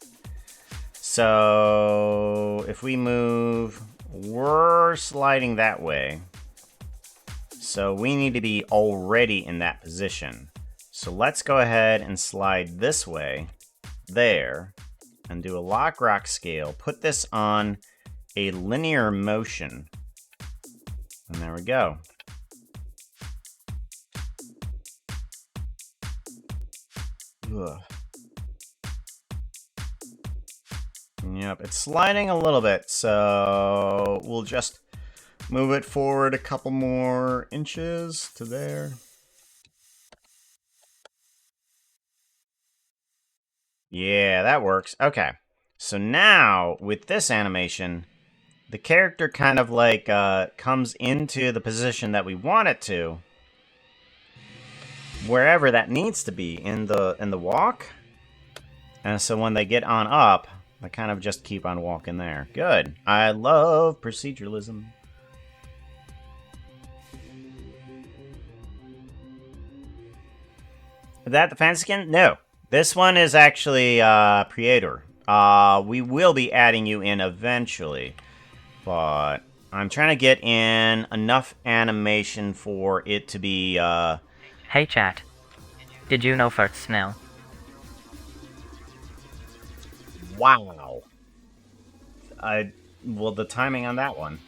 So if we move, we're sliding that way. So we need to be already in that position. So let's go ahead and slide this way, there, and do a lock rock scale. Put this on a linear motion. And there we go. Ugh. Yep, it's sliding a little bit, so we'll just move it forward a couple more inches to there. Yeah, that works. Okay. So now, with this animation, the character kind of like comes into the position that we want it to. Wherever that needs to be in the walk. And so when they get on up, they kind of just keep on walking there. Good. I love proceduralism. Is that the fancy skin? No. This one is actually Praetor. We will be adding you in eventually. But I'm trying to get in enough animation for it to be... Hey chat. Did you know farts smell? Wow. Well, the timing on that one.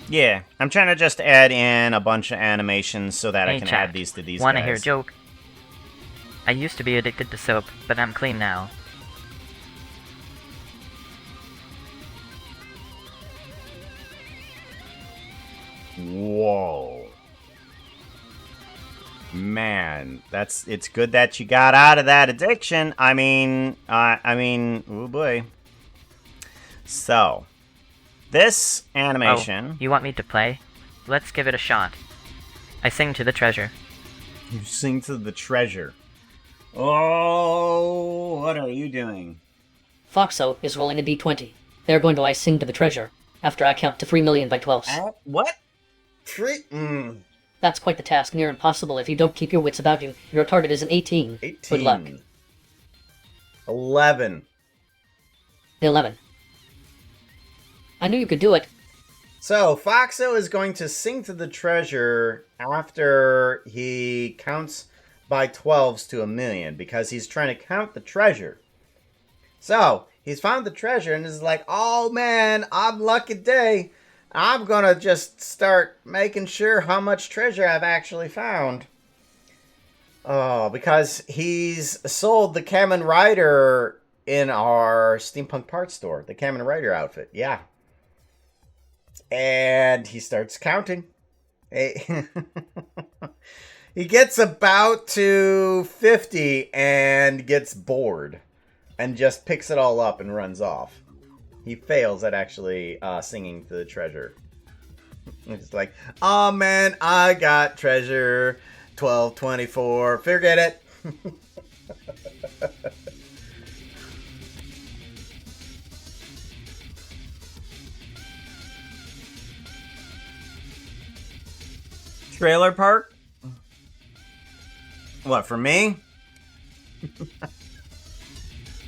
Yeah, I'm trying to just add in a bunch of animations so that I can add these to these Wanna guys. hear a joke? I used to be addicted to soap, but I'm clean now. Whoa. Man, it's good that you got out of that addiction. I mean, oh boy. So, this animation... Oh, you want me to play? Let's give it a shot. I sing to the treasure. You sing to the treasure. Oh, what are you doing? Foxo is rolling a d20. They're going to sing to the treasure after I count to 3 million by 12s. What? That's quite the task, near impossible if you don't keep your wits about you. Your target is an 18. 18. Good luck. 11. 11. I knew you could do it. So, Foxo is going to sing to the treasure after he counts by 12s to 1 million, because he's trying to count the treasure. So, he's found the treasure and is like, oh man, I'm lucky day. I'm gonna just start making sure how much treasure I've actually found. Oh, because he's sold the Kamen Rider in our Steampunk Parts store. The Kamen Rider outfit, yeah. And he starts counting. He gets about to 50 and gets bored. And just picks it all up and runs off. He fails at actually singing to the treasure. It's like, oh man, I got treasure 1224. Forget it. Trailer park? What, for me?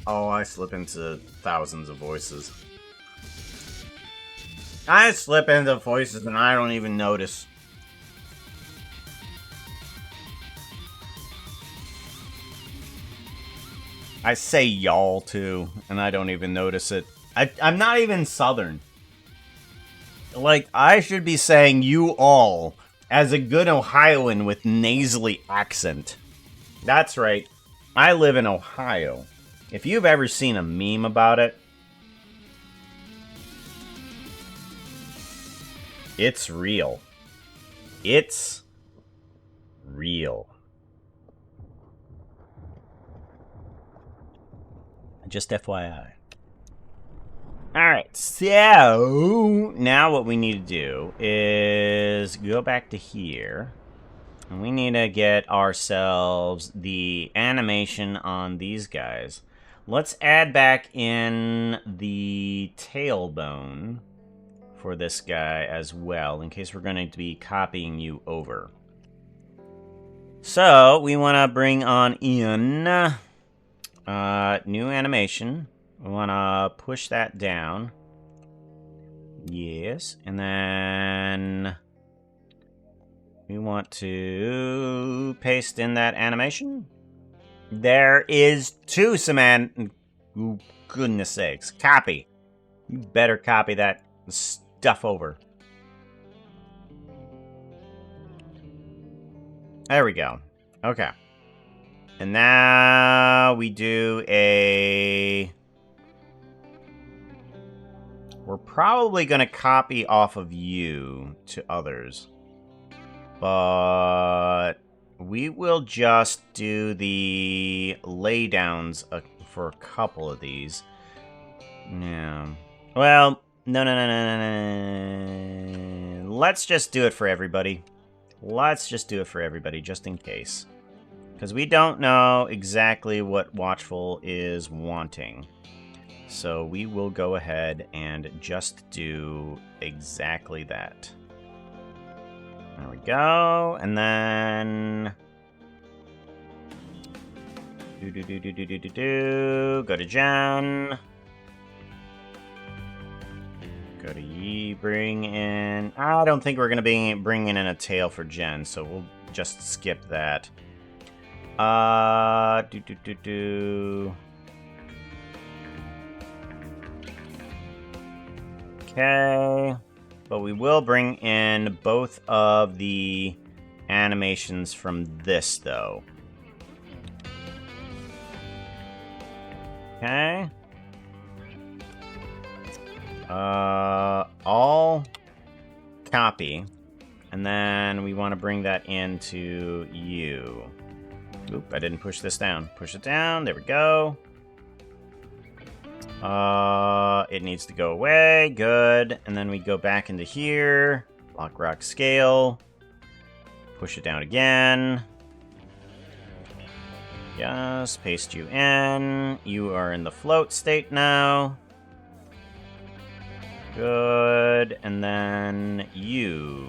Oh, I slip into thousands of voices. I slip into voices and I don't even notice. I say y'all too, and I don't even notice it. I'm not even Southern. Like, I should be saying you all as a good Ohioan with nasally accent. That's right. I live in Ohio. If you've ever seen a meme about it, it's real. It's real. Just FYI. Alright, so now what we need to do is go back to here. And we need to get ourselves the animation on these guys. Let's add back in the tailbone for this guy as well, in case we're going to be copying you over. So, we want to bring on in new animation. We want to push that down. Yes, and then we want to paste in that animation. There is two Ooh, goodness sakes. Copy. You better copy that stuff over. There we go. Okay. And now we do a... We're probably going to copy off of you to others. But we will just do the laydowns for a couple of these. Yeah. Well, no. Let's just do it for everybody. Let's just do it for everybody, just in case. Because we don't know exactly what Watchful is wanting. So we will go ahead and just do exactly that. There we go. And then... Go to Jen. Go to Yi, bring in... I don't think we're going to be bringing in a tail for Jen, so we'll just skip that. Okay. But we will bring in both of the animations from this, though. Okay. All copy. And then we want to bring that into you. Oop, I didn't push this down. Push it down. There we go. It needs to go away. Good. And then we go back into here. Lock, rock, scale. Push it down again. Yes, paste you in. You are in the float state now. Good. And then you.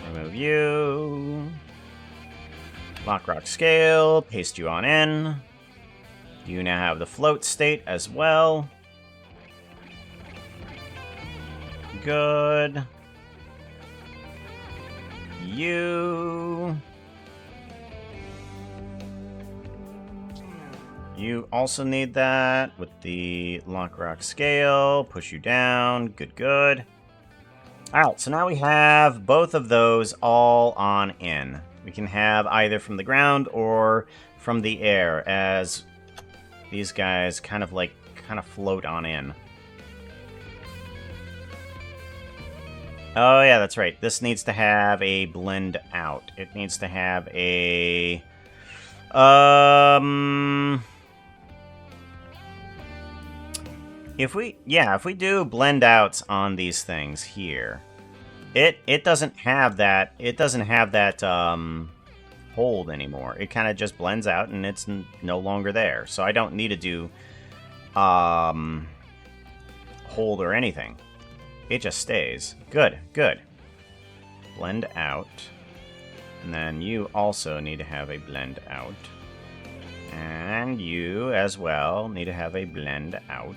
Remove you. Lock, rock, scale. Paste you on in. You now have the float state as well. Good. You also need that with the lock, rock, scale. Push you down. Good, good. Alright, so now we have both of those all on in. We can have either from the ground or from the air, as these guys kind of float on in. Oh yeah, that's right. This needs to have a blend out. It needs to have a... If we do blend outs on these things here, it doesn't have that, hold anymore. It kind of just blends out and it's no longer there. So I don't need to do, hold or anything. It just stays. Good, good. Blend out. And then you also need to have a blend out. And you as well need to have a blend out.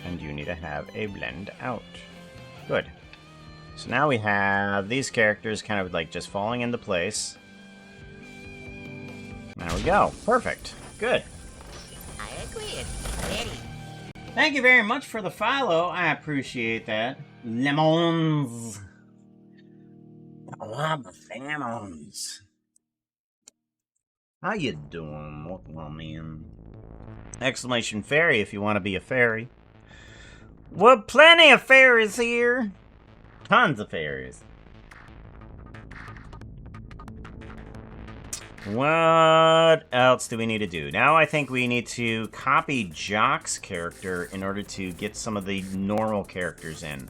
And you need to have a blend out. Good. So now we have these characters kind of like just falling into place. There we go. Perfect. Good. I agree. It's pretty. Thank you very much for the follow. I appreciate that. Lemons. I love the lemons. How you doing? Welcome on in. Exclamation fairy if you want to be a fairy. Well, plenty of fairies here. Tons of fairies. What else do we need to do? Now I think we need to copy Jock's character in order to get some of the normal characters in.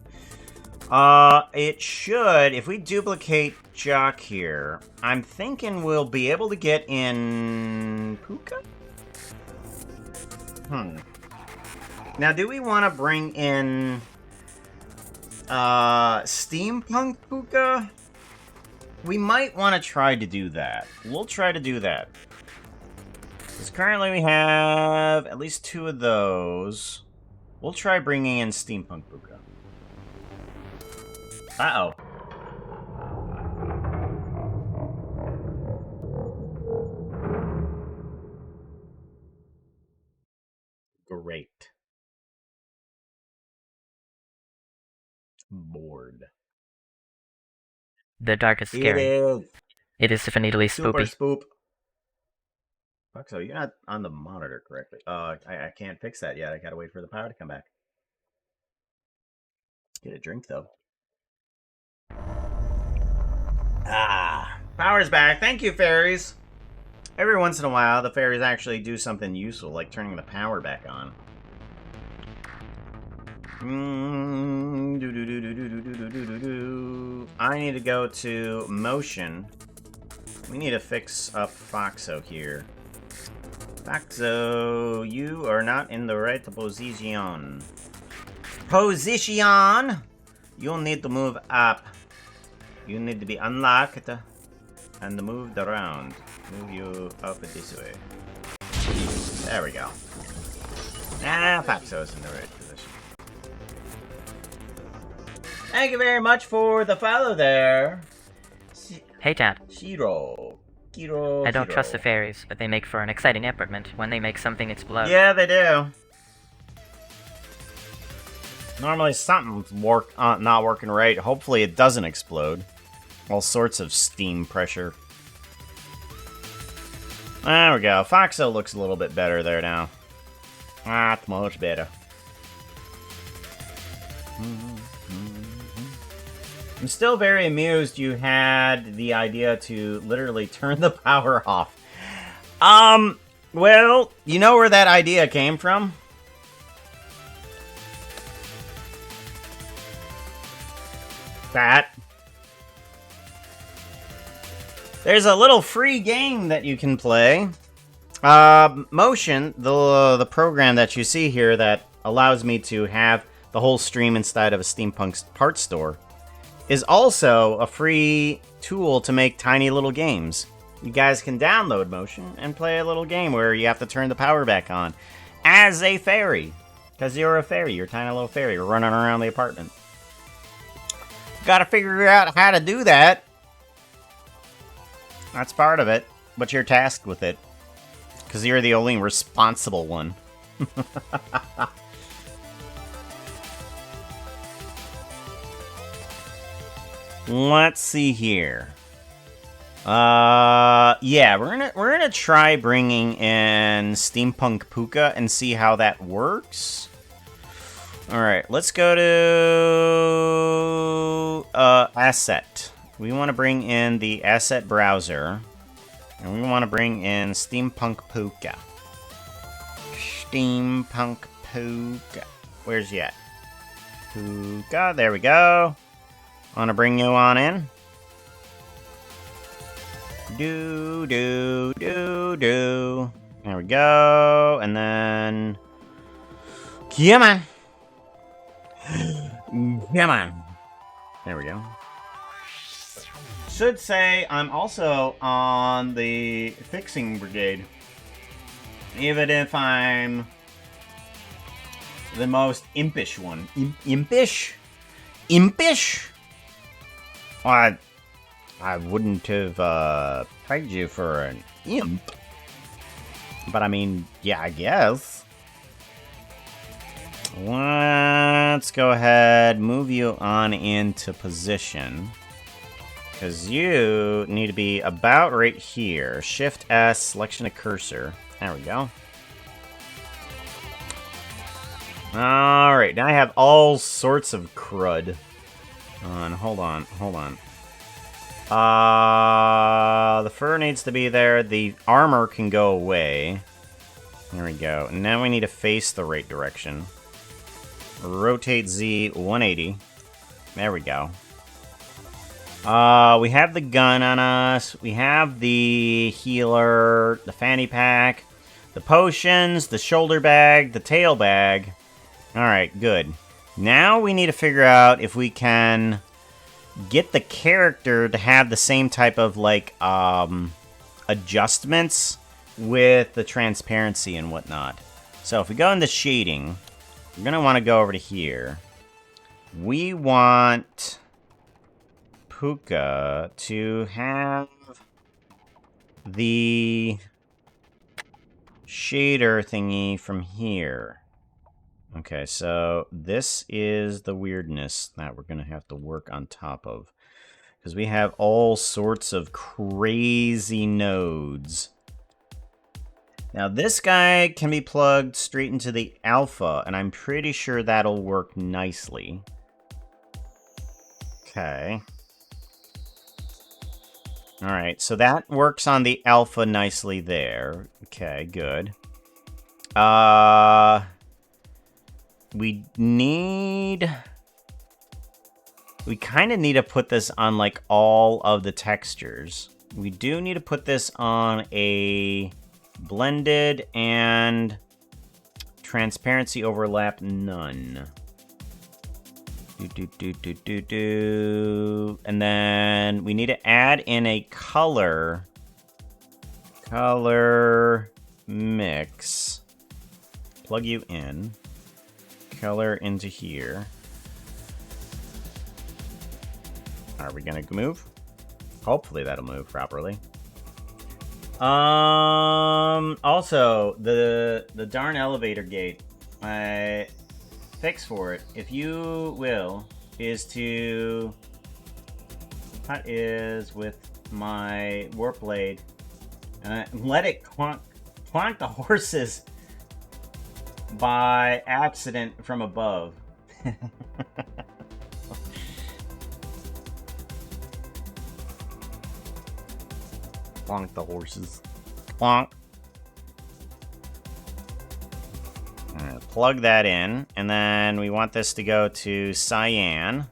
It should, if we duplicate Jock here, I'm thinking we'll be able to get in Puka? Now, do we want to bring in Steampunk Puka? We might want to try to do that. We'll try to do that. Because currently we have at least 2 of those. We'll try bringing in Steampunk Puka. Uh-oh. Great. Bored. The dark is scary. It is definitely Super spoopy. spoop. Fuck, so you're not on the monitor correctly. I can't fix that yet. I gotta wait for the power to come back. Get a drink, though. Ah, power's back. Thank you, fairies. Every once in a while, the fairies actually do something useful, like turning the power back on. I need to go to motion. We need to fix up Foxo here. Foxo, you are not in the right position. Position! You'll need to move up. You need to be unlocked and moved around. Move you up this way. There we go. Ah, Foxo's in the right position. Thank you very much for the follow there. Hey, Dad. Shiro. I don't trust the fairies, but they make for an exciting temperament when they make something explode. Yeah, they do. Normally something's not working right. Hopefully it doesn't explode. All sorts of steam pressure. There we go. Foxo looks a little bit better there now. That's much better. I'm still very amused you had the idea to literally turn the power off. Well, you know where that idea came from? That. There's a little free game that you can play. Motion, the program that you see here that allows me to have the whole stream inside of a Steampunk parts store, is also a free tool to make tiny little games. You guys can download Motion and play a little game where you have to turn the power back on as a fairy. Because you're a fairy, you're a tiny little fairy, you're running around the apartment. Gotta figure out how to do that. That's part of it, but you're tasked with it. Because you're the only responsible one. Let's see here. Yeah, we're gonna try bringing in Steampunk Puka and see how that works. All right, let's go to asset. We want to bring in the asset browser, and we want to bring in Steampunk Puka. Steampunk Puka. Where's he at? Puka. There we go. Want to bring you on in? Do. There we go. And then... Come on. Come on. There we go. Should say I'm also on the fixing brigade. Even if I'm the most impish one. Impish? Impish? Well, I wouldn't have pegged you for an imp. But I mean, yeah, I guess. Let's go ahead, move you on into position. Because you need to be about right here. Shift S, selection of cursor. There we go. Alright, now I have all sorts of crud. Hold on. The fur needs to be there. The armor can go away. There we go. Now we need to face the right direction. Rotate Z 180. There we go. We have the gun on us. We have the healer, the fanny pack, the potions, the shoulder bag, the tail bag. Alright, good. Now we need to figure out if we can get the character to have the same type of, like, adjustments with the transparency and whatnot. So if we go into shading, we're going to want to go over to here. We want Puka to have the shader thingy from here. Okay, so this is the weirdness that we're going to have to work on top of. Because we have all sorts of crazy nodes. Now, this guy can be plugged straight into the alpha, and I'm pretty sure that'll work nicely. Okay. Alright, so that works on the alpha nicely there. Okay, good. We kind of need to put this on, like, all of the textures. We do need to put this on a blended and transparency overlap none. And then we need to add in a color mix. Plug you in. Color into here. Are we gonna move? Hopefully that'll move properly. Also, the darn elevator gate, my fix for it, if you will, is to with my warp blade and let it clonk the horses by accident from above. Clonk the horses. Clonk. Alright, plug that in, and then we want this to go to cyan.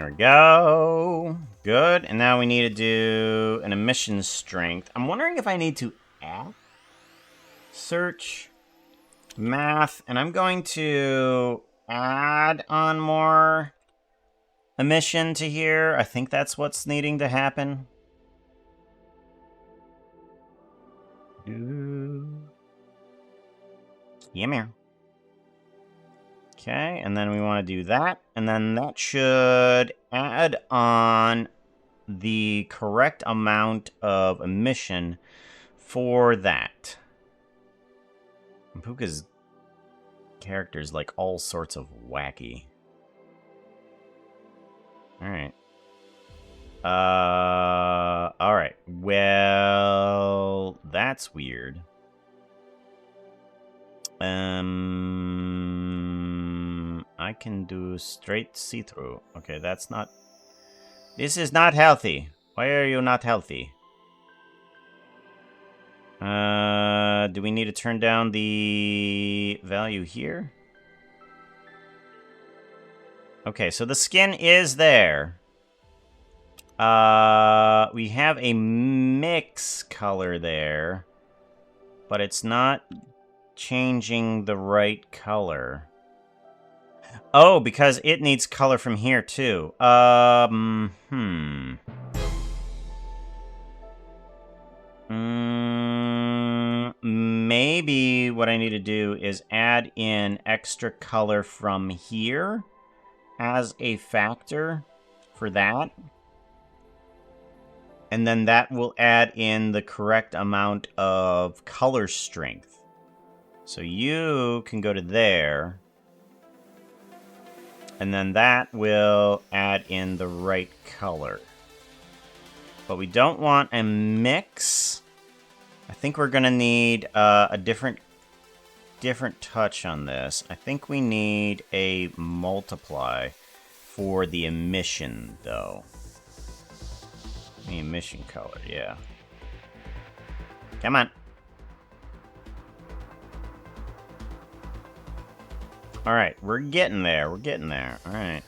There we go. Good. And now we need to do an emission strength. I'm wondering if I need to add search math, and I'm going to add on more emission to here. I think that's what's needing to happen. Yeah. Okay, and then we want to do that, and then that should add on the correct amount of emission for that. And Puka's character is like all sorts of wacky. Alright. Alright. Well, that's weird. I can do straight see-through. Okay, that's not... This is not healthy. Why are you not healthy? Do we need to turn down the value here? Okay, so the skin is there. We have a mix color there, but it's not changing the right color. Oh, because it needs color from here too. Maybe what I need to do is add in extra color from here as a factor for that. And then that will add in the correct amount of color strength. So you can go to there. And then that will add in the right color. But we don't want a mix. I think we're going to need a different touch on this. I think we need a multiply for the emission, though. The emission color, yeah. Come on. Alright, we're getting there. We're getting there. Alright.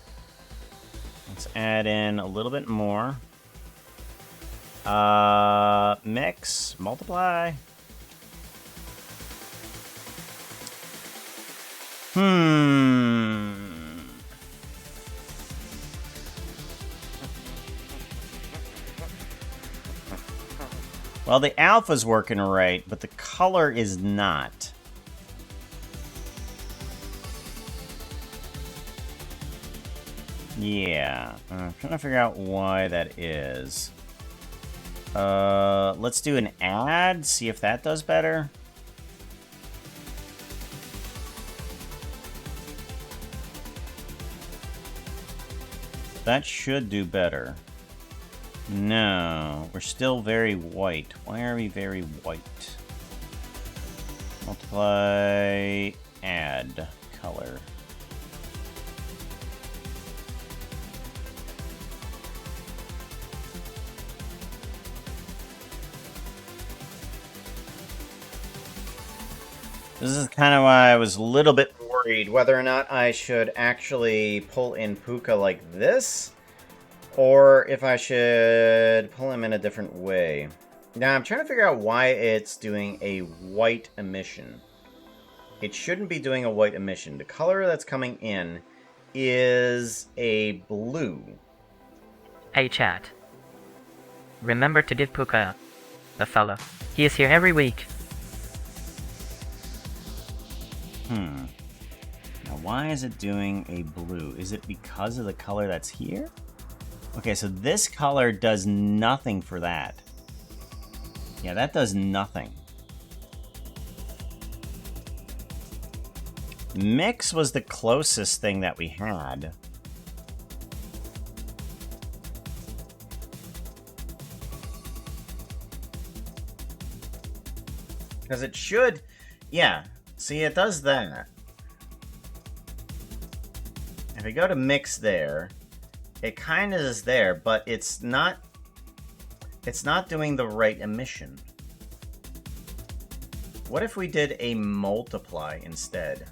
Let's add in a little bit more. Mix, multiply. Well, the alpha's working right, but the color is not. Yeah, I'm trying to figure out why that is. Let's do an add, see if that does better. That should do better. No, we're still very white. Why are we very white? Multiply, add, color. This is kind of why I was a little bit worried whether or not I should actually pull in Puka like this, or if I should pull him in a different way. Now, I'm trying to figure out why it's doing a white emission. It shouldn't be doing a white emission. The color that's coming in is a blue. Hey chat. Remember to give Puka a follow. He is here every week. Now, why is it doing a blue? Is it because of the color that's here? Okay, so this color does nothing for that. Yeah, that does nothing. Mix was the closest thing that we had. Because it should... Yeah, see, it does that. If we go to mix there, it kind of is there, but it's not doing the right emission. What if we did a multiply instead?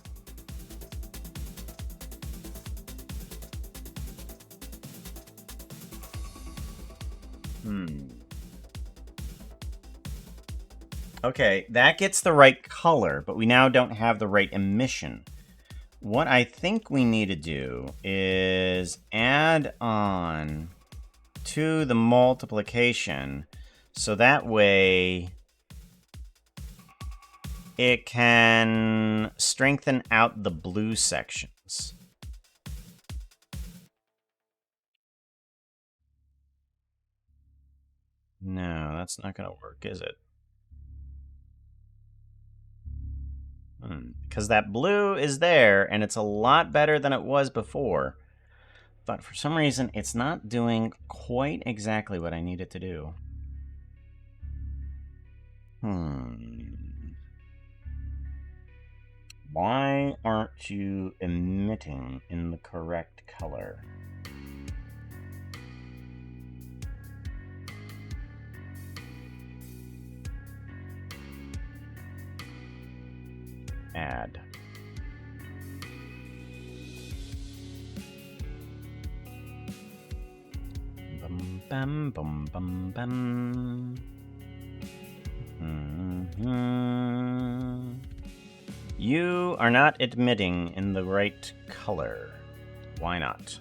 Okay, that gets the right color, but we now don't have the right emission. What I think we need to do is add on to the multiplication, so that way it can strengthen out the blue sections. No, that's not going to work, is it? Because that blue is there, and it's a lot better than it was before. But for some reason, it's not doing quite exactly what I need it to do. Why aren't you emitting in the correct color? Add. Bum bum bum bum bum. You are not emitting in the right color. Why not?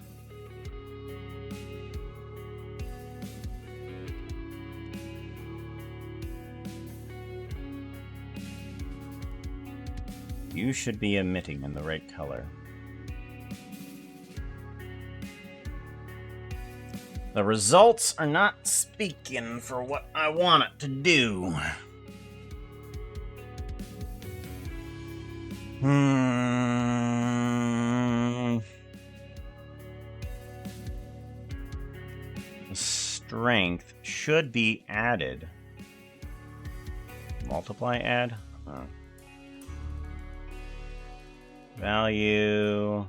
You should be emitting in the right color. The results are not speaking for what I want it to do. Strength should be added. Multiply add? Oh. Value.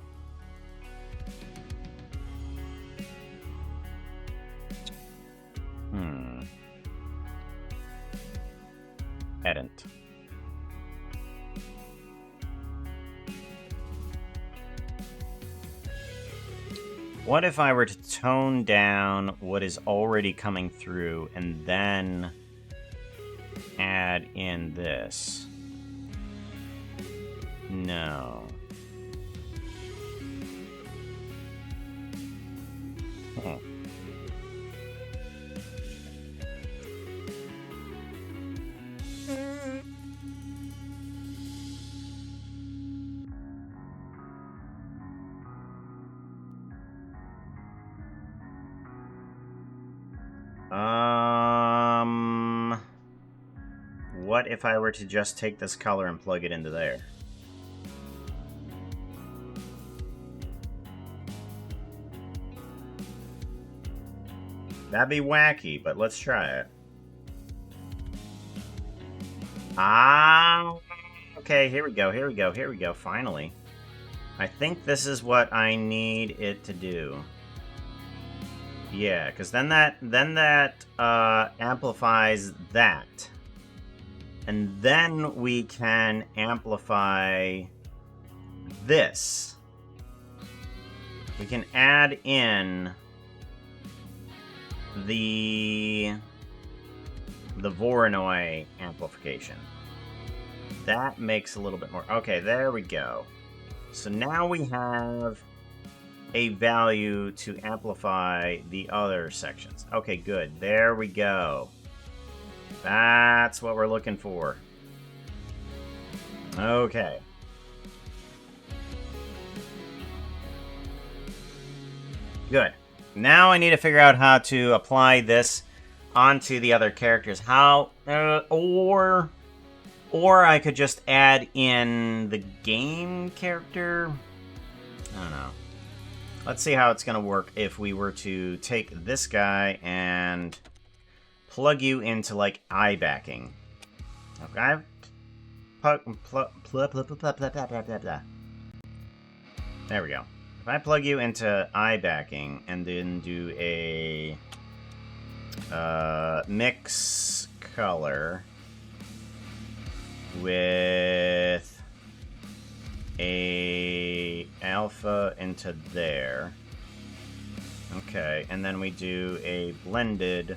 Edit. What if I were to tone down what is already coming through and then add in this? No. Oh. What if I were to just take this color and plug it into there? That'd be wacky, but let's try it. Okay, here we go, finally. I think this is what I need it to do. Yeah, because then that amplifies that. And then we can amplify this. We can add in the Voronoi amplification. That makes a little bit more. Okay, there we go. So now we have a value to amplify the other sections. Okay, good. There we go. That's what we're looking for. Okay. Good. Now I need to figure out how to apply this onto the other characters. How, or I could just add in the game character. I don't know. Let's see how it's going to work if we were to take this guy and plug you into, like, eye backing. Okay? There we go. If I plug you into eye backing and then do a mix color with a alpha into there. Okay, and then we do a blended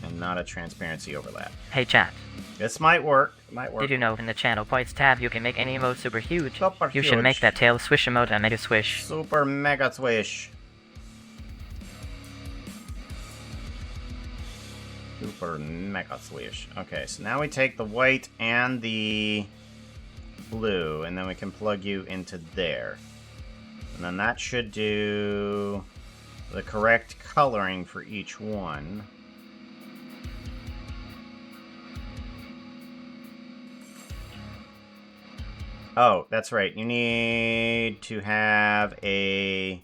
and not a transparency overlap. Hey chat, This might work. It might work. did you know in the channel points tab you can make any emote super huge? Super You should make huge. that tail swish emote and make it swish. Super mega swish. Super mega swish. Okay, so now we take the white and the blue, and then we can plug you into there. And then that should do the correct coloring for each one. Oh, that's right. You need to have a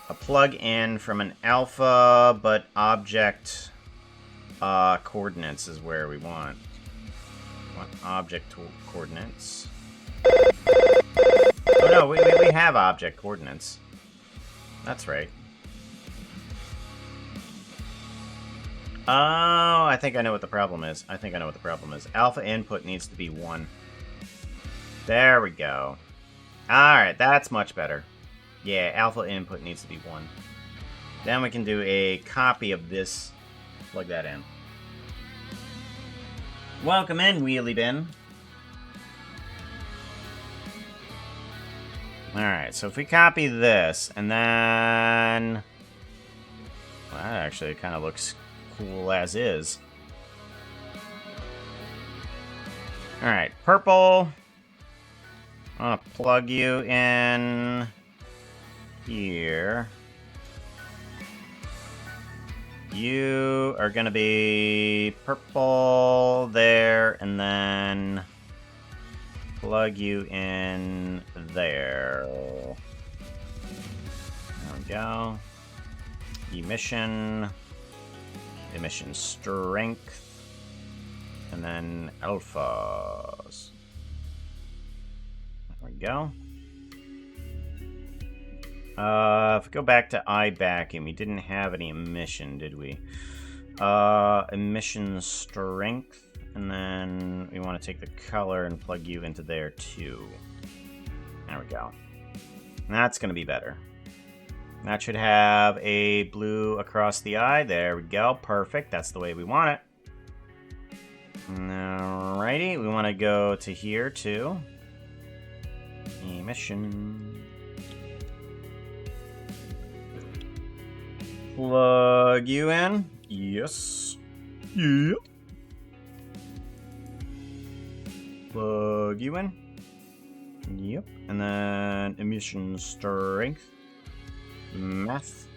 plug-in from an alpha, but object coordinates is where we want. We want object coordinates. Oh no, we have object coordinates. That's right. Oh, I think I know what the problem is. Alpha input needs to be 1. There we go. Alright, that's much better. Yeah, alpha input needs to be 1. Then we can do a copy of this. Plug that in. Welcome in, Wheelie Bin. Alright, so if we copy this, and then... Well, that actually kind of looks cool as is. Alright, purple. I'm gonna plug you in here. You are gonna be purple there, and then plug you in there. There we go. Emission strength, and then alphas. There we go. If we go back to iBacuum, we didn't have any emission, did we? Emission strength, and then we want to take the color and plug you into there too. There we go. And that's going to be better. That should have a blue across the eye. There we go. Perfect. That's the way we want it. Alrighty. We want to go to here too. Emission. Plug you in. Yes. Yep. Plug you in. Yep. And then emission strength. Math.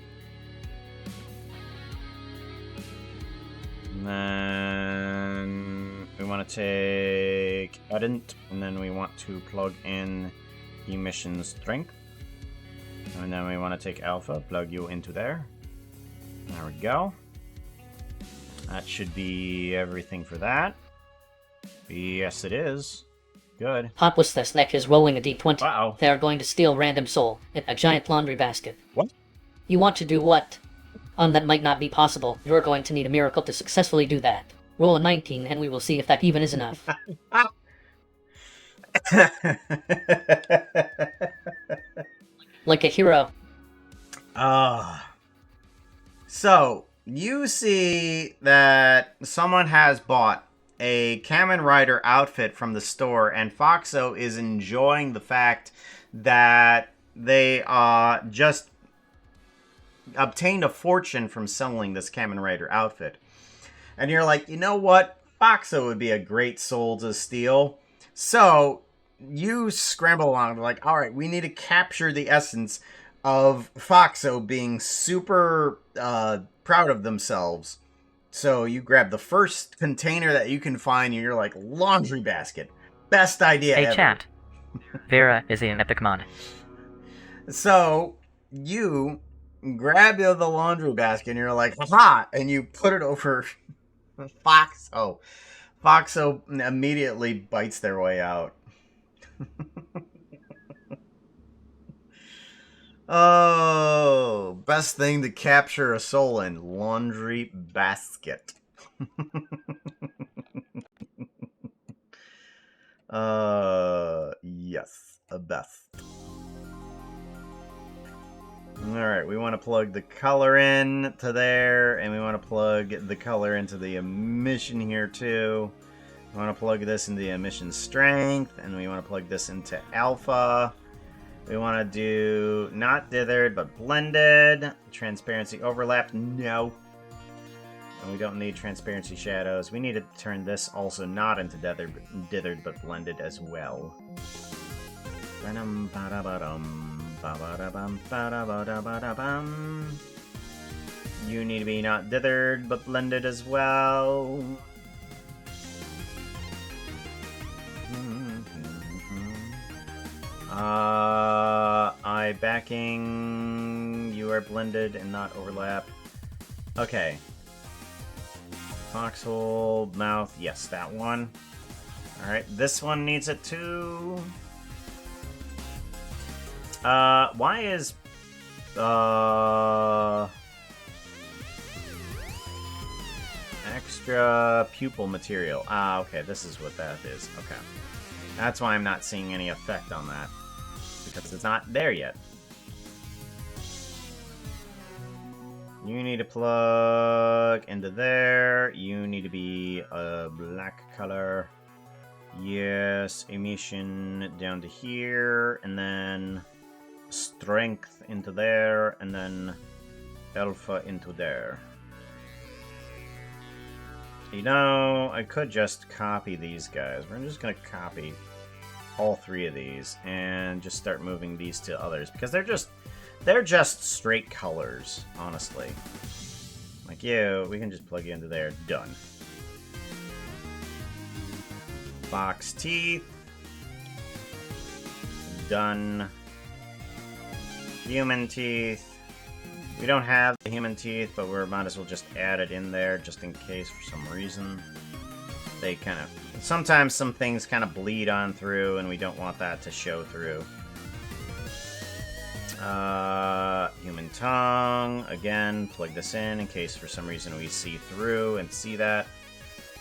And then we want to take Edit, and then we want to plug in emission strength. And then we want to take alpha, plug you into there. There we go. That should be everything for that. Yes, it is. Good. Hot with this neck is rolling a d20. Uh-oh. They are going to steal random soul in a giant laundry basket. What? You want to do what? That might not be possible. You're going to need a miracle to successfully do that. Roll a 19 and we will see if that even is enough. Like a hero. So, you see that someone has bought a Kamen Rider outfit from the store, and Foxo is enjoying the fact that they just obtained a fortune from selling this Kamen Rider outfit. And you're like, you know what? Foxo would be a great soul to steal. So, you scramble along, like, alright, we need to capture the essence of Foxo being super proud of themselves. So you grab the first container that you can find, and you're like, laundry basket. Best idea Hey ever. chat, Vera is an epic mod. So you grab the laundry basket, and you're like, haha, and you put it over Foxo. Foxo immediately bites their way out. Oh, best thing to capture a soul in, laundry basket. Yes, a best. Alright, we want to plug the color in to there, and we want to plug the color into the emission here too. We want to plug this into the emission strength, and we want to plug this into alpha. We want to do not dithered, but blended. Transparency overlap, no. And we don't need transparency shadows. We need to turn this also not into dithered, but blended as well. You need to be not dithered, but blended as well. Eye backing. You are blended and not overlap. Okay. Foxhole, mouth. Yes, that one. Alright, this one needs it too. Why is... extra pupil material. Ah, okay, this is what that is. Okay. That's why I'm not seeing any effect on that. Because it's not there yet. You need to plug into there. You need to be a black color. Yes, emission down to here. And then strength into there. And then alpha into there. You know, I could just copy these guys. We're just going to copy all three of these and just start moving these to others because they're just straight colors, honestly. Like you, we can just plug you into there. Done. Fox teeth. Done. Human teeth. We don't have the human teeth, but we might as well just add it in there just in case for some reason. They kind of... Sometimes some things kind of bleed on through, and we don't want that to show through. Human tongue. Again, plug this in case for some reason we see through and see that.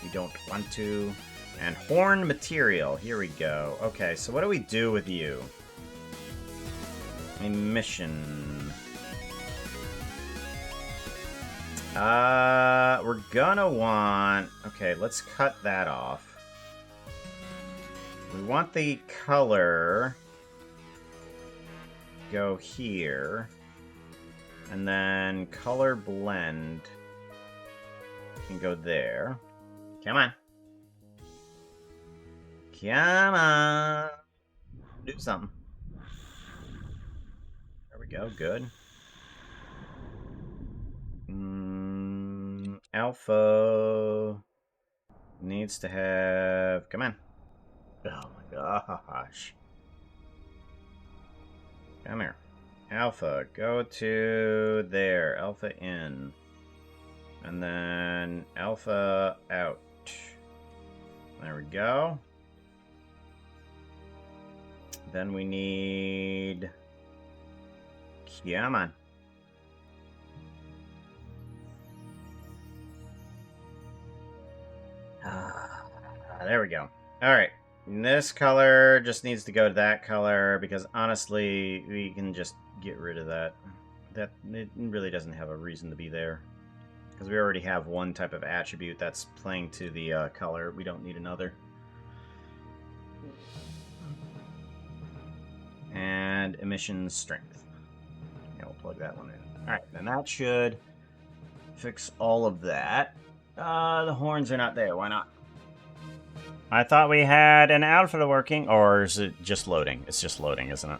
We don't want to. And horn material. Here we go. Okay, so what do we do with you? Emission. We're gonna want... Okay, let's cut that off. We want the color... go here. And then color blend can go there. Come on. Come on. Do something. There we go, good. Alpha needs to have... Come on. Oh my gosh. Come here. Alpha, go to there. Alpha in. And then alpha out. There we go. Then we need... Come on. There we go. Alright. This color just needs to go to that color because honestly, we can just get rid of that. That it really doesn't have a reason to be there. Because we already have one type of attribute that's playing to the color. We don't need another. And emission strength. Yeah, we'll plug that one in. Alright, then that should fix all of that. The horns are not there. Why not? I thought we had an alpha working, or is it just loading? It's just loading, isn't it?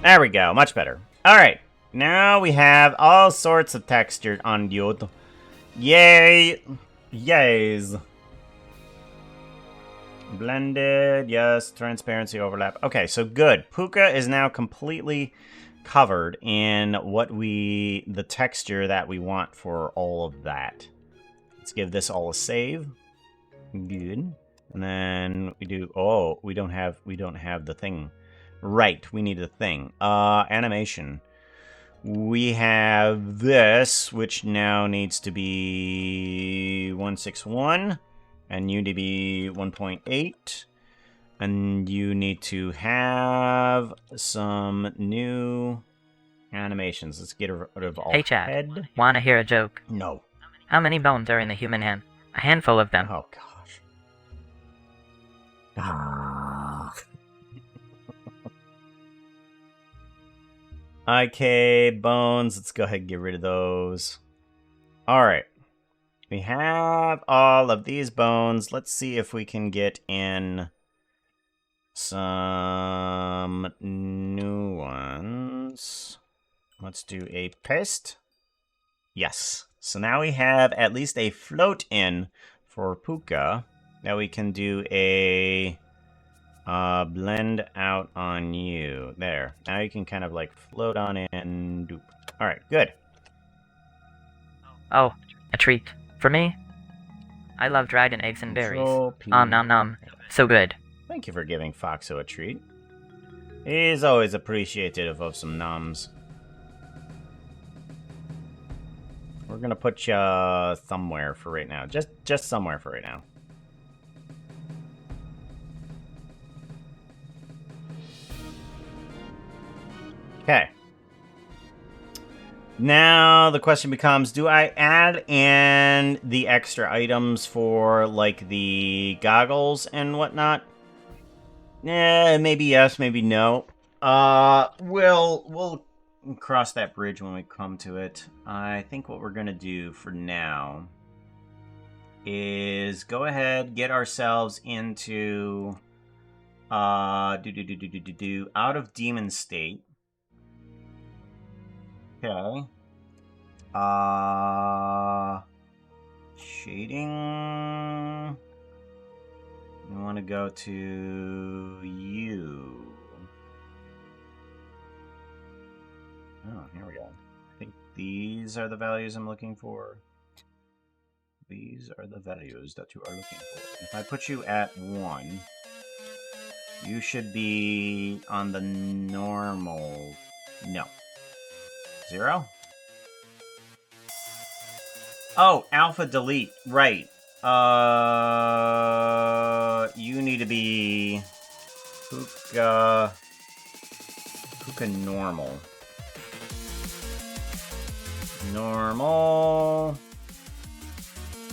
There we go. Much better. Alright. Now we have all sorts of texture on Yod. Yay! Yays. Blended. Yes. Transparency overlap. Okay, so good. Puka is now completely covered in the texture that we want for all of that. Let's give this all a save. Good. And then we do... Oh, we don't have the thing. Right, we need the thing. Animation. We have this, which now needs to be 161. And you need to be 1.8. And you need to have some new Animations. Let's get rid of all Hey, Chad. head. Wanna hear a joke? No. How many bones are in the human hand? A handful of them. Oh, gosh. Ah. IK bones. Let's go ahead and get rid of those. Alright. We have all of these bones. Let's see if we can get in some new ones. Let's do a paste. Yes. So now we have at least a float in for Puka. Now we can do a blend out on you. There. Now you can kind of like float on in. Doop. All right, good. Oh, a treat. For me? I love dragon eggs and berries. Control P. Nom nom. So good. Thank you for giving Foxo a treat. He's always appreciative of some noms. We're gonna put you somewhere for right now. Just somewhere for right now. Okay. Now the question becomes, do I add in the extra items for like the goggles and whatnot? Maybe yes, maybe no. We'll cross that bridge when we come to it. I think what we're gonna do for now is go ahead, get ourselves into out of demon state. Okay. Shading. We want to go to you. Oh, here we go. I think these are the values I'm looking for. These are the values that you are looking for. If I put you at 1, you should be on the normal. No. 0? Oh, alpha delete. Right. You need to be Puka normal. Normal.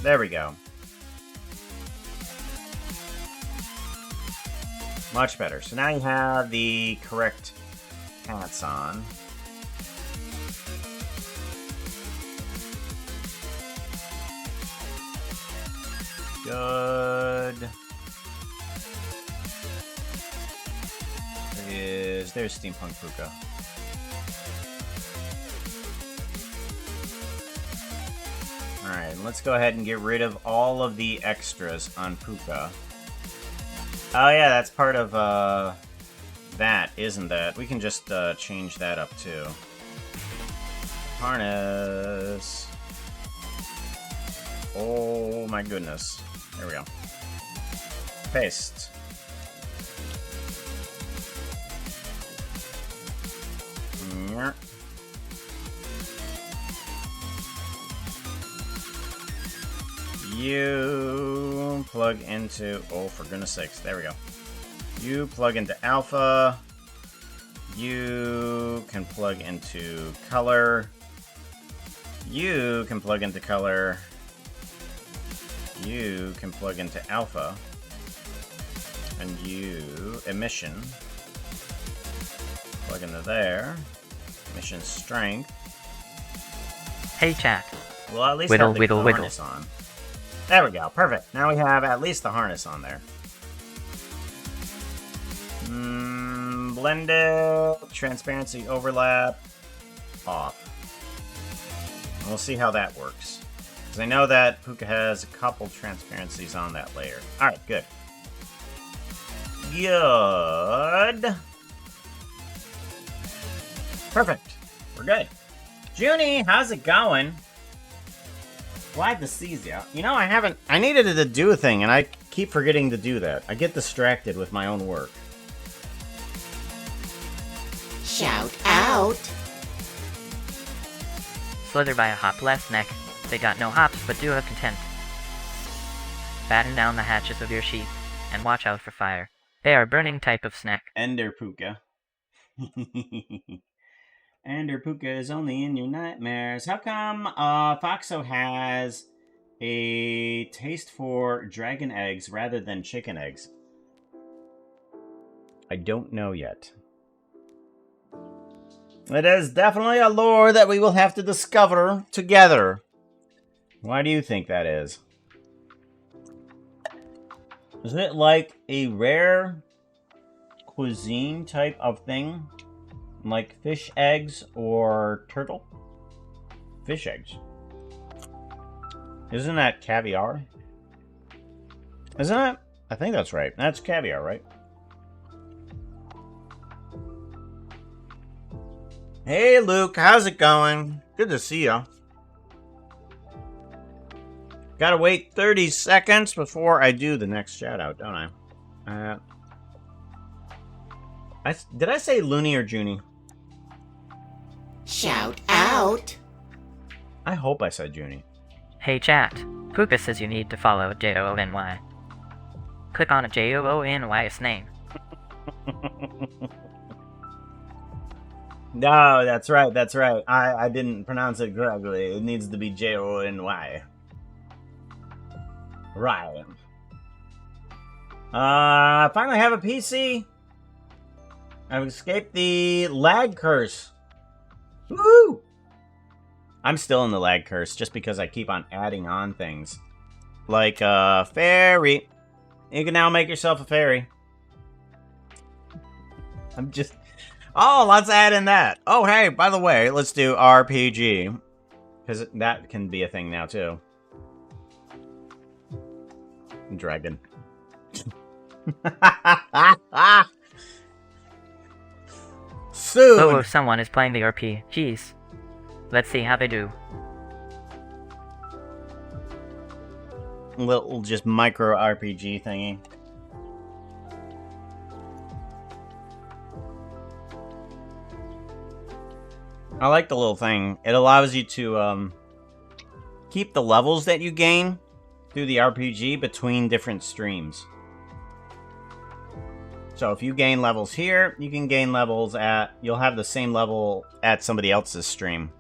There we go. Much better. So now you have the correct hats on. Good. There's Steampunk Puka. Alright, let's go ahead and get rid of all of the extras on Puka. Oh yeah, that's part of that, isn't that? We can just change that up too. Harness. Oh my goodness. There we go. Paste. You plug into... Oh, for goodness sakes. There we go. You plug into alpha. You can plug into color. You can plug into color. You can plug into alpha. And you... emission. Plug into there. Emission strength. Hey, chat. Well, at least Whittle, have the whittle, whittle. harness on. There we go. Perfect. Now we have at least the harness on there. Blended. Transparency overlap. Off. And we'll see how that works. Because I know that Puka has a couple transparencies on that layer. Alright, good. Good. Perfect. We're good. Junie, how's it going? Glad to see you. You know, I needed to do a thing, and I keep forgetting to do that. I get distracted with my own work. Shout out! Slither by a hop less neck. They got no hops, but do have content. Batten down the hatches of your sheath, and watch out for fire. They are burning type of snack. Ender Puka. Ender Puka is only in your nightmares. How come Foxo has a taste for dragon eggs rather than chicken eggs? I don't know yet. It is definitely a lore that we will have to discover together. Why do you think that is? Is it like a rare cuisine type of thing? Like fish eggs or turtle? Fish eggs. Isn't that caviar? Isn't it? I think that's right. That's caviar, right? Hey, Luke. How's it going? Good to see ya. Gotta wait 30 seconds before I do the next shout out, don't I? Did I say Looney or Junie? Shout out! I hope I said Junie. Hey chat, Puka says you need to follow JOONY. Click on a JOONY's name. No, that's right, that's right. I didn't pronounce it correctly. It needs to be JONY. Right. Finally have a PC. I've escaped the lag curse. Woo! I'm still in the lag curse just because I keep on adding on things. Like, fairy. You can now make yourself a fairy. I'm just... Oh, let's add in that. Oh, hey, by the way, let's do RPG. Because that can be a thing now, too. Dragon. Soon! Oh, someone is playing the RPGs. Let's see how they do. Little just micro RPG thingy. I like the little thing. It allows you to keep the levels that you gain through the RPG between different streams. So if you gain levels here, you can gain levels at... You'll have the same level at somebody else's stream.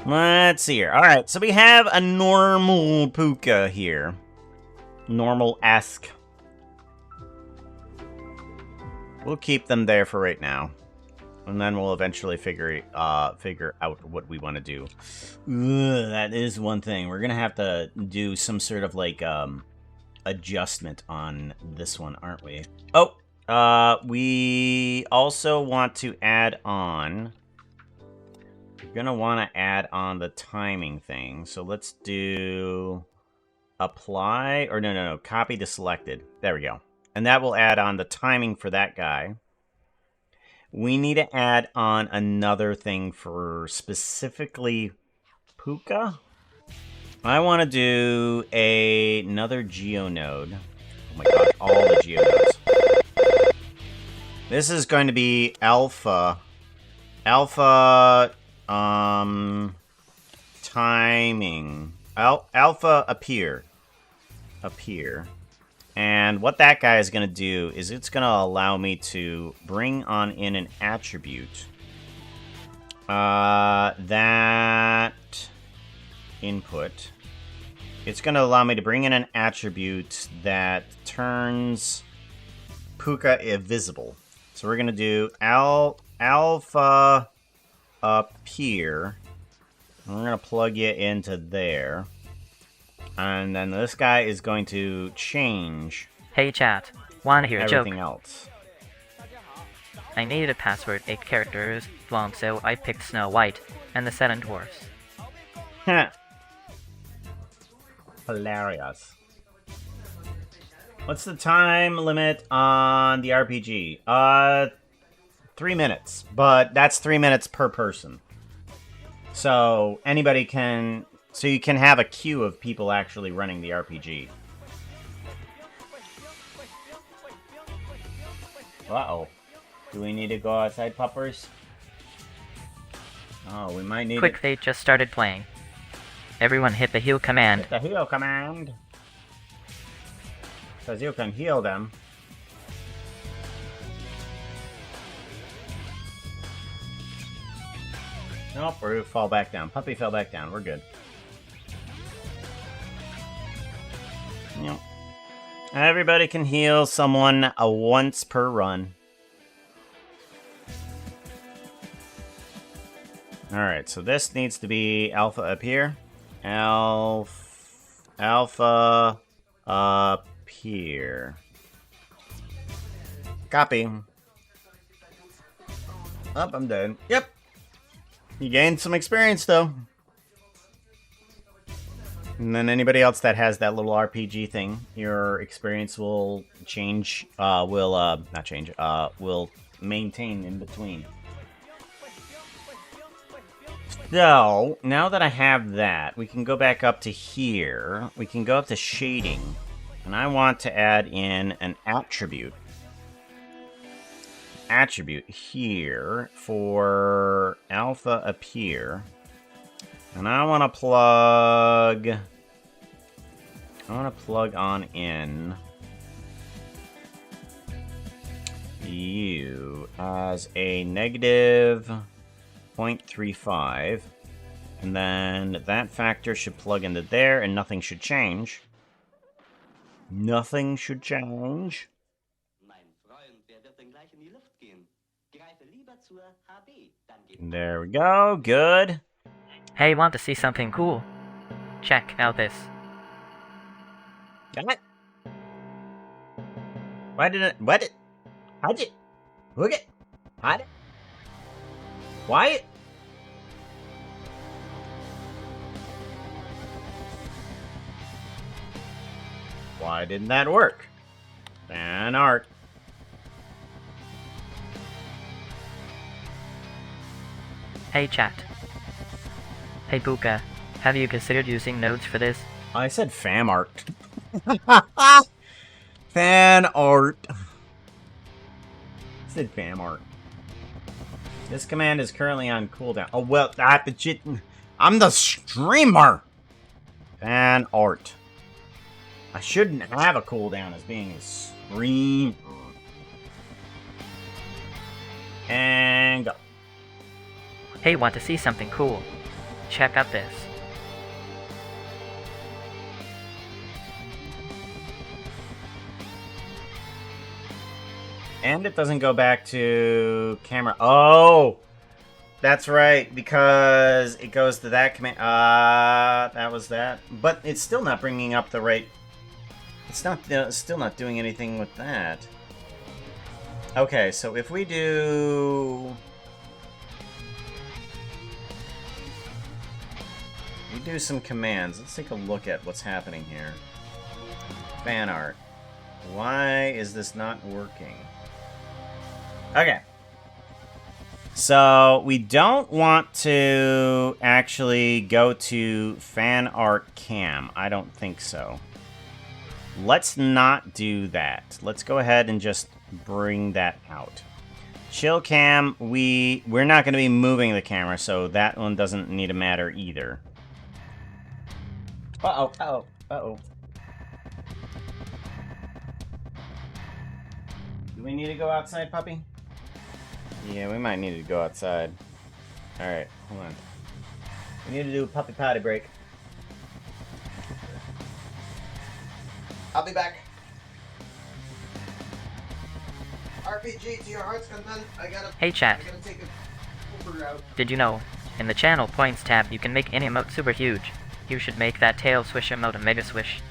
Let's see here. Alright, so we have a normal Puka here. Normal-esque. We'll keep them there for right now. And then we'll eventually figure out what we want to do. Ugh, that is one thing. We're going to have to do some sort of, like, adjustment on this one, aren't we? Oh, we also want to add on... We're going to want to add on the timing thing. So let's do... Apply... Or no. Copy to selected. There we go. And that will add on the timing for that guy. We need to add on another thing for specifically Puka. I want to do another geonode. Oh my gosh, all the geonodes. This is going to be alpha. Alpha, timing. Alpha appear. And what that guy is going to do is it's going to allow me to bring on in an attribute. That input. It's going to allow me to bring in an attribute that turns Puka invisible. So we're going to do alpha appear. And we're going to plug you into there. And then this guy is going to change Hey chat, wanna hear a joke? everything else. I needed a password 8 characters long, so I picked Snow White and the 7 Dwarfs. Hilarious. What's the time limit on the RPG? 3 minutes, but that's 3 minutes per person. So anybody can... So you can have a queue of people actually running the RPG. Uh-oh. Do we need to go outside, puppers? Oh, we might need Quick, they just started playing. Everyone hit the heal command. the heal command. Because you can heal them. Nope, we fall back down. Puppy fell back down. We're good. Yep. Everybody can heal someone once per run. Alright, so this needs to be Alpha up here. Alpha up here. Copy. Up, I'm dead. Yep. You gained some experience, though. And then anybody else that has that little RPG thing, your experience will change, not change, will maintain in between. So, now that I have that, we can go back up to here. We can go up to shading. And I want to add in an attribute. Attribute here for alpha up here. And I want to plug on in you as a negative 0.35. And then that factor should plug into there and nothing should change. Nothing should change. There we go. Good. Hey, want to see something cool? Check out this. What? Why did it? What? How'd it? Look it? How'd it? Why? Why didn't that work? Fan art. Hey chat. Hey Puka, have you considered using nodes for this? I said fam art. Fan art. I said fam art. This command is currently on cooldown. Oh well, I'm the streamer. Fan art. I shouldn't have a cooldown as being a streamer. And go. Hey, want to see something cool? Check out this. And it doesn't go back to camera. Oh! That's right, because it goes to that command. That was that. But it's still not bringing up the right... It's not still not doing anything with that. Okay, so if we do... We do some commands. Let's take a look at what's happening here. Fan art. Why is this not working? Okay. So, we don't want to actually go to fan art cam. I don't think so. Let's not do that. Let's go ahead and just bring that out. Chill cam, we're not going to be moving the camera, so that one doesn't need to matter either. Uh-oh, uh-oh, uh-oh. Do we need to go outside, puppy? Yeah, we might need to go outside. Alright, hold on. We need to do a puppy potty break. I'll be back. RPG to your heart's content. Hey chat, I gotta take a Uber out. did you know? In the channel points tab, you can make any emote super huge. You should make that tail swish emote a mega swish.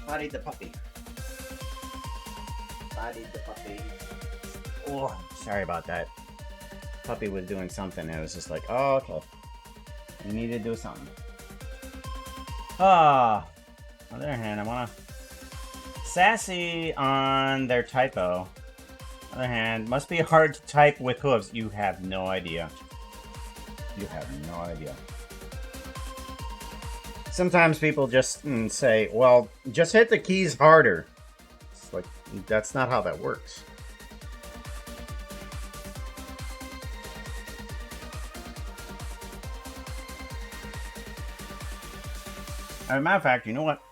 Potty the puppy. Potty the puppy. Oh, sorry about that. Puppy was doing something and it was just like, oh, okay. You need to do something. Ah. On the other hand, I wanna... Sassy on their typo. On the other hand, must be hard to type with hooves. You have no idea. You have no idea. Sometimes people just say, well, just hit the keys harder. It's like, that's not how that works. As a matter of fact, you know what?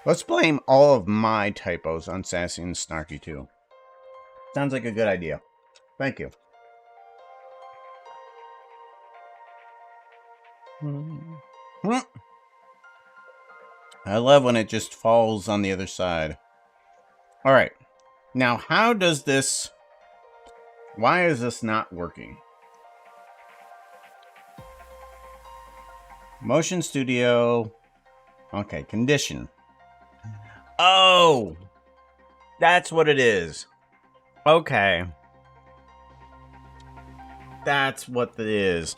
Let's blame all of my typos on Sassy and Snarky too. Sounds like a good idea. Thank you. I love when it just falls on the other side. Alright. Now, how does this... Why is this not working? Motion Studio... Okay, condition. Oh! That's what it is. Okay. That's what it is.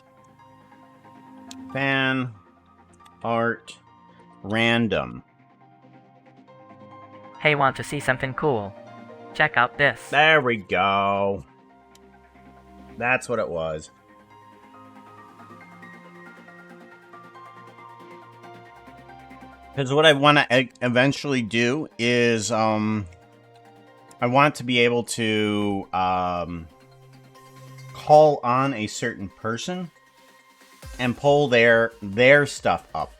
Fan art random. Hey, want to see something cool? Check out this. There we go. That's what it was. Because what I want to eventually do is, I want to be able to, call on a certain person and pull their stuff up.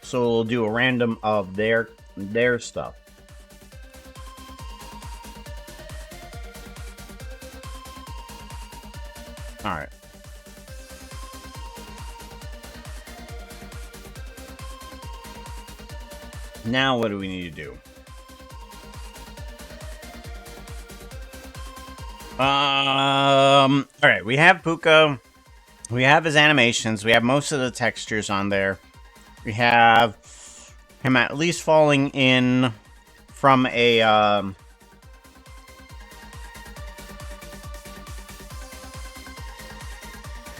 So it'll do a random of their stuff. Alright. Now what do we need to do? Alright, we have Puka. We have his animations. We have most of the textures on there. We have him at least falling in from a,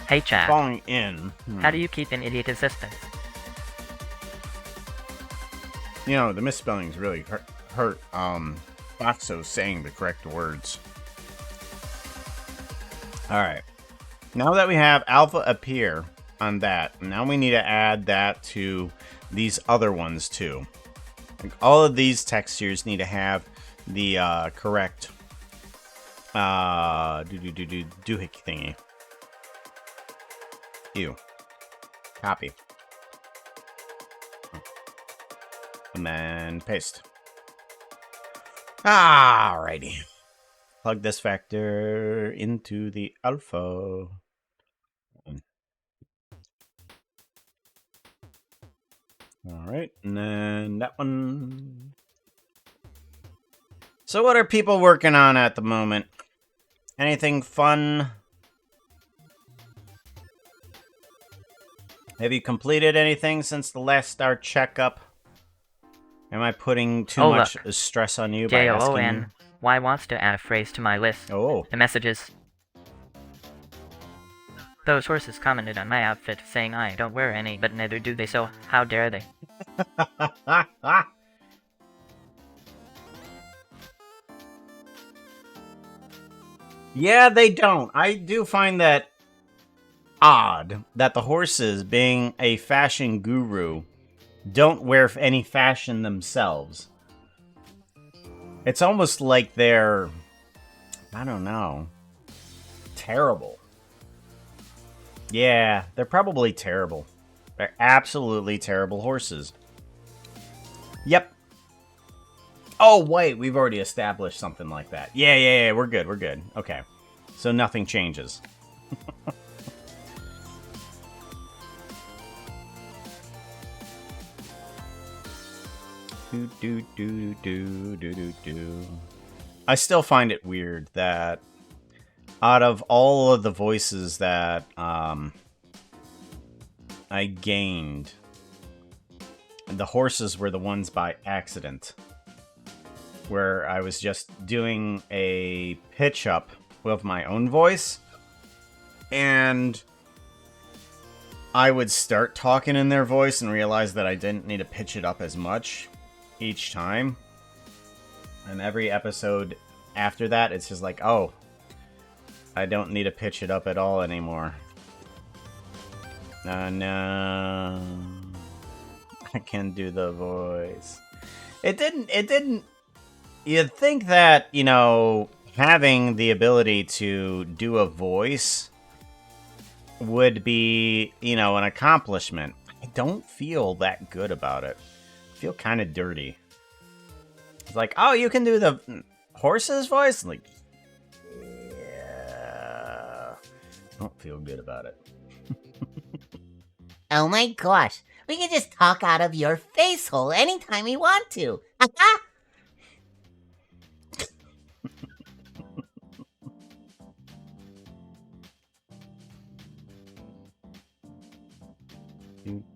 Hey, chat. falling in. How do you keep an idiot assistant? You know, the misspellings really hurt Foxo saying the correct words. Alright. Now that we have Alpha appear on that, now we need to add that to these other ones too. Like, all of these textures need to have the correct doohickey thingy. Ew. Copy. And then paste. Alrighty. Plug this factor into the alpha. Alright, and then that one. So what are people working on at the moment? Anything fun? Have you completed anything since the last star checkup? Am I putting too much stress on you by asking? JOON. Y wants to add a phrase to my list. Oh. The messages. Those horses commented on my outfit, saying I don't wear any, but neither do they, so how dare they? Yeah, they don't. I do find that odd that the horses, being a fashion guru, don't wear any fashion themselves. It's almost like they're, I don't know, terrible. Yeah, they're probably terrible. They're absolutely terrible horses. Yep. Oh, wait, we've already established something like that. Yeah, we're good, we're good. Okay, so nothing changes. I still find it weird that out of all of the voices that I gained, the horses were the ones by accident, where I was just doing a pitch up with my own voice, and I would start talking in their voice and realize that I didn't need to pitch it up as much each time. And every episode after that, it's just like, oh, I don't need to pitch it up at all anymore. No. I can't do the voice. It didn't. You'd think that, you know, having the ability to do a voice would be, you know, an accomplishment. I don't feel that good about it. I feel kind of dirty. It's like, oh, you can do the horse's voice? I'm like, yeah. I don't feel good about it. Oh my gosh, we can just talk out of your face hole anytime we want to.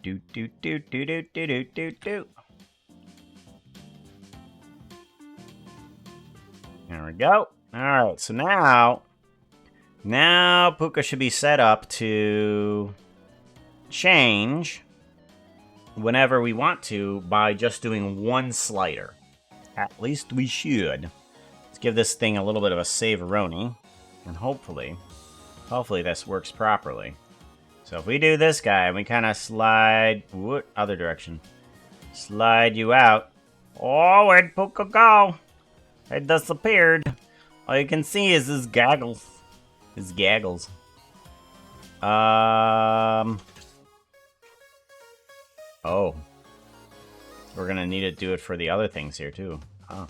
Do. There we go. Alright, so now Puka should be set up to change whenever we want to by just doing one slider. At least we should. Let's give this thing a little bit of a save-a-roni, and hopefully this works properly. So if we do this guy, and we kind of slide... What? Other direction. Slide you out. Oh, where'd Puka go? It disappeared. All you can see is his gaggles. His gaggles. Oh. We're gonna need to do it for the other things here, too. Huh.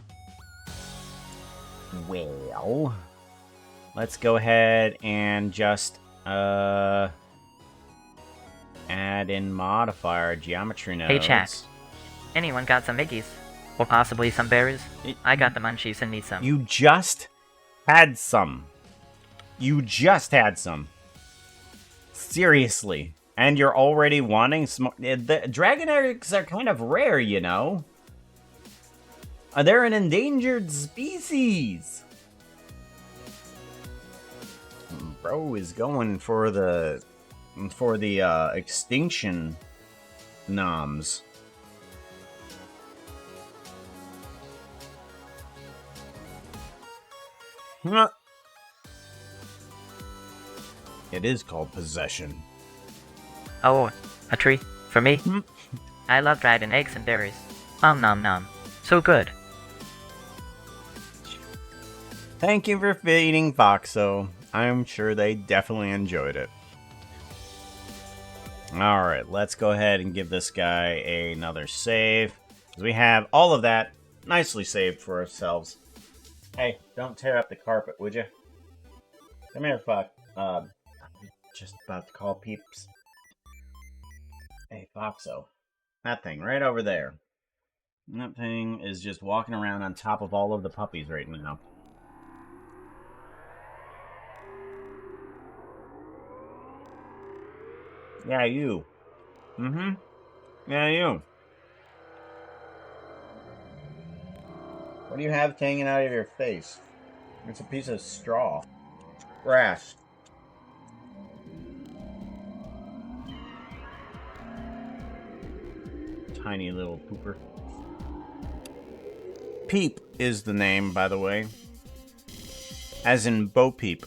Well... Let's go ahead and just, add in modifier geometry nodes. Hey, chat. Anyone got some Miggies? Or possibly some berries? I got the munchies and need some. You just had some. You just had some. Seriously. And you're already wanting some... The dragon eggs are kind of rare, you know? They're an endangered species. Bro is going for the extinction noms. It is called possession. Oh, a tree? For me? I love dragon eggs and berries. Nom nom nom. So good. Thank you for feeding Foxo. I'm sure they definitely enjoyed it. Alright, let's go ahead and give this guy another save. We have all of that nicely saved for ourselves. Hey, don't tear up the carpet, would you? Come here, Fox. Just about to call peeps. Hey, Foxo. That thing right over there. That thing is just walking around on top of all of the puppies right now. Yeah, you. Yeah, you. What do you have hanging out of your face? It's a piece of straw. Grass. Tiny little pooper. Peep is the name, by the way. As in Bo Peep.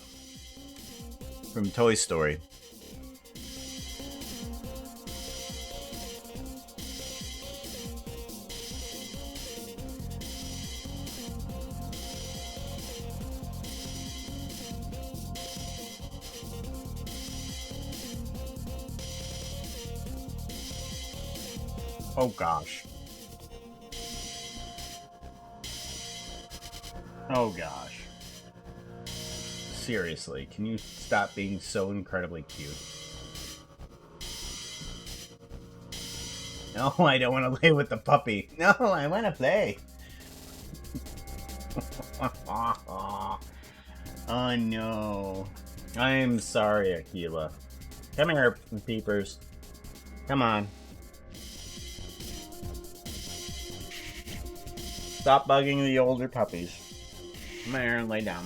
From Toy Story. Oh gosh. Oh gosh. Seriously, can you stop being so incredibly cute? No, I don't want to play with the puppy. No, I want to play. Oh no. I'm sorry, Aquila. Come here, peepers. Come on. Stop bugging the older puppies. Come here and lay down.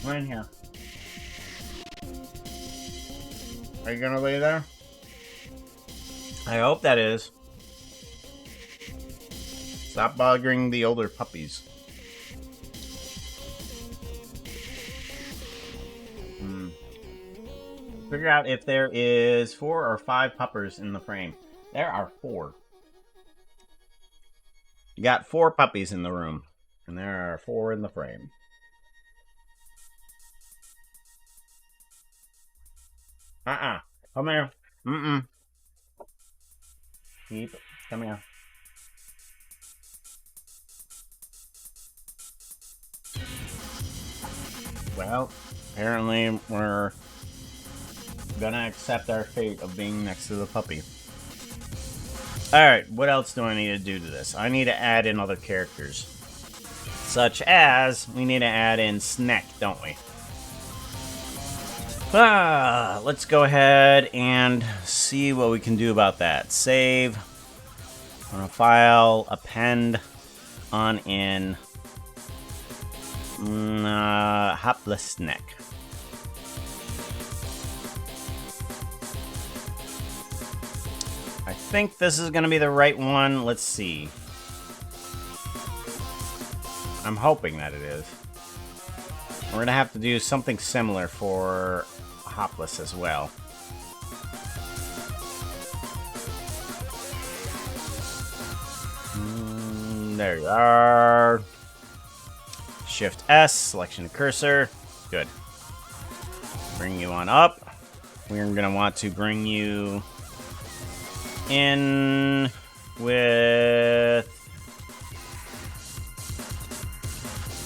Come in here. Are you gonna lay there? I hope that is. Stop bugging the older puppies. Figure out if there is 4 or 5 puppers in the frame. There are 4. You got 4 puppies in the room, and there are 4 in the frame. Come here. Keep. Come here. Well, apparently we're gonna accept our fate of being next to the puppy. Alright, what else do I need to do to this? I need to add in other characters. Such as, we need to add in Snack, don't we? Let's go ahead and see what we can do about that. Save. On a file, append, on in. Hapless Snack. I think this is going to be the right one. Let's see. I'm hoping that it is. We're going to have to do something similar for Hopless as well. There you are. Shift S, selection of cursor. Good. Bring you on up. We're going to want to bring you in with...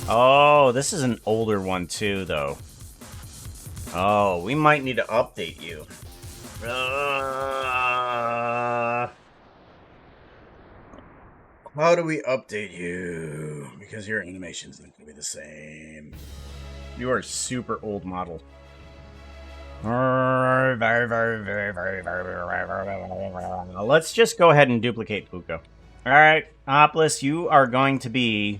Oh, this is an older one too, though. Oh, we might need to update you. How do we update you? Because your animation's not going to be the same. You are a super old model. Let's just go ahead and duplicate Puka. Alright, Hopless, you are going to be...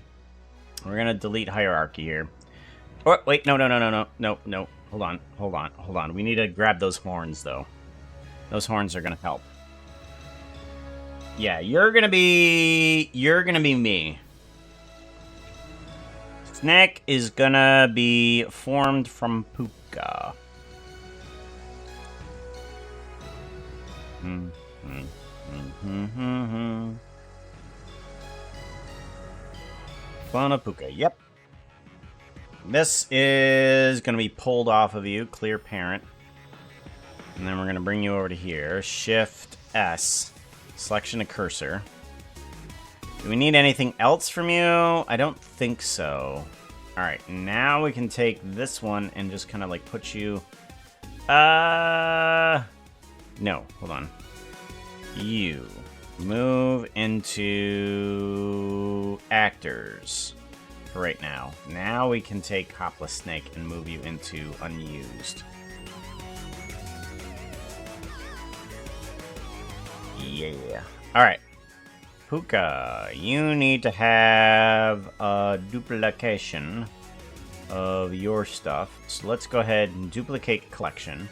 We're going to delete hierarchy here. Oh, wait, no. Hold on. We need to grab those horns, though. Those horns are going to help. Yeah, you're going to be me. Snack is going to be formed from Puka. Fauna Puka, yep. This is going to be pulled off of you, clear parent. And then we're going to bring you over to here. Shift S, selection of cursor. Do we need anything else from you? I don't think so. Alright, now we can take this one and just kind of like put you... No, hold on. You move into actors for right now. Now we can take Hopless Snake and move you into unused. Yeah. Alright. Puka, you need to have a duplication of your stuff. So let's go ahead and duplicate collection.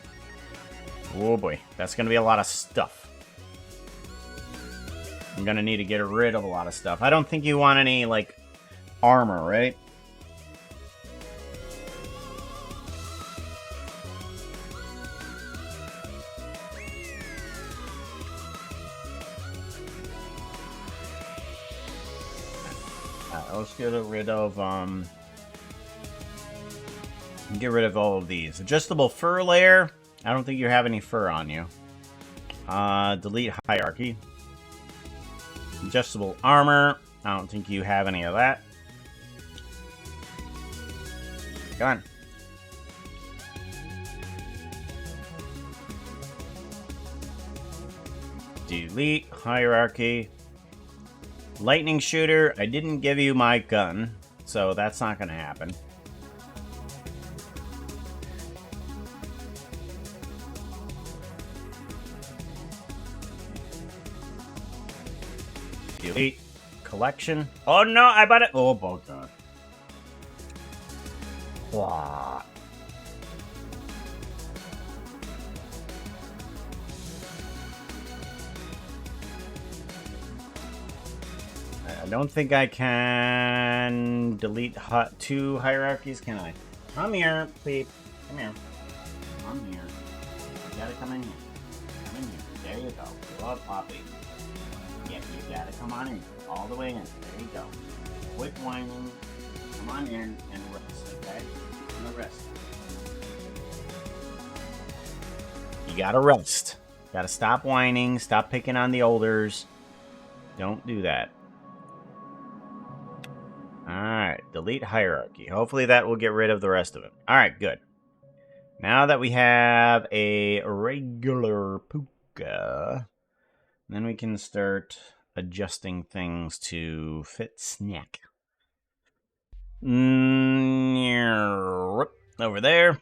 Oh boy, that's going to be a lot of stuff. I'm going to need to get rid of a lot of stuff. I don't think you want any, like, armor, right? Let's get rid of, all of these. Adjustable fur layer. I don't think you have any fur on you. Delete hierarchy. Adjustable armor. I don't think you have any of that. Come on. Delete hierarchy. Lightning shooter. I didn't give you my gun, so that's not going to happen. delete collection. Oh no, I bought it. Oh, god. Wow. I don't think I can delete two hierarchies, can I? Come here, Peep. Come here. Come here. You gotta come in here. Come in here. There you go. Love Poppy. Yeah, you gotta come on in. All the way in. There you go. Quit whining. Come on in and rest, okay? I'm gonna rest. You gotta rest. Gotta stop whining. Stop picking on the olders. Don't do that. Alright, delete hierarchy. Hopefully that will get rid of the rest of it. Alright, good. Now that we have a regular Puka, then we can start adjusting things to fit Snack. Over there.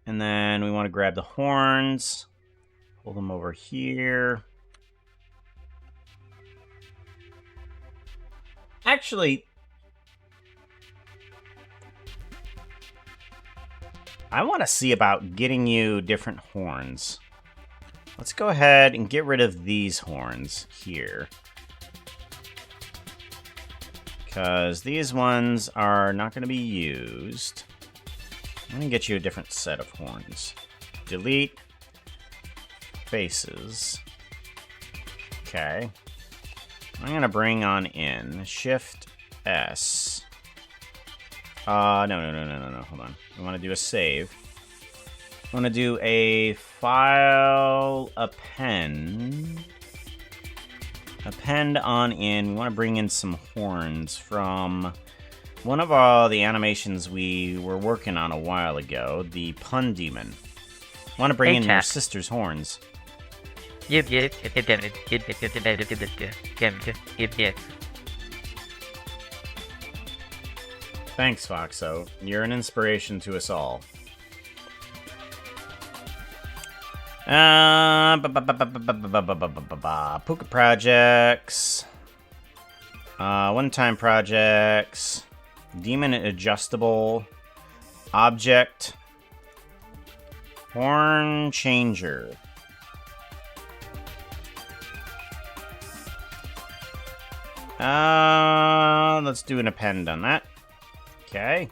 And then we want to grab the horns. Pull them over here. Actually, I want to see about getting you different horns. Let's go ahead and get rid of these horns here. Because these ones are not going to be used. I'm going to get you a different set of horns. Delete faces. Okay. I'm going to bring on in Shift S. No. Hold on. I want to do a save. I want to do a file append. Append on in. We want to bring in some horns from one of the animations we were working on a while ago, the Pun Demon. I want to bring in your sister's horns. Thanks, Foxo. You're an inspiration to us all. Puka projects. One-time projects. Demon adjustable. Object. Horn changer. Let's do an append on that. Okay.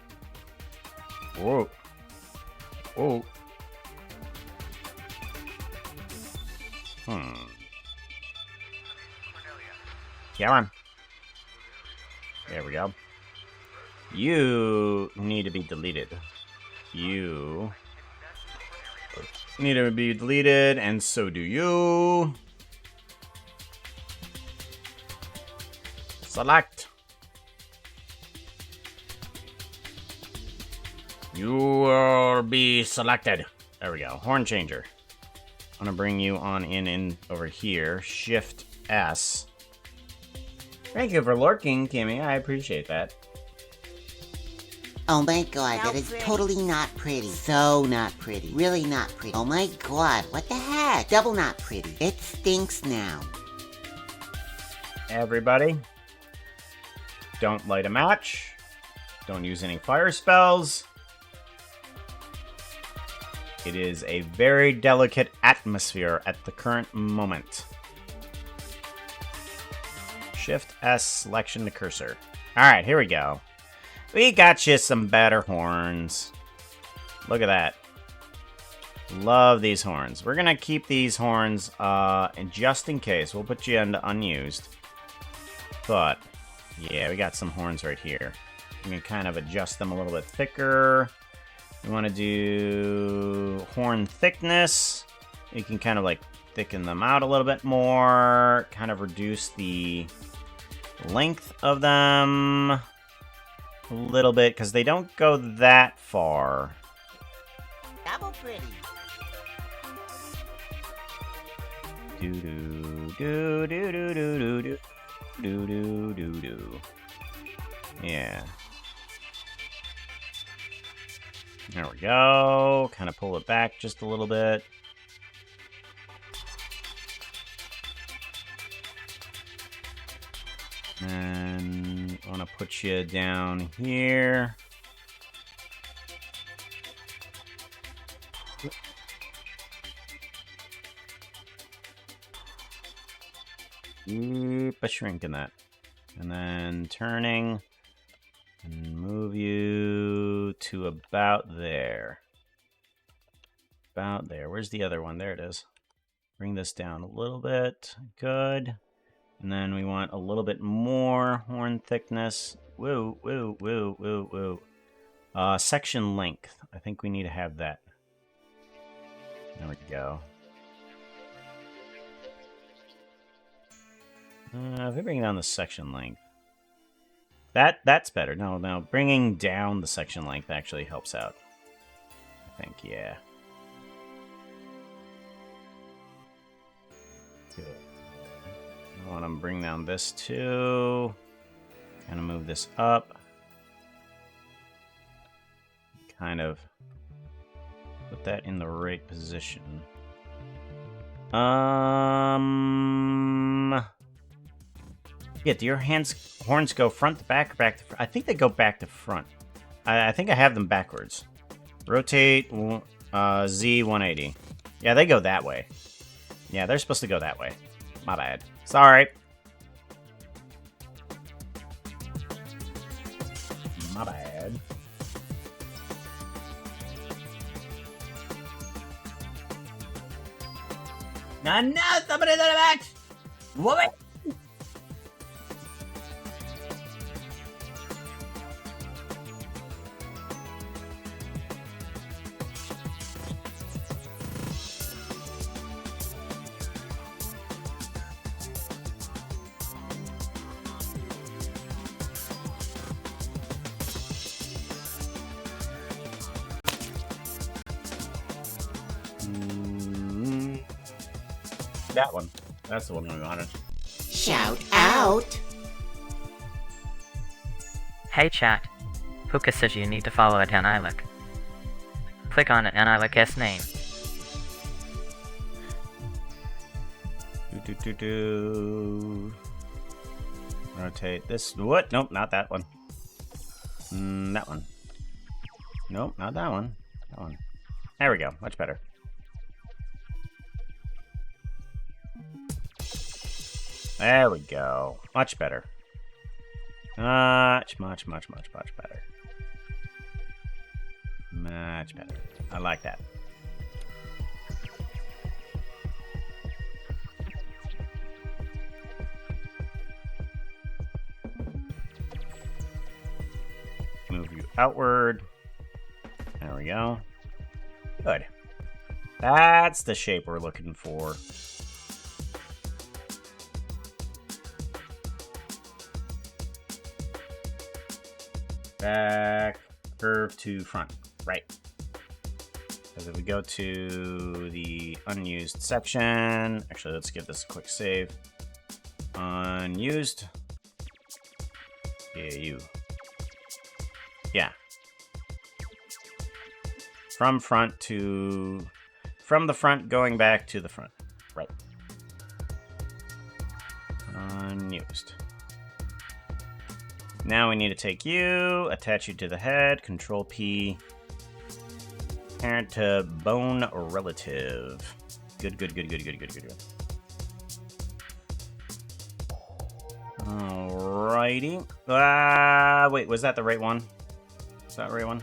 Whoa. Whoa. Come on. There we go. You need to be deleted. You need to be deleted, and so do you. Select. You will be selected. There we go. Horn changer. I'm gonna bring you on in over here. Shift S. Thank you for lurking, Kimmy. I appreciate that. Oh my god, that is totally not pretty. So not pretty. Really not pretty. Oh my god, what the heck? Double not pretty. It stinks now. Everybody, don't light a match. Don't use any fire spells. It is a very delicate atmosphere at the current moment. Shift S, selection to cursor. Alright, here we go. We got you some better horns. Look at that. Love these horns. We're gonna keep these horns, and just in case, we'll put you into unused. But, yeah, we got some horns right here. We can kind of adjust them a little bit thicker. We want to do horn thickness. You can kind of like thicken them out a little bit more. Kind of reduce the length of them a little bit because they don't go that far. Double pretty. Do do do do do do do do do do do. Yeah. There we go. Kind of pull it back just a little bit. And I want to put you down here. Keep a shrinking that. And then turning. And move you to about there. About there. Where's the other one? There it is. Bring this down a little bit. Good. And then we want a little bit more horn thickness. Woo, woo, woo, woo, woo. Section length. I think we need to have that. There we go. If we bring down the section length. That's better. No, bringing down the section length actually helps out. I think, yeah. Good. I want to bring down this too. Kind of move this up. Kind of put that in the right position. Yeah, do your horns go front to back or back to front? I think they go back to front. I think I have them backwards. Rotate Z 180. Yeah, they go that way. Yeah, they're supposed to go that way. My bad. Sorry. My bad. No, somebody's in the back! Woman! That one. That's the one we wanted. Shout out! Hey chat. Puka says you need to follow it on iLook. Click on it and I look his name. Rotate this. What? Nope, not that one. That one. Nope, not that one. That one. There we go. Much better. There we go. Much better. Much better. Much better. I like that. Move you outward. There we go. Good. That's the shape we're looking for. Back, curve to front, right. Because if we go to the unused section, actually let's give this a quick save. Unused. Yeah. From the front going back to the front, right. Unused. Now we need to take you, attach you to the head, Control P, parent to bone relative. Good. Alrighty. Wait, was that the right one? Is that the right one?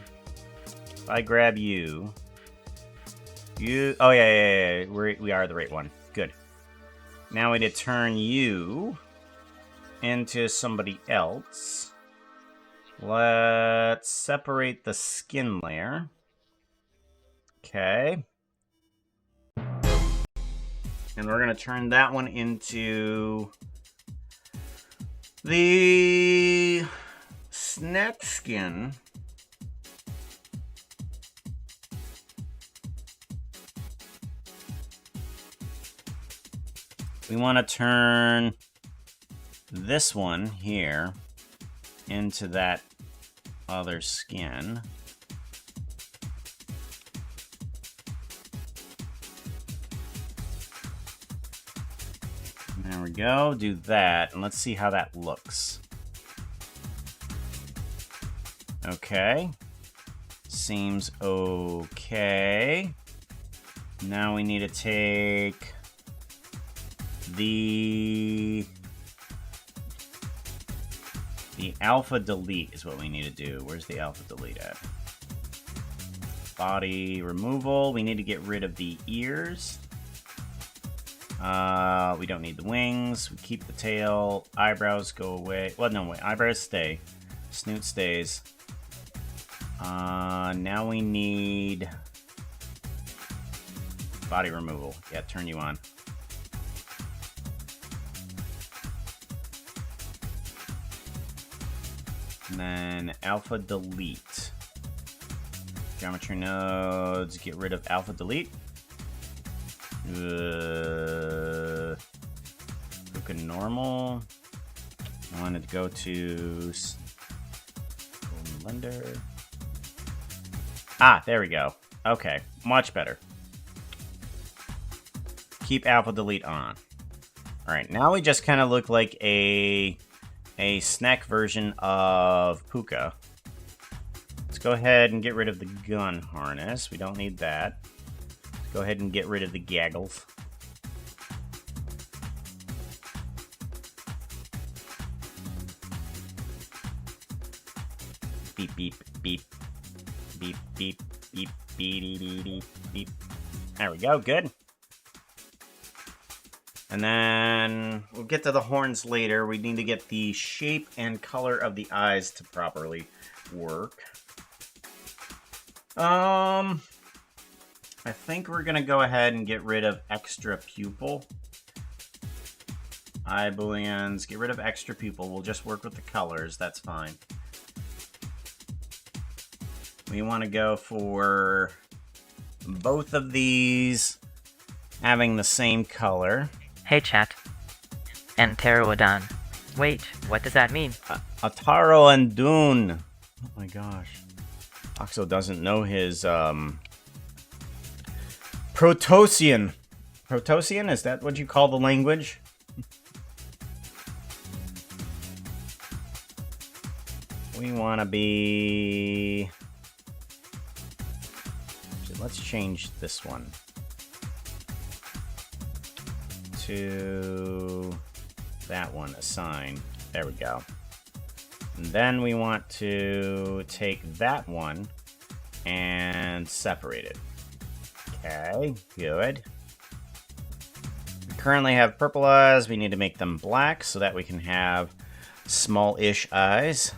If I grab you. Oh yeah. We are the right one. Good. Now we need to turn you into somebody else. Let's separate the skin layer. Okay. And we're going to turn that one into the snack skin. We want to turn this one here into that other skin. There we go. Do that, and let's see how that looks. Okay. Seems okay. Now we need to take the alpha delete is what we need to do. Where's the alpha delete at? Body removal. We need to get rid of the ears. We don't need the wings. We keep the tail. Eyebrows go away. Well, no, wait. Eyebrows stay. Snoot stays. Now we need body removal. Yeah, turn you on. And then alpha delete. Geometry nodes, get rid of alpha delete. Look at normal. I wanted to go to Blender. Ah, there we go. Okay, much better. Keep alpha delete on. Alright, now we just kind of look like a snack version of Puka. Let's go ahead and get rid of the gun harness. We don't need that. Let's go ahead and get rid of the gaggles. Beep, beep, beep. Beep, beep, beep, beep, beep, beep, beep. There we go, good. And then we'll get to the horns later. We need to get the shape and color of the eyes to properly work. I think we're gonna go ahead and get rid of extra pupil. Eye booleans, get rid of extra pupil. We'll just work with the colors, that's fine. We want to go for both of these having the same color. Hey chat. And Teruodan. Wait, what does that mean? Ataro and Dune. Oh my gosh. Oxo doesn't know his Protosian. Protosian? Is that what you call the language? We want to be... Let's change this one to that one, assign. There we go. And then we want to take that one and separate it. Okay, good. We currently have purple eyes. We need to make them black so that we can have small-ish eyes.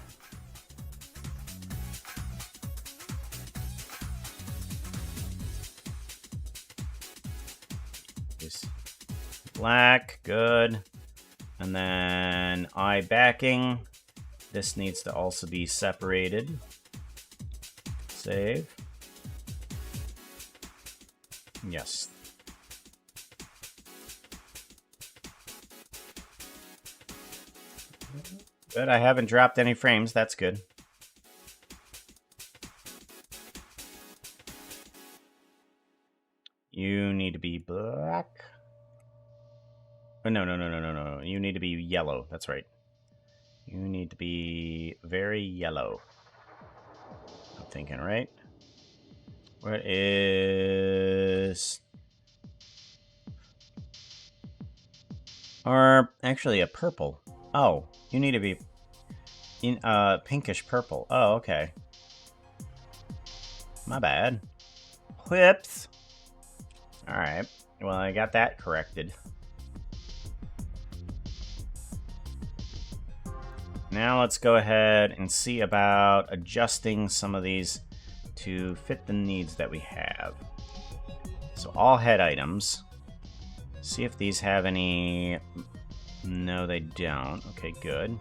Black, good. And then eye backing. This needs to also be separated. Save. Yes. Good, I haven't dropped any frames, that's good. You need to be black. Oh, no. You need to be yellow. That's right. You need to be very yellow. I'm thinking, right? What is... Or actually a purple. Oh, you need to be in pinkish purple. Oh, okay. My bad. Whoops. Alright. Well, I got that corrected. Now let's go ahead and see about adjusting some of these to fit the needs that we have. So all head items. See if these have any... No, they don't. Okay, good.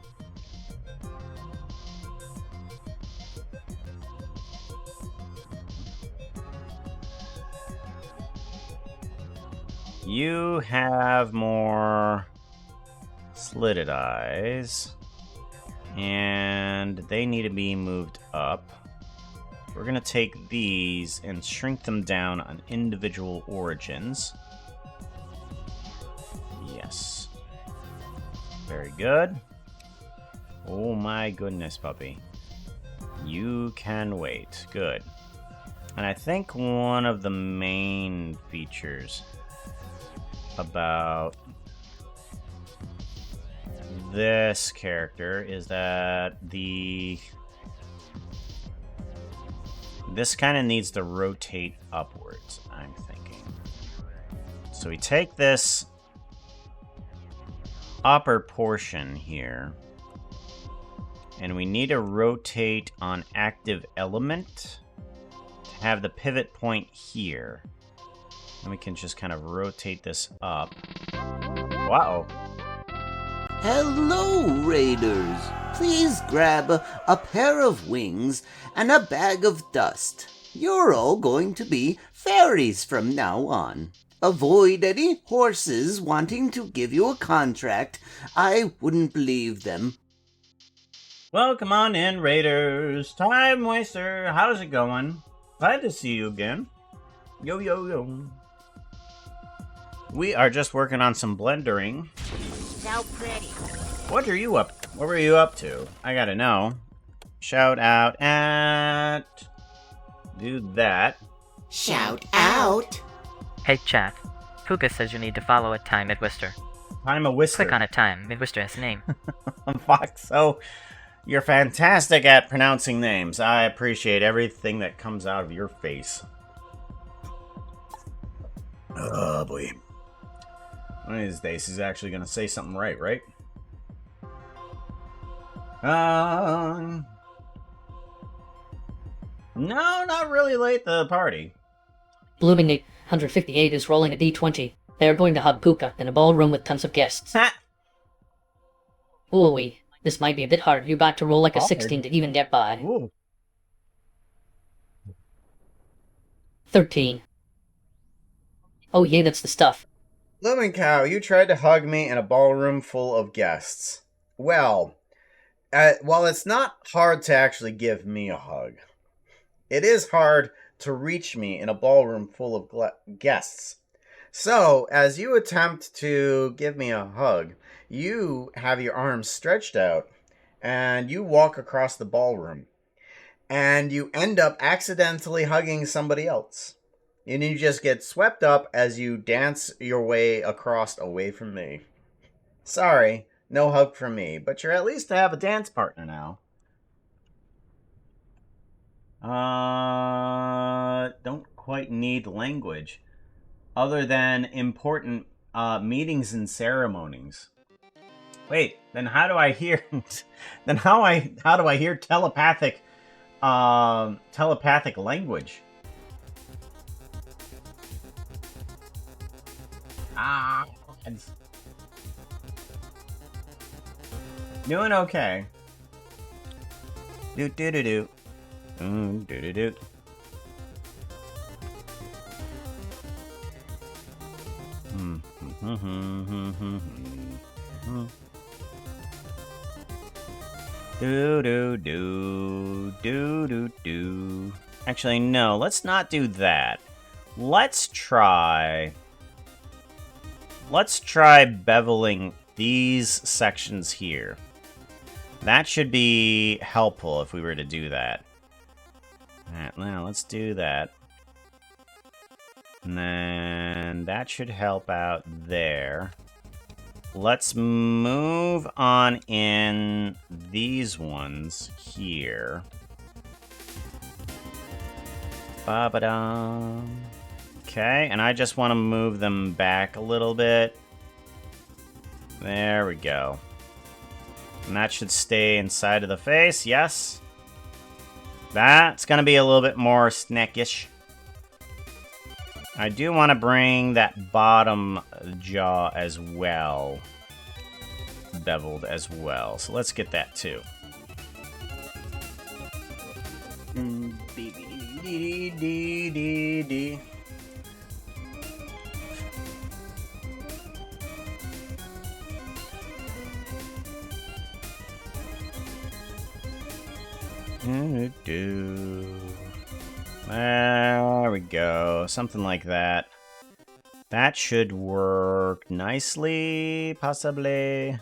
You have more slitted eyes. And they need to be moved up. We're going to take these and shrink them down on individual origins. Yes. Very good. Oh my goodness, puppy. You can wait. Good. And I think one of the main features about this character is that this kind of needs to rotate upwards, I'm thinking. So we take this upper portion here, and we need to rotate on active element to have the pivot point here. And we can just kind of rotate this up. Wow. Hello, Raiders. Please grab a pair of wings and a bag of dust. You're all going to be fairies from now on. Avoid any horses wanting to give you a contract. I wouldn't believe them. Well, come on in, Raiders. Time waster. How's it going? Glad to see you again. Yo, yo, yo. We are just working on some blendering. So pretty. What were you up to? I gotta know. Shout out at... Do that. Shout out. Hey chat, Puka says you need to follow a time Midwister. I'm a whisker. Click on a time, Midwister has a name. Foxo, you're fantastic at pronouncing names. I appreciate everything that comes out of your face. Oh boy. One of these days he's actually gonna say something right? No, not really late to the party. Blooming 858 is rolling a d20. They are going to hug Puka in a ballroom with tons of guests. Ha! Ooh, this might be a bit hard. You're about to roll like a Hard. 16 to even get by. Ooh. 13. Oh yeah, that's the stuff. Lemon Cow, you tried to hug me in a ballroom full of guests. Well, while it's not hard to actually give me a hug, it is hard to reach me in a ballroom full of guests. So, as you attempt to give me a hug, you have your arms stretched out, and you walk across the ballroom, and you end up accidentally hugging somebody else. And you just get swept up as you dance your way across away from me. Sorry, no hug from me, but you're at least to have a dance partner now. Don't quite need language other than important meetings and ceremonies. Wait, then how do I hear how do I hear telepathic language? Doing okay. Do do do do. Do do do. Do do do do do do. Actually, no. Let's not do that. Let's try beveling these sections here. That should be helpful if we were to do that. Alright, now let's do that. And then that should help out there. Let's move on in these ones here. Ba-ba-dum. Okay, and I just want to move them back a little bit. There we go. And that should stay inside of the face, yes. That's going to be a little bit more snackish. I do want to bring that bottom jaw as well. Beveled as well. So let's get that too. There we go. Something like that. That should work nicely, possibly.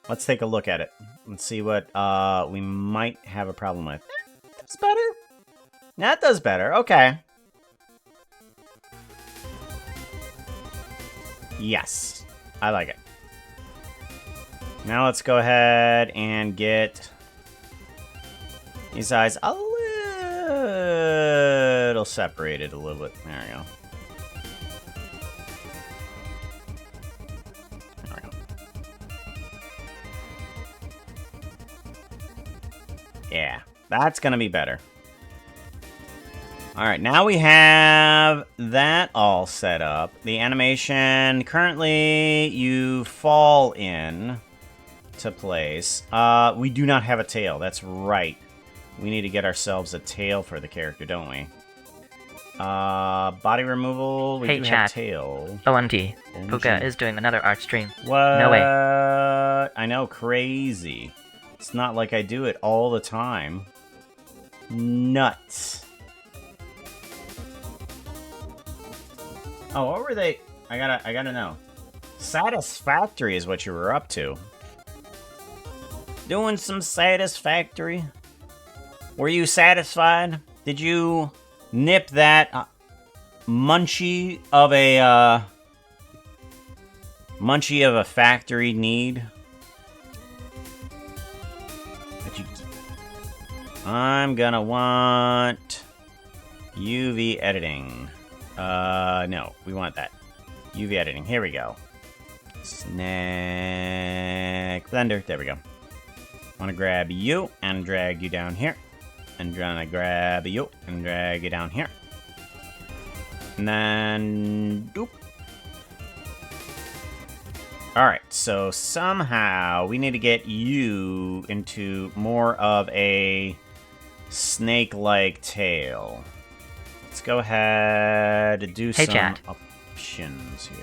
Let's take a look at it. Let's see what we might have a problem with. That's better. That does better. Okay. Yes. I like it. Now let's go ahead and get these eyes a little separated a little bit. There we go. There we go. Yeah, that's gonna be better. Alright, now we have that all set up. The animation, currently you fall in to place. We do not have a tail, that's right. We need to get ourselves a tail for the character, don't we? Body removal, we Hey, do chat. have tail. OMG. Puka is doing another art stream. What? No way. I know, crazy. It's not like I do it all the time. Nuts. Oh, what were they? I gotta know. Satisfactory is what you were up to. Doing some satisfactory. Were you satisfied? Did you nip that munchie of a factory need? That you... I'm gonna want UV editing. No, we want that. UV editing. Here we go. Snack blender. There we go. Want to grab you and drag you down here. And gonna grab you and drag you down here. And then... doop. Alright, so somehow we need to get you into more of a snake-like tail. Let's go ahead and do Hey, some chat. options here.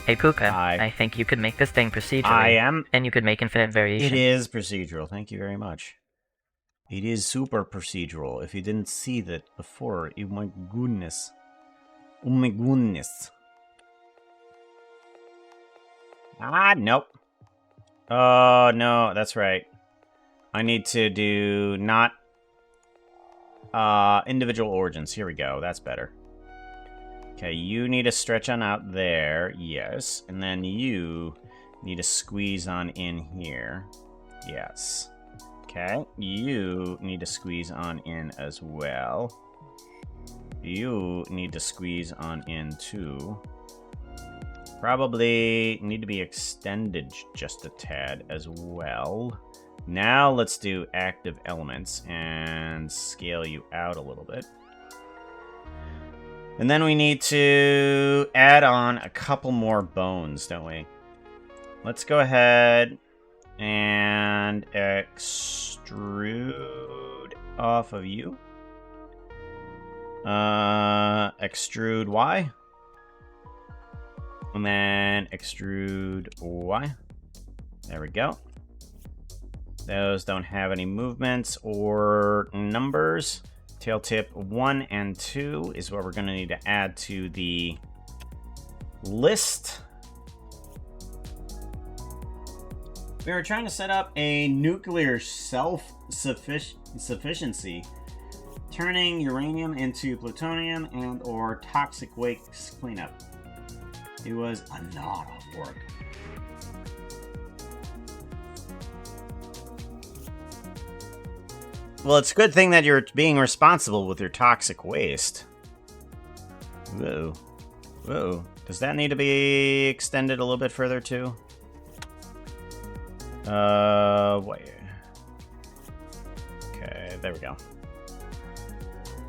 Hey Puka, Hi. I think you could make this thing procedurally. I am. And you could make infinite variation. It is procedural. Thank you very much. It is super procedural. If you didn't see that before, oh my goodness. Oh my goodness. Ah, nope. Oh, no, that's right. I need to do not individual origins. Here we go. That's better. Okay, you need to stretch on out there. Yes. And then you need to squeeze on in here. Yes. Okay. You need to squeeze on in as well. You need to squeeze on in too. Probably need to be extended just a tad as well. Now let's do active elements and scale you out a little bit. And then we need to add on a couple more bones, don't we? Let's go ahead and extrude off of you. Extrude Y. And then extrude Y. There we go. Those don't have any movements or numbers. Tail tip 1 and 2 is what we're going to need to add to the list. We were trying to set up a nuclear self-sufficiency, turning uranium into plutonium and or toxic waste cleanup. It was a lot of work. Well, it's a good thing that you're being responsible with your toxic waste. Whoa. Whoa. Does that need to be extended a little bit further, too? Wait. Okay, there we go.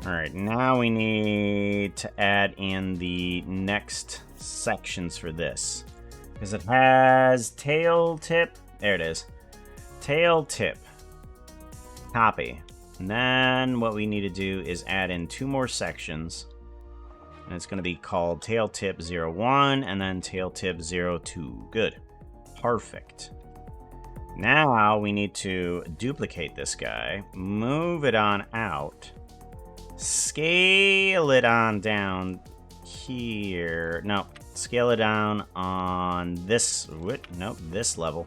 Alright, now we need to add in the next sections for this. Because it has tail tip. There it is. Tail tip. Copy. And then what we need to do is add in 2 more sections. And it's going to be called tail tip 01 and then tail tip 02. Good. Perfect. Now we need to duplicate this guy, move it on out, scale it on down here. No, scale it down on this, nope, this level.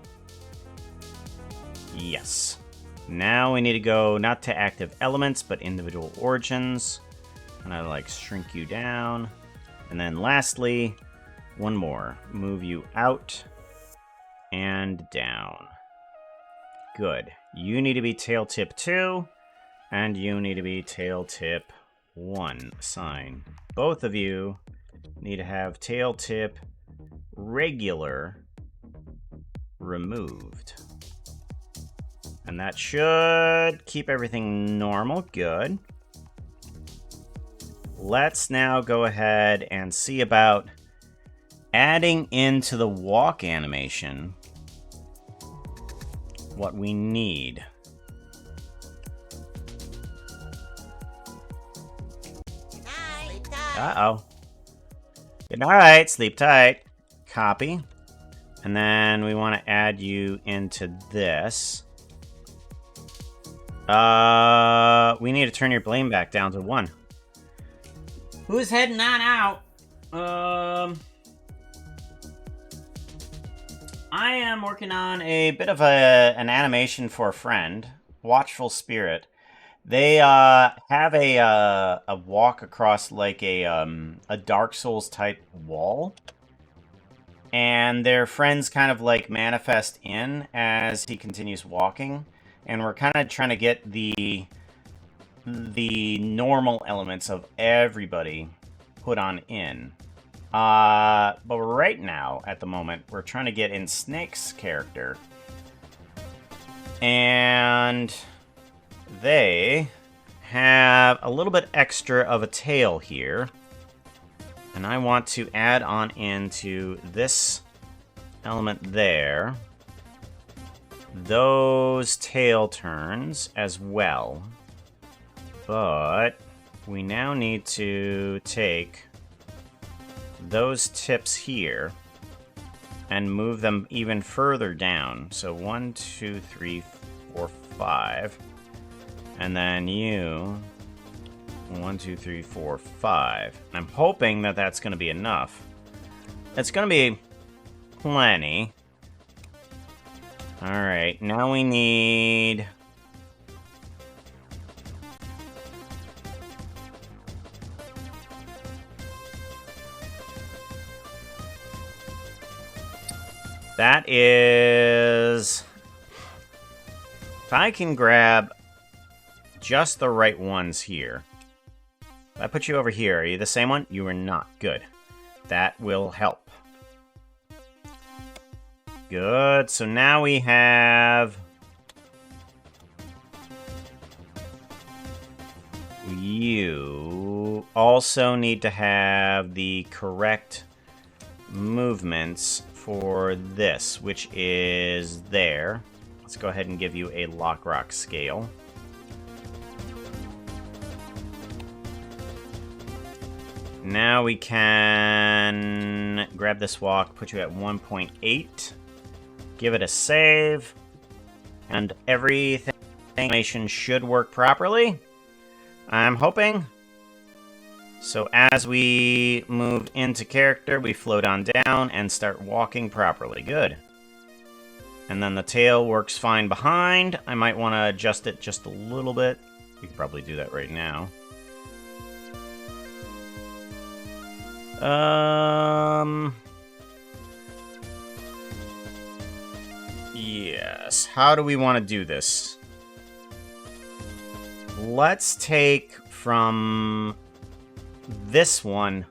Yes. Now we need to go not to active elements, but individual origins. And I like shrink you down. And then lastly, one more. Move you out and down. Good. You need to be tail tip 2, and you need to be tail tip 1. Assign. Both of you need to have tail tip regular removed. And that should keep everything normal. Good. Let's now go ahead and see about adding into the walk animation what we need. Uh-oh. Good night. Sleep tight. Copy. And then we want to add you into this. We need to turn your blame back down to 1. Who's heading on out? I am working on a bit of an animation for a friend, Watchful Spirit. They have a walk across like a Dark Souls type wall, and their friends kind of like manifest in as he continues walking, and we're kind of trying to get the normal elements of everybody put on in. But right now, at the moment, we're trying to get in Snake's character. And they have a little bit extra of a tail here. And I want to add on into this element there those tail turns as well. But we now need to take those tips here and move them even further down. So 1, 2, 3, 4, 5. And then you 1, 2, 3, 4, 5. I'm hoping that that's going to be enough. It's going to be plenty. Alright, now we need... That is... If I can grab just the right ones here. If I put you over here, are you the same one? You are not. Good. That will help. Good. So now we have... You also need to have the correct movements for this, which is there. Let's go ahead and give you a Lockrock scale. Now we can grab this walk, put you at 1.8, give it a save, and everything animation should work properly. I'm hoping. So as we move into character, we float on down and start walking properly. Good. And then the tail works fine behind. I might want to adjust it just a little bit. We could probably do that right now. Yes. How do we want to do this? Let's take from this one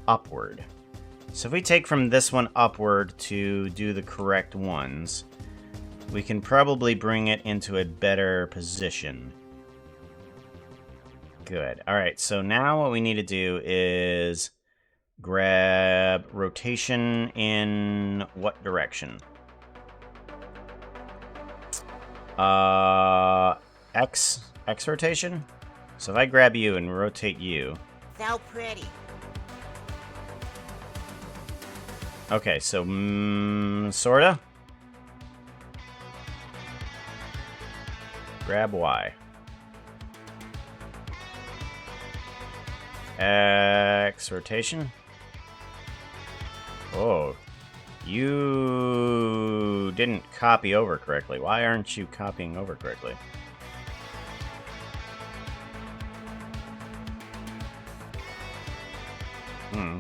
upward. So if we take from this one upward to do the correct ones, we can probably bring it into a better position. Good. Alright, so now what we need to do is grab rotation in what direction? X rotation? So if I grab you and rotate you. So pretty. Okay, so sorta. Grab Y. X rotation. Oh, you didn't copy over correctly. Why aren't you copying over correctly?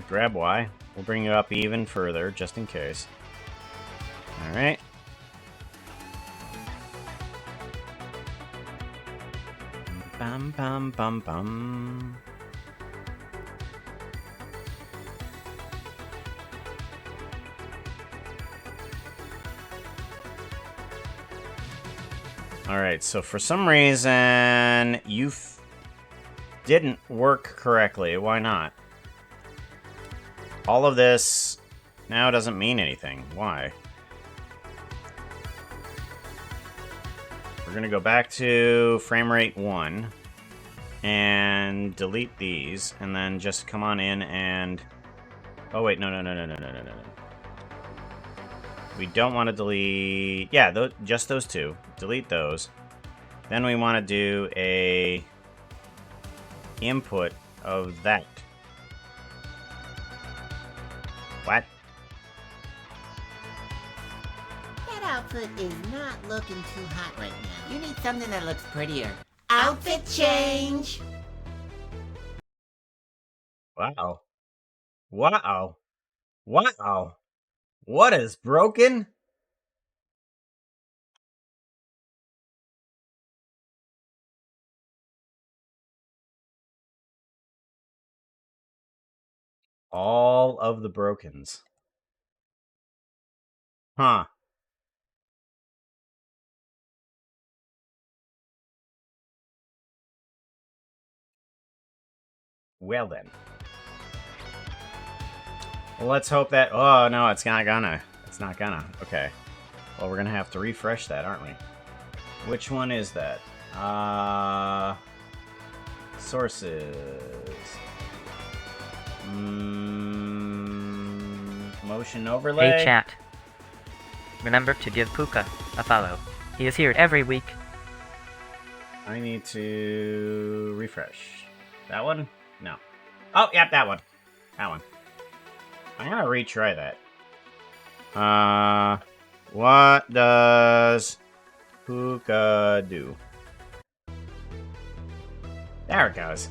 Grab Y. We'll bring you up even further, just in case. Alright. Bum bum bum bum. Alright, so for some reason, you didn't work correctly. Why not? All of this now doesn't mean anything. Why? We're going to go back to frame rate 1 and delete these, and then just come on in and... Oh, wait, no. We don't want to delete... Yeah, just those two. Delete those. Then we want to do a input of that. What? That outfit is not looking too hot right now. You need something that looks prettier. Outfit change! Wow. Wow. Wow. What is broken? All of the brokens. Huh. Well then. Well, let's hope that... Oh, no, it's not gonna. It's not gonna. Okay. Well, we're gonna have to refresh that, aren't we? Which one is that? Sources. Motion overlay. Hey chat. Remember to give Puka a follow. He is here every week. I need to refresh. That one? No. Oh, yep, that one. That one. I'm gonna retry that. What does Puka do? There it goes.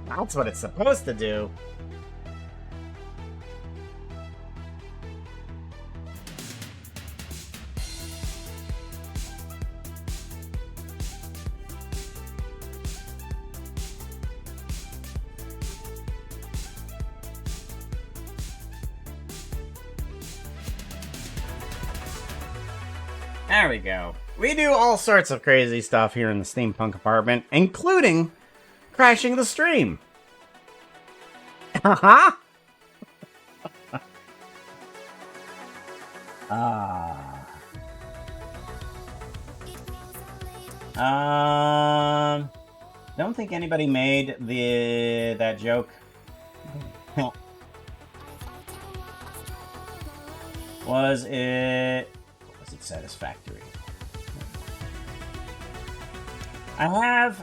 That's what it's supposed to do. There we go. We do all sorts of crazy stuff here in the Steampunk apartment, including crashing the stream. Haha. Don't think anybody made that joke. Was it satisfactory? I have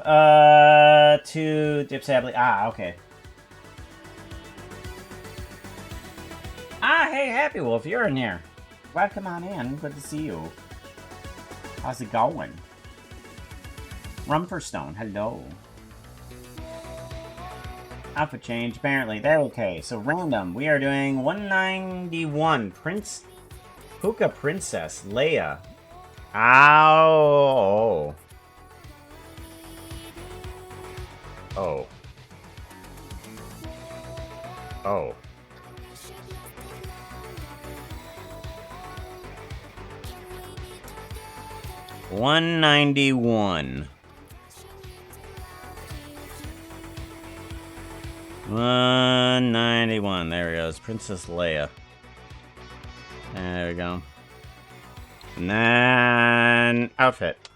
two Dipsably. Okay. Hey, Happy Wolf, you're in here. Welcome on in. Good to see you. How's it going? Rumperstone, hello. Outfit change, apparently. They're okay. So random. We are doing 191. Puka Princess Leia. Ow. Oh. Oh. $191. 191. There it goes. Princess Leia. There we go. And then outfit.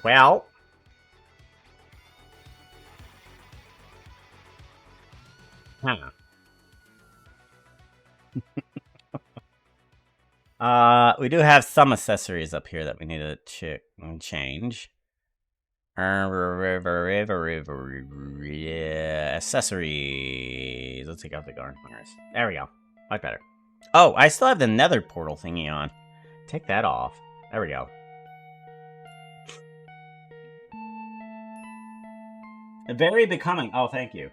Well. Huh. We do have some accessories up here that we need to change. Accessories. Let's take out the garden hangers. There we go. Much better. Oh, I still have the nether portal thingy on. Take that off. There we go. Very becoming. Oh, thank you.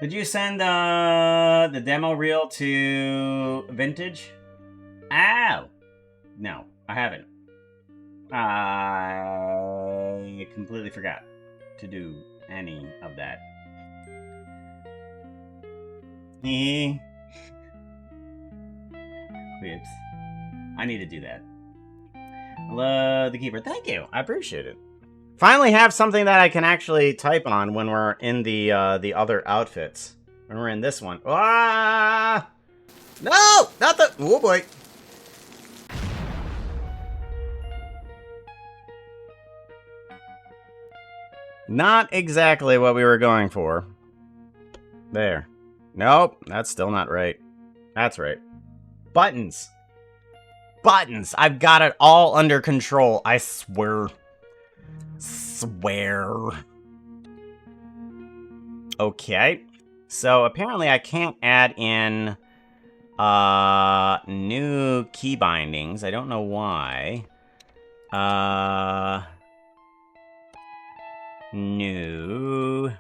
Did you send the demo reel to Vintage? Ow! No, I haven't. I completely forgot to do any of that. Whoops. I need to do that. Hello, the keeper. Thank you. I appreciate it. Finally have something that I can actually type on when we're in the other outfits. When we're in this one. Ah! No! Not the... Oh, boy. Not exactly what we were going for. There. Nope, that's still not right. That's right. Buttons. Buttons. I've got it all under control. I swear. Okay. So apparently I can't add in new key bindings. I don't know why. New.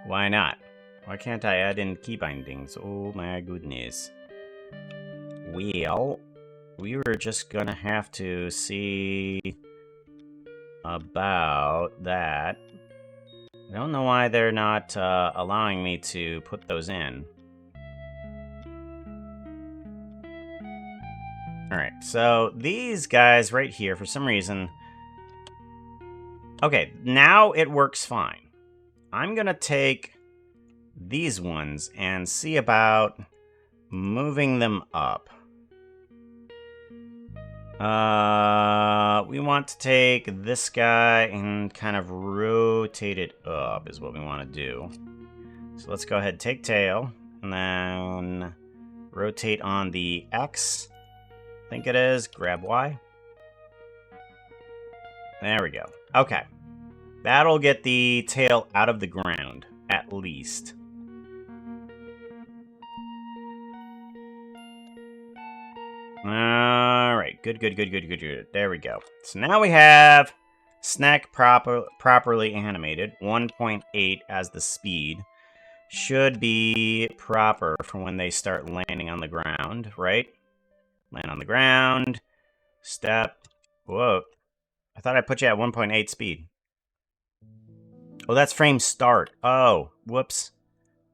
Why not? Why can't I add in key bindings? Oh my goodness. Well, we were just gonna have to see about that. I don't know why they're not allowing me to put those in. Alright, so these guys right here, for some reason... Okay, now it works fine. I'm gonna take these ones and see about moving them up. We want to take this guy and kind of rotate it up is what we want to do. So let's go ahead and take tail and then rotate on the X. I think it is. Grab Y. There we go. Okay. That'll get the tail out of the ground, at least. Alright, good. There we go. So now we have Snack properly animated. 1.8 as the speed. Should be proper for when they start landing on the ground, right? Land on the ground. Step. Whoa. I thought I put you at 1.8 speed. Oh, that's frame start. Oh, whoops.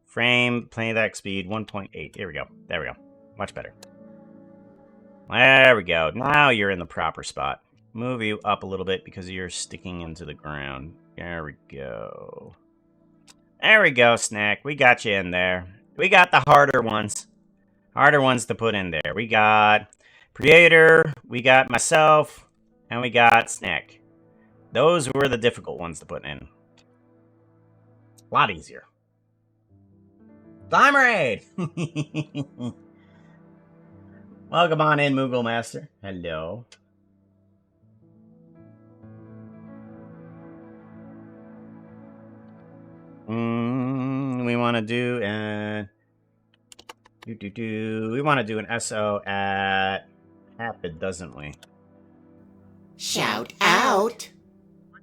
Frame playback speed 1.8. Here we go. There we go. Much better. There we go. Now you're in the proper spot. Move you up a little bit because you're sticking into the ground. There we go. There we go, Snack. We got you in there. We got the harder ones. Harder ones to put in there. We got Creator, we got myself, and we got Snack. Those were the difficult ones to put in. A lot easier. Slime Raid! Welcome on in, Moogle Master. Hello. We want to do we want to do an SO at Happy, doesn't we? Shout out!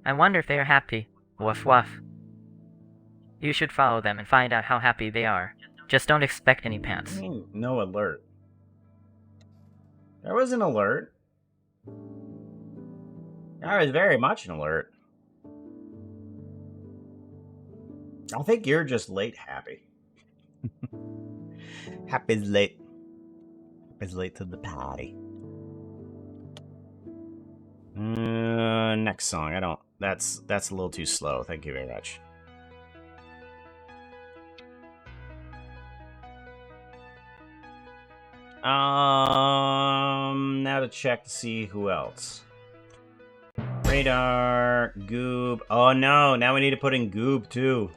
I wonder if they are happy. Woof woof. You should follow them and find out how happy they are. Just don't expect any pants. No alert. There was an alert. There was very much an alert. I think you're just late, Happy. Happy's late. Happy's late to the party. Next song. I don't... That's a little too slow. Thank you very much. Now to check to see who else. Radar, Goob. Oh no, now we need to put in Goob too.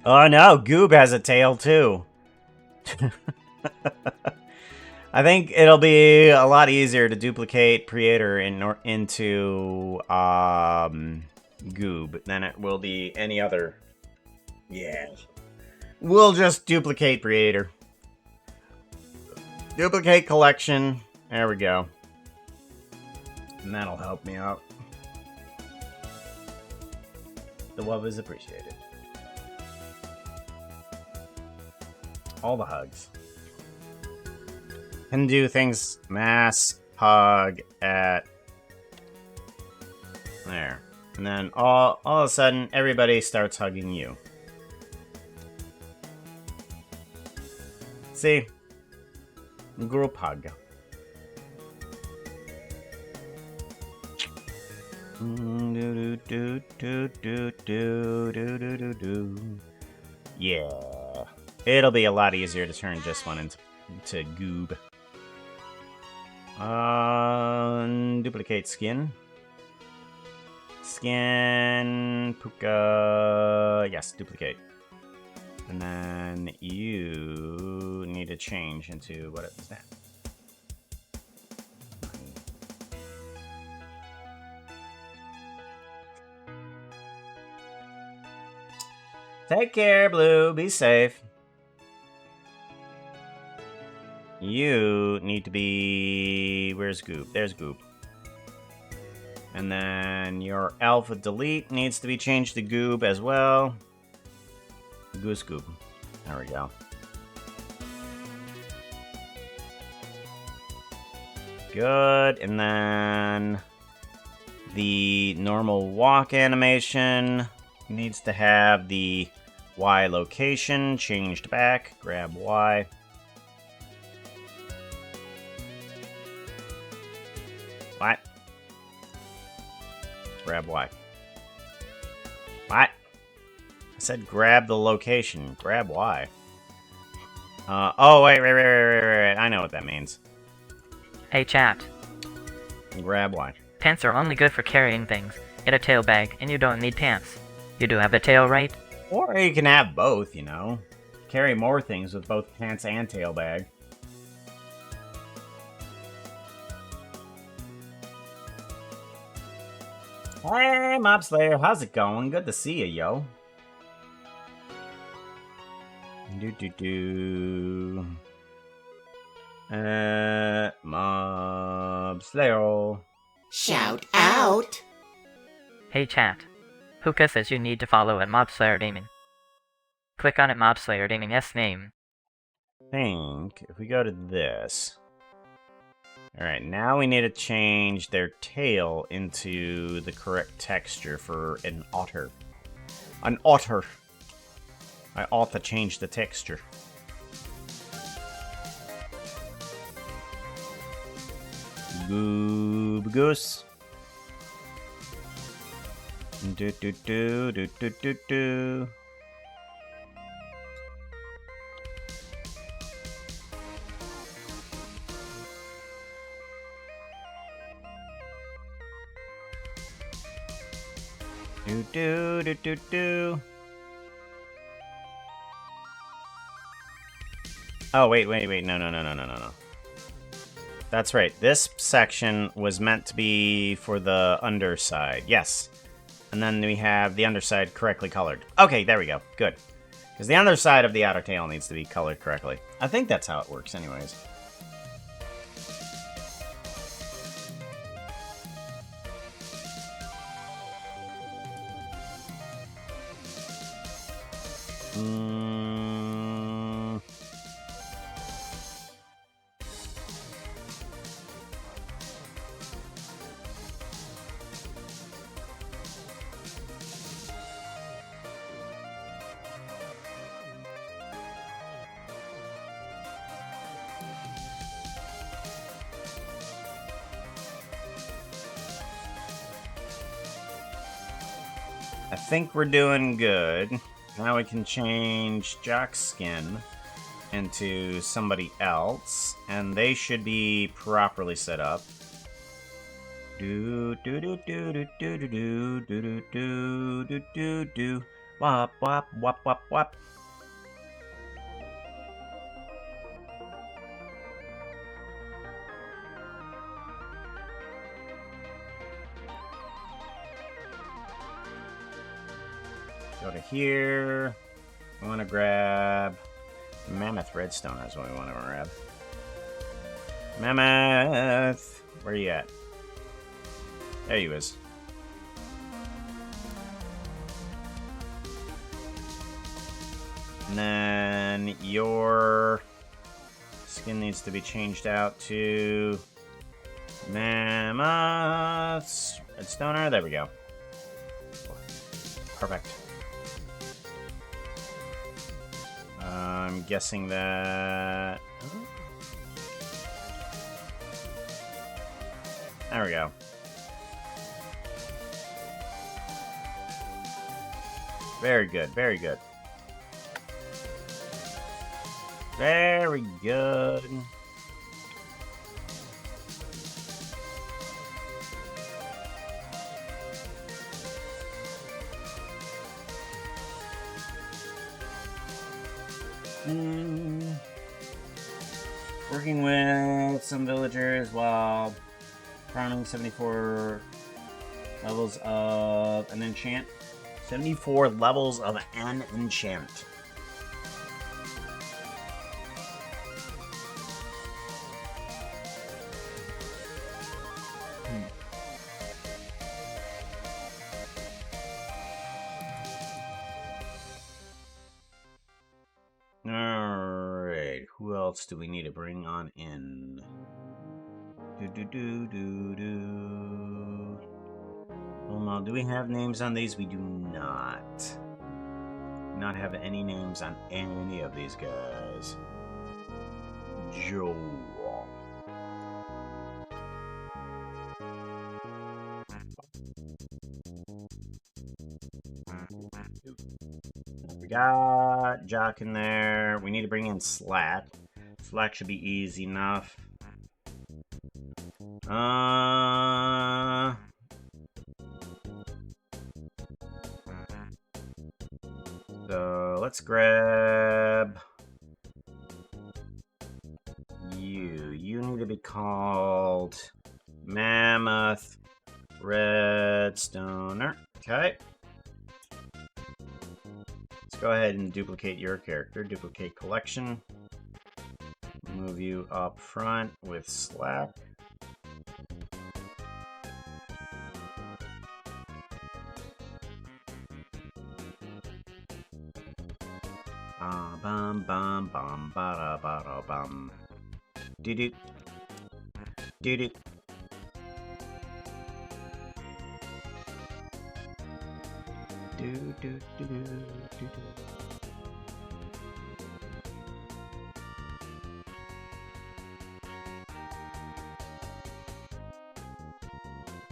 Oh no, Goob has a tail too. I think it'll be a lot easier to duplicate Creator into Goob than it will be any other. Yeah. We'll just duplicate Creator. Duplicate Collection. There we go. And that'll help me out. The love is appreciated. All the hugs. Can do things mass hug at there. And then all of a sudden everybody starts hugging you. See? Group hug. Yeah. It'll be a lot easier to turn this one into Goob. Duplicate skin. Skin. Puka. Yes, duplicate. And then you need to change into what is that? Take care, Blue. Be safe. You need to be... Where's Goob? There's Goob. And then your Alpha Delete needs to be changed to Goob as well. Goose Goob. There we go. Good. And then the normal walk animation needs to have the Y location changed back. Grab Y. What? Grab Y. What? I said grab the location. Grab Y. Oh, wait. I know what that means. Hey chat. Grab Y. Pants are only good for carrying things. Get a tail bag, and you don't need pants. You do have a tail, right? Or you can have both, you know. Carry more things with both pants and tail bag. Hey, Mob Slayer, how's it going? Good to see you, yo. Mob Slayer. Shout out! Hey chat. Puka says you need to follow at Mobslayer Gaming. Click on it Mobslayer Gaming S name. Think if we go to this. Alright, now we need to change their tail into the correct texture for an otter. An otter. I ought to change the texture. Goob goose. Do do do do do do do. Do do do do do. Oh wait, no. That's right. This section was meant to be for the underside. Yes. And then we have the underside correctly colored. Okay, there we go. Good. Because the underside of the outer tail needs to be colored correctly. I think that's how it works anyways. I think we're doing good. Now we can change Jock's skin into somebody else, and they should be properly set up. Do do do do do do do do do do do do. Wop wop wop wop wop. Go to here. I want to grab Mammoth Redstone. That's what we want to grab. Mammoth! Where are you at? There you is. And then your skin needs to be changed out to Mammoth Redstoner. There we go. Perfect. I'm guessing that... There we go. Very good, very good. Very good. Working with some villagers while farming 74 levels of an enchant. 74 levels of an enchant. Alright, who else do we need to bring on in? Well, no, do we have names on these? We do not. Do not have any names on any of these guys. Joe. We got Jock in there. We need to bring in Slack. Slack should be easy enough. So let's grab you. You need to be called Mammoth Redstoner. Okay. Let's go ahead and duplicate your character. Duplicate collection. Move you up front with Slack. Bum bum bum ba da ba da bum. Do do do do. Do do do do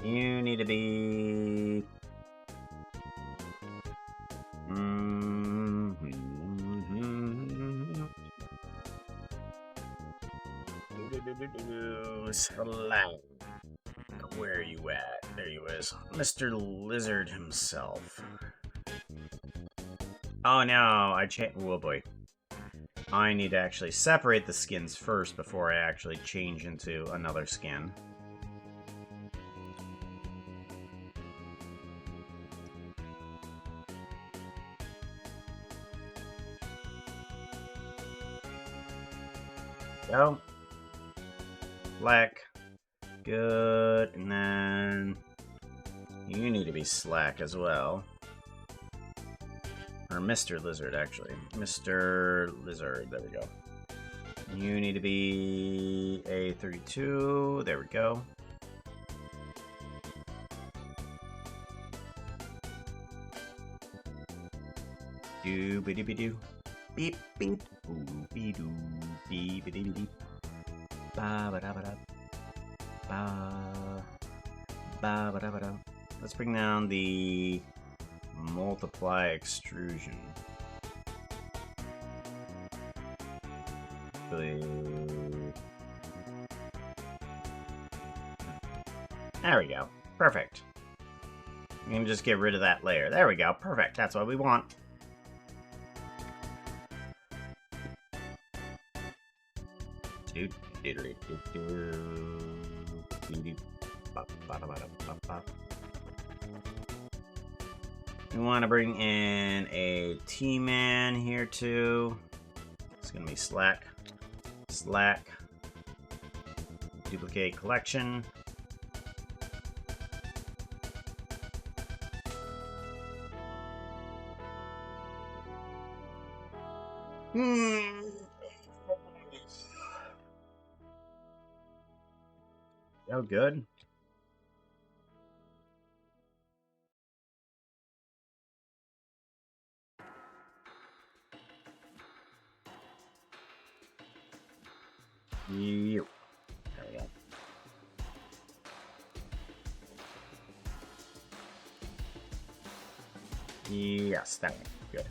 do. You need to be. Slack. Where are you at? There you is. Mr. Lizard himself. Oh no, oh boy. I need to actually separate the skins first before I actually change into another skin. Go. Black. Good. And then you need to be Slack as well. Or Mr. Lizard, actually. Mr. Lizard. There we go. You need to be A32. There we go. Doo-ba-doo-ba-doo. Beep, beep. Ooh-be-doo. Beep-a-dee-dee. Ba-ba-da-ba-da. Ba-ba-da-ba-da. Let's bring down the multiply extrusion. There we go. Perfect. We can just get rid of that layer. There we go. Perfect. That's what we want. We want to bring in a T-Man here too. It's gonna be Slack. Slack. Duplicate collection. Oh, good. You. There we go. Yes, that one. Good.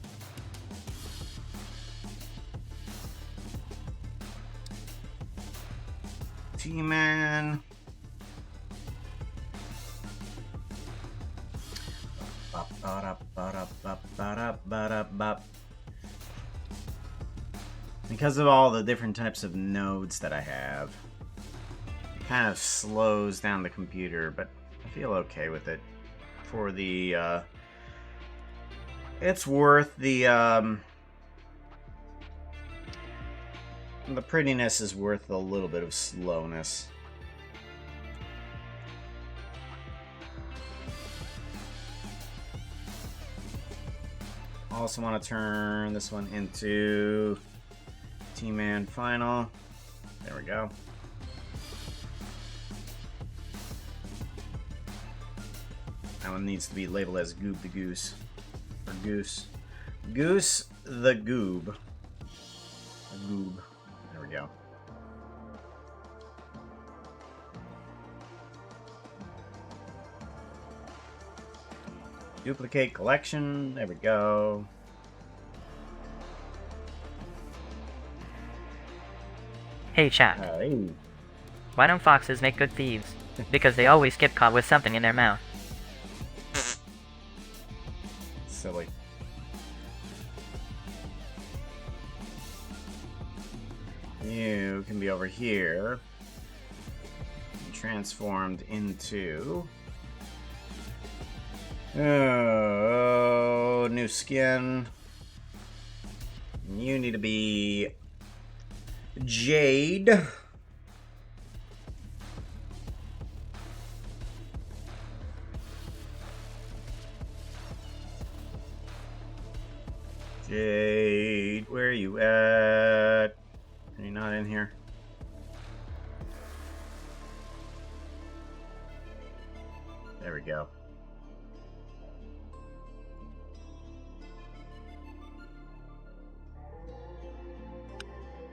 T-Man. Because of all the different types of nodes that I have, it kind of slows down the computer, but I feel okay with it. For the, it's worth the prettiness is worth a little bit of slowness. Also want to turn this one into T-Man Final. There we go. That one needs to be labeled as Goob the Goose. Or Goose. Goose the Goob. A Goob. There we go. Duplicate collection. There we go. Hey chat, Hey. why don't foxes make good thieves? Because they always get caught with something in their mouth. Silly. You can be over here. Transformed into... Oh, new skin. You need to be Jade. Jade, where are you at? Are you not in here? There we go.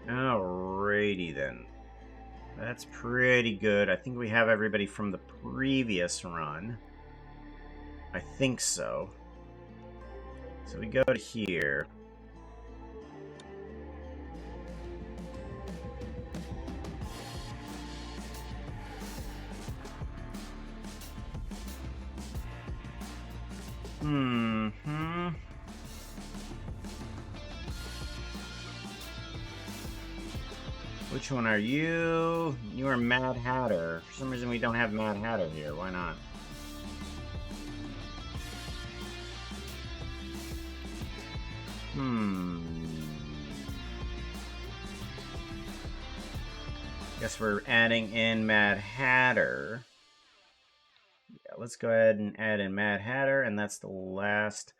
Alrighty then. That's pretty good. I think we have everybody from the previous run. I think so. So we go to here. Which one are you? You are Mad Hatter. For some reason we don't have Mad Hatter here. Why not? Guess we're adding in Mad Hatter. Yeah, let's go ahead and add in Mad Hatter, and that's the last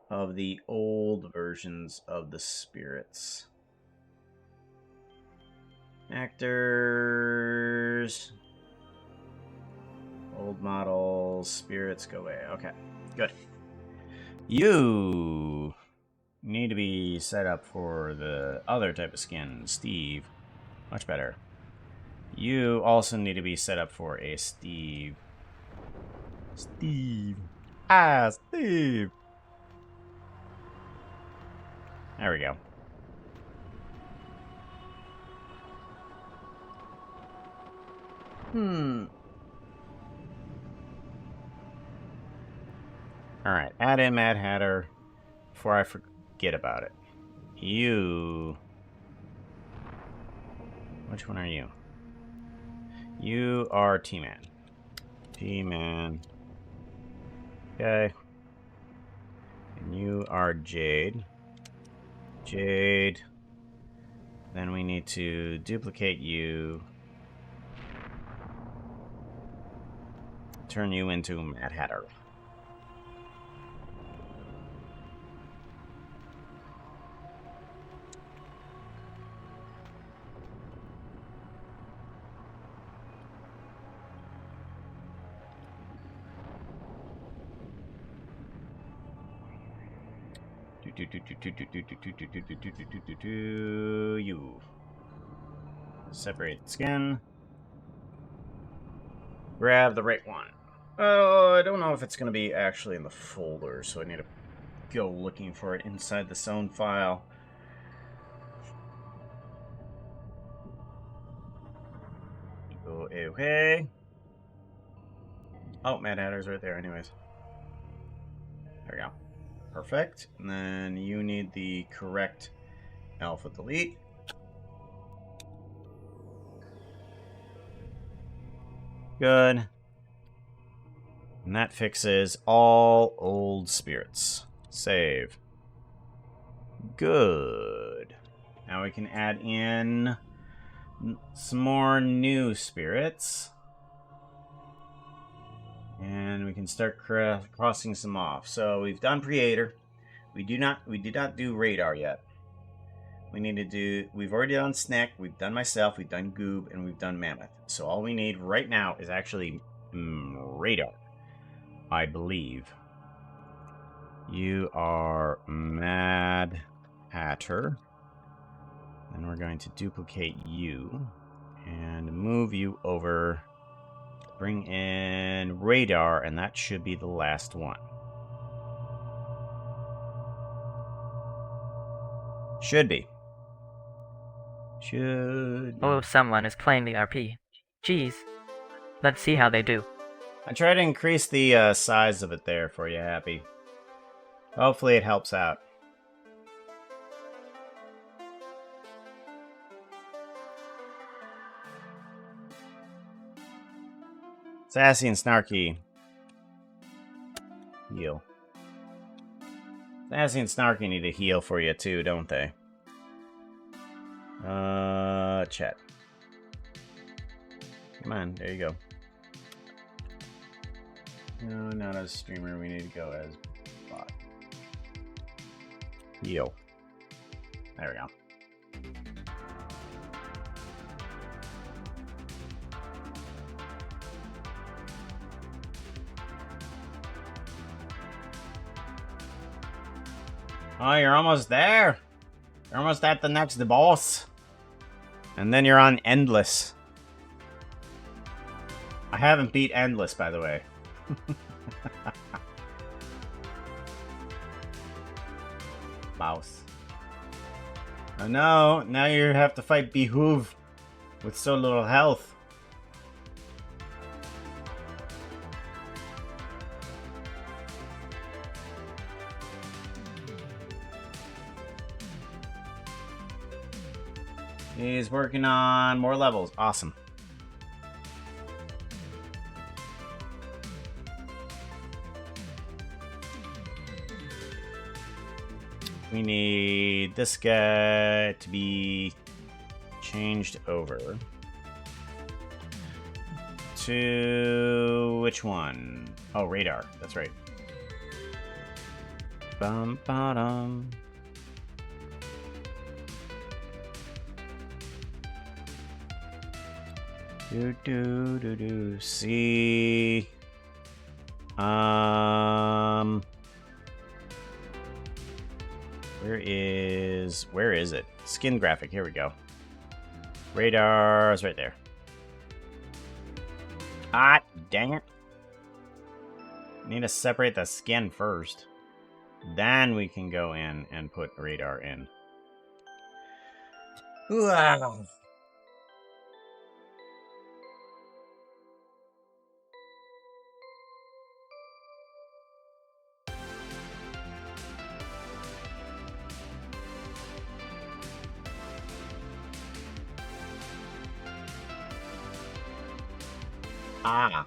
of the old versions of the spirits. Actors, old models, spirits go away. Okay, good. You need to be set up for the other type of skin, Steve. Much better. You also need to be set up for a Steve. Steve. Ah, Steve. There we go. Alright, add in Mad Hatter before I forget about it. You... Which one are you? You are T-Man. T-Man. Okay. And you are Jade. Jade. Then we need to duplicate you. Turn you into Mad Hatter. You separate skin. Grab the right one. Oh, I don't know if it's going to be actually in the folder, so I need to go looking for it inside the zone file. Go away. Oh, Mad Hatter's right there anyways. There we go. Perfect. And then you need the correct alpha delete. Good. And that fixes all old spirits. Save. Good. Now we can add in some more new spirits. And we can start crossing some off. So we've done Creator. We did not do Radar yet. We've already done Snack, we've done Myself, we've done Goob, and we've done Mammoth. So all we need right now is actually Radar, I believe. You are Mad Hatter. Then we're going to duplicate you and move you over. Bring in Radar, and that should be the last one. Should be. Should. Oh, someone is playing the RP. Jeez. Let's see how they do. I try to increase the size of it there for you, Happy. Hopefully it helps out. Sassy and Snarky. Heal. Sassy and Snarky need a heal for you too, don't they? Chat. Come on, there you go. No, not as streamer, we need to go as bot. Heal. There we go. Oh, you're almost there. You're almost at the next boss. And then you're on Endless. I haven't beat Endless, by the way. Mouse. Oh no, now you have to fight Behoove with so little health. He's working on more levels. Awesome. We need this guy to be changed over to which one? Oh, Radar. That's right. Bum ba-dum. Do do do do. See. Where is it? Skin graphic. Here we go. Radar is right there. Ah, dang it. Need to separate the skin first. Then we can go in and put Radar in. Wow. Ah.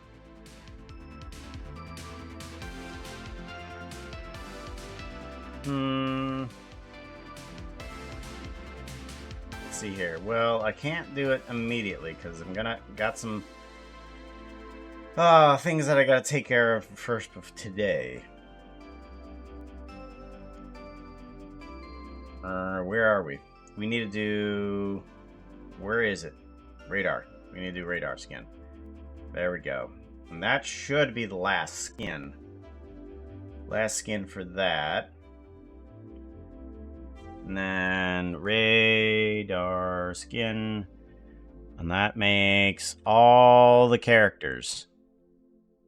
Let's see here. Well, I can't do it immediately because got some things that I gotta take care of first of today. Where are we? We need to do... Where is it? Radar. We need to do radar skin. There we go. And that should be the last skin. Last skin for that. And then radar skin. And that makes all the characters.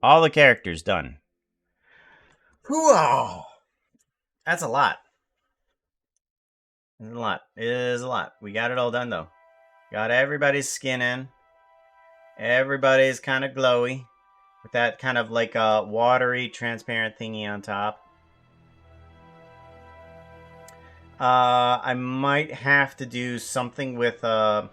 All the characters done. Whoa! That's a lot. It's a lot. It is a lot. We got it all done, though. Got everybody's skin in. Everybody's kind of glowy. With that kind of like a watery, transparent thingy on top. I might have to do something with, the...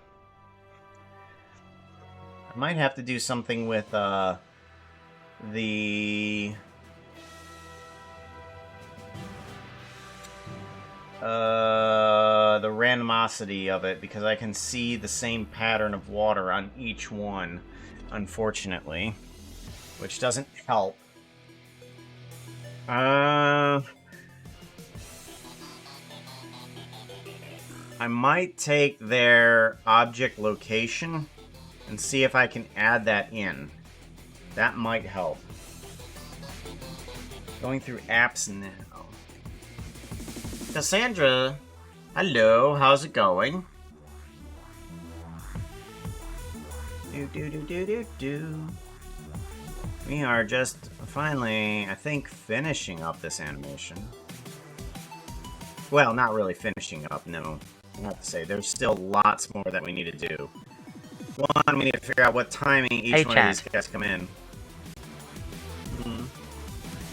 the randomosity of it, because I can see the same pattern of water on each one, unfortunately, which doesn't help. I might take their object location and see if I can add that in. That might help. Going through apps now. Cassandra, hello, how's it going? Do. We are just finally, I think, finishing up this animation. Well, not really finishing up, no. I have to say, there's still lots more that we need to do. One, we need to figure out what timing each one of these guys come in.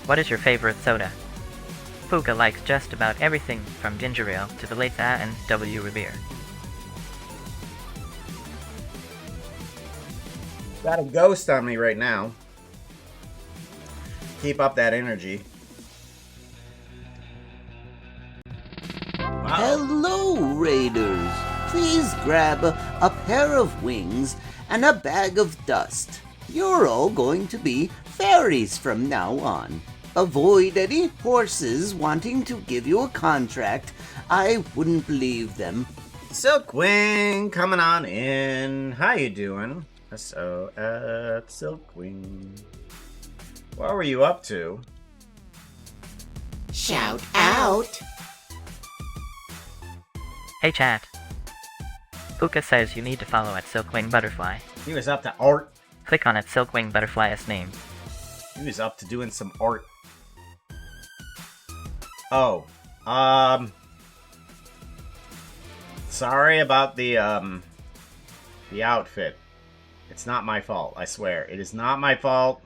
What is your favorite soda? Fuka likes just about everything from ginger ale to the late and W. Revere. Got a ghost on me right now. Keep up that energy. Wow. Hello, Raiders. Please grab a pair of wings and a bag of dust. You're all going to be fairies from now on. Avoid any horses wanting to give you a contract. I wouldn't believe them. Silkwing, coming on in. How you doing? So at Silkwing. What were you up to? Shout out! Hey chat. Fuka says you need to follow at Silkwing Butterfly. He was up to art. Click on it Silkwing Butterfly's name. He was up to doing some art. Oh, sorry about the outfit. It's not my fault, I swear. It is not my fault.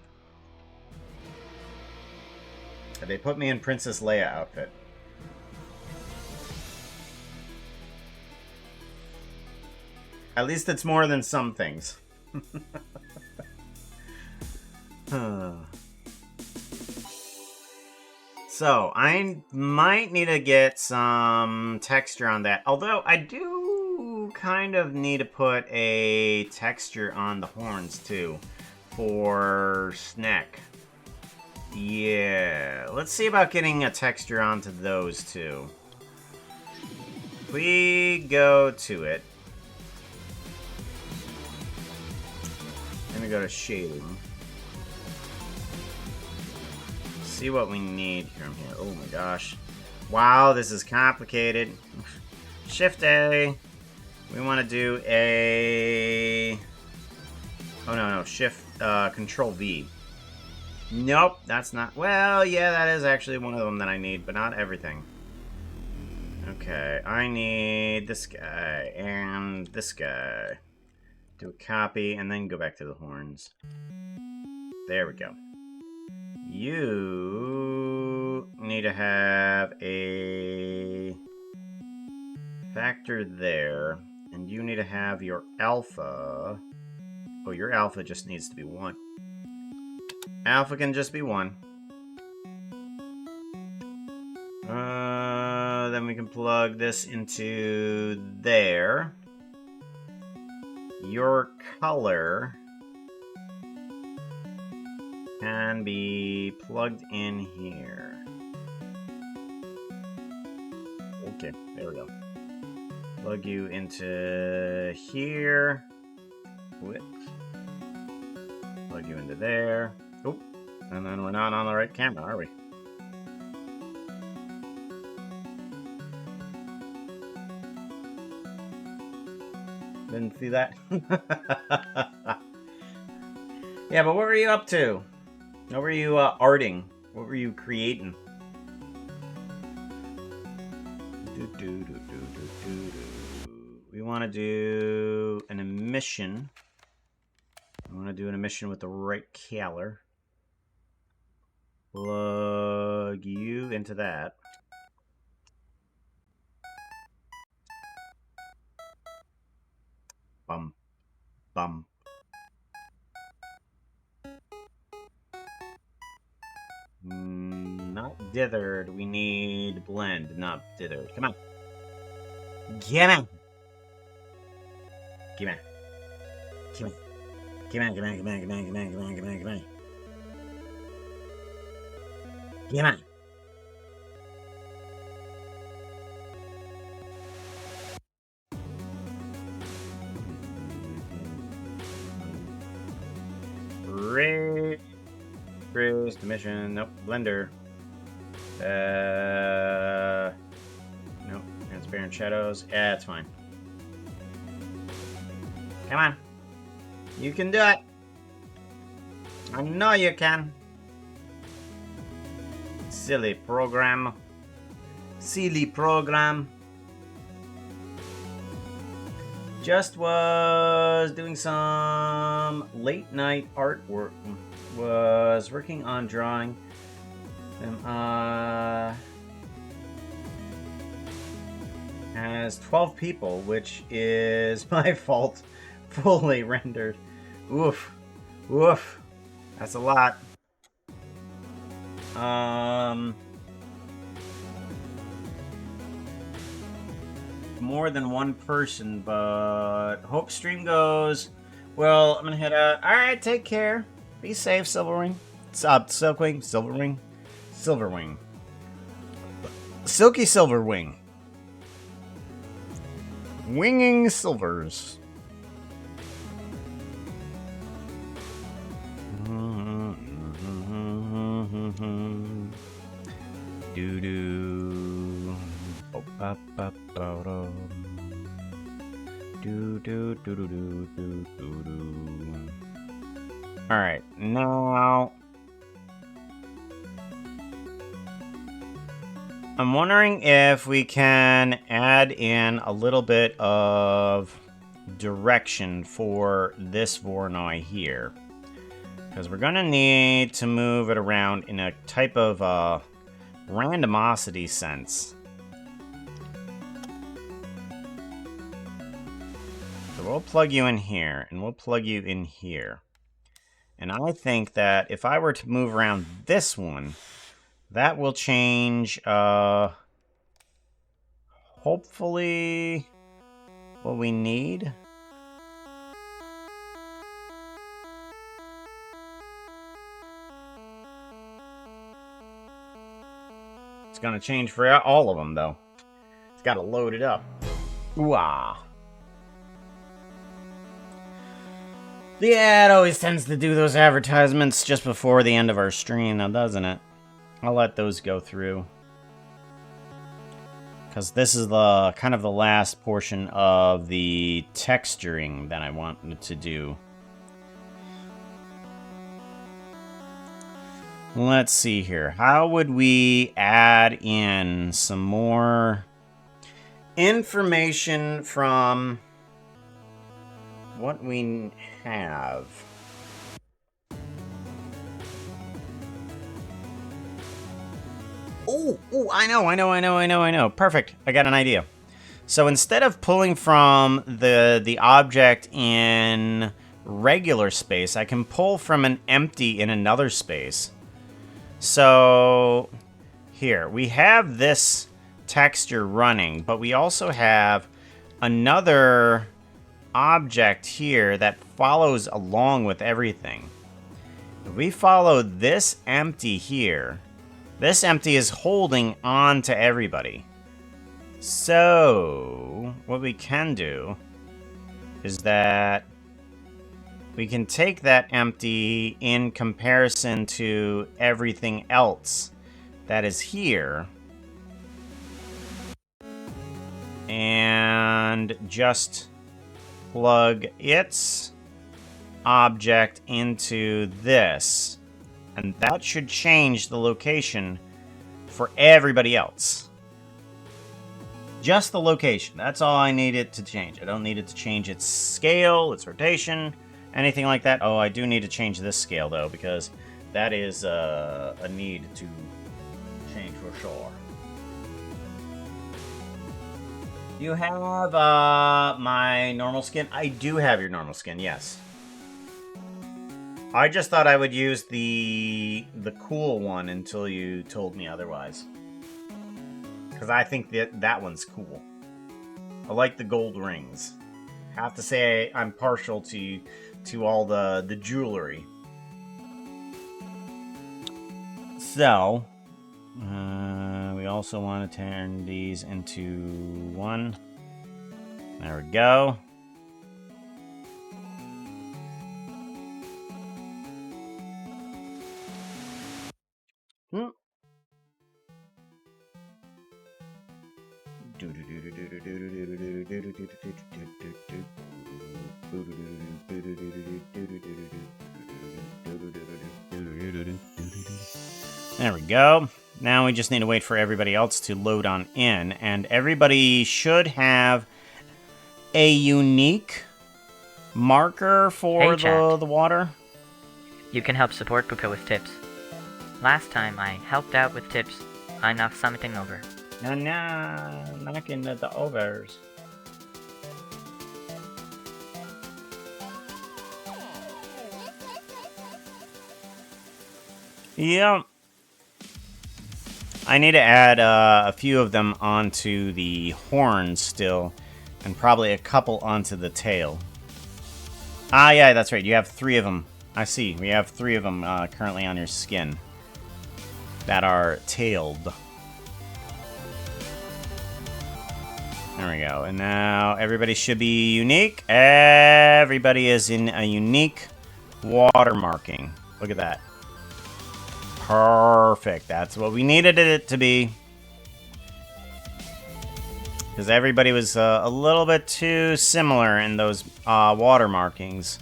They put me in Princess Leia outfit. At least it's more than some things. So, I might need to get some texture on that. Although, I do kind of need to put a texture on the horns, too. For Snack. Yeah. Let's see about getting a texture onto those, too. If we go to it. I'm gonna go to shading. See what we need from here. Oh my gosh. Wow, this is complicated. Shift A. We want to do a... Oh no, Shift, Control V. Nope, that's not... Well, yeah, that is actually one of them that I need, but not everything. Okay, I need this guy and this guy. Do a copy and then go back to the horns. There we go. You need to have a factor there, and you need to have your alpha. Oh, your alpha just needs to be 1. Alpha can just be 1. Then we can plug this into there. Your color can be plugged in here. Okay, there we go. Plug you into here. Whip. Plug you into there. Oh, and then we're not on the right camera, are we? Didn't see that? Yeah, but what were you up to? What were you arting? What were you creating? We want to do an emission. I want to do an emission with the right color. Plug you into that. Bum. Bum. Not dithered. We need blend, not dithered. Come on. Come on. Come on. Come on. Come on, come on, come on, come on, come on, come on, come on, come on. Come on. Great. Cruise, emission, nope, blender. Nope, transparent shadows. Yeah, it's fine. Come on. You can do it. I know you can. Silly program. Silly program. Just was doing some late night artwork. Was working on drawing them as 12 people, which is my fault. Fully rendered. Oof. Oof. That's a lot. More than one person, but hope stream goes well. I'm gonna head out. Alright, take care. Be safe, Silverwing. Silkwing, Silverwing. Silverwing. Silky Silverwing. Winging Silvers. Doo-doo. Ba-ba-ba-ba-dum. Do-do-do-do-do-do-do-do. Alright, now I'm wondering if we can add in a little bit of direction for this Voronoi here. Because we're going to need to move it around in a type of randomosity sense. So we'll plug you in here, and we'll plug you in here. And I think that if I were to move around this one, that will change, hopefully, what we need. It's going to change for all of them, though. It's got to load it up. Ooh-ah. Yeah, it always tends to do those advertisements just before the end of our stream, now doesn't it? I'll let those go through. Because this is the kind of the last portion of the texturing that I wanted to do. Let's see here. How would we add in some more information from what we have? Oh, I know. Perfect. I got an idea. So instead of pulling from the object in regular space, I can pull from an empty in another space. So Here, we have this texture running, but we also have another object here that follows along with everything. If we follow this empty here, this empty is holding on to everybody. So, what we can do is that we can take that empty in comparison to everything else that is here and just plug its object into this, and that should change the location for everybody else. Just the location. That's all I need it to change. I don't need it to change its scale, its rotation, anything like that. Oh, I do need to change this scale, though, because that is a need to change for sure. Do you have my normal skin? I do have your normal skin, yes. I just thought I would use the cool one until you told me otherwise. Because I think that one's cool. I like the gold rings. Have to say I'm partial to all the jewelry. So, we also want to turn these into one. There we go. There we go. Now we just need to wait for everybody else to load on in, and everybody should have a unique marker for Hey, chat. the water. You can help support Puka with tips. Last time I helped out with tips, I knocked something over. Knocking at the overs. Yeah. I need to add a few of them onto the horns still, and probably a couple onto the tail. Ah, yeah, that's right. You have 3 of them. I see. We have 3 of them currently on your skin that are tailed. There we go. And now everybody should be unique. Everybody is in a unique watermarking. Look at that. Perfect. That's what we needed it to be. Because everybody was a little bit too similar in those water markings.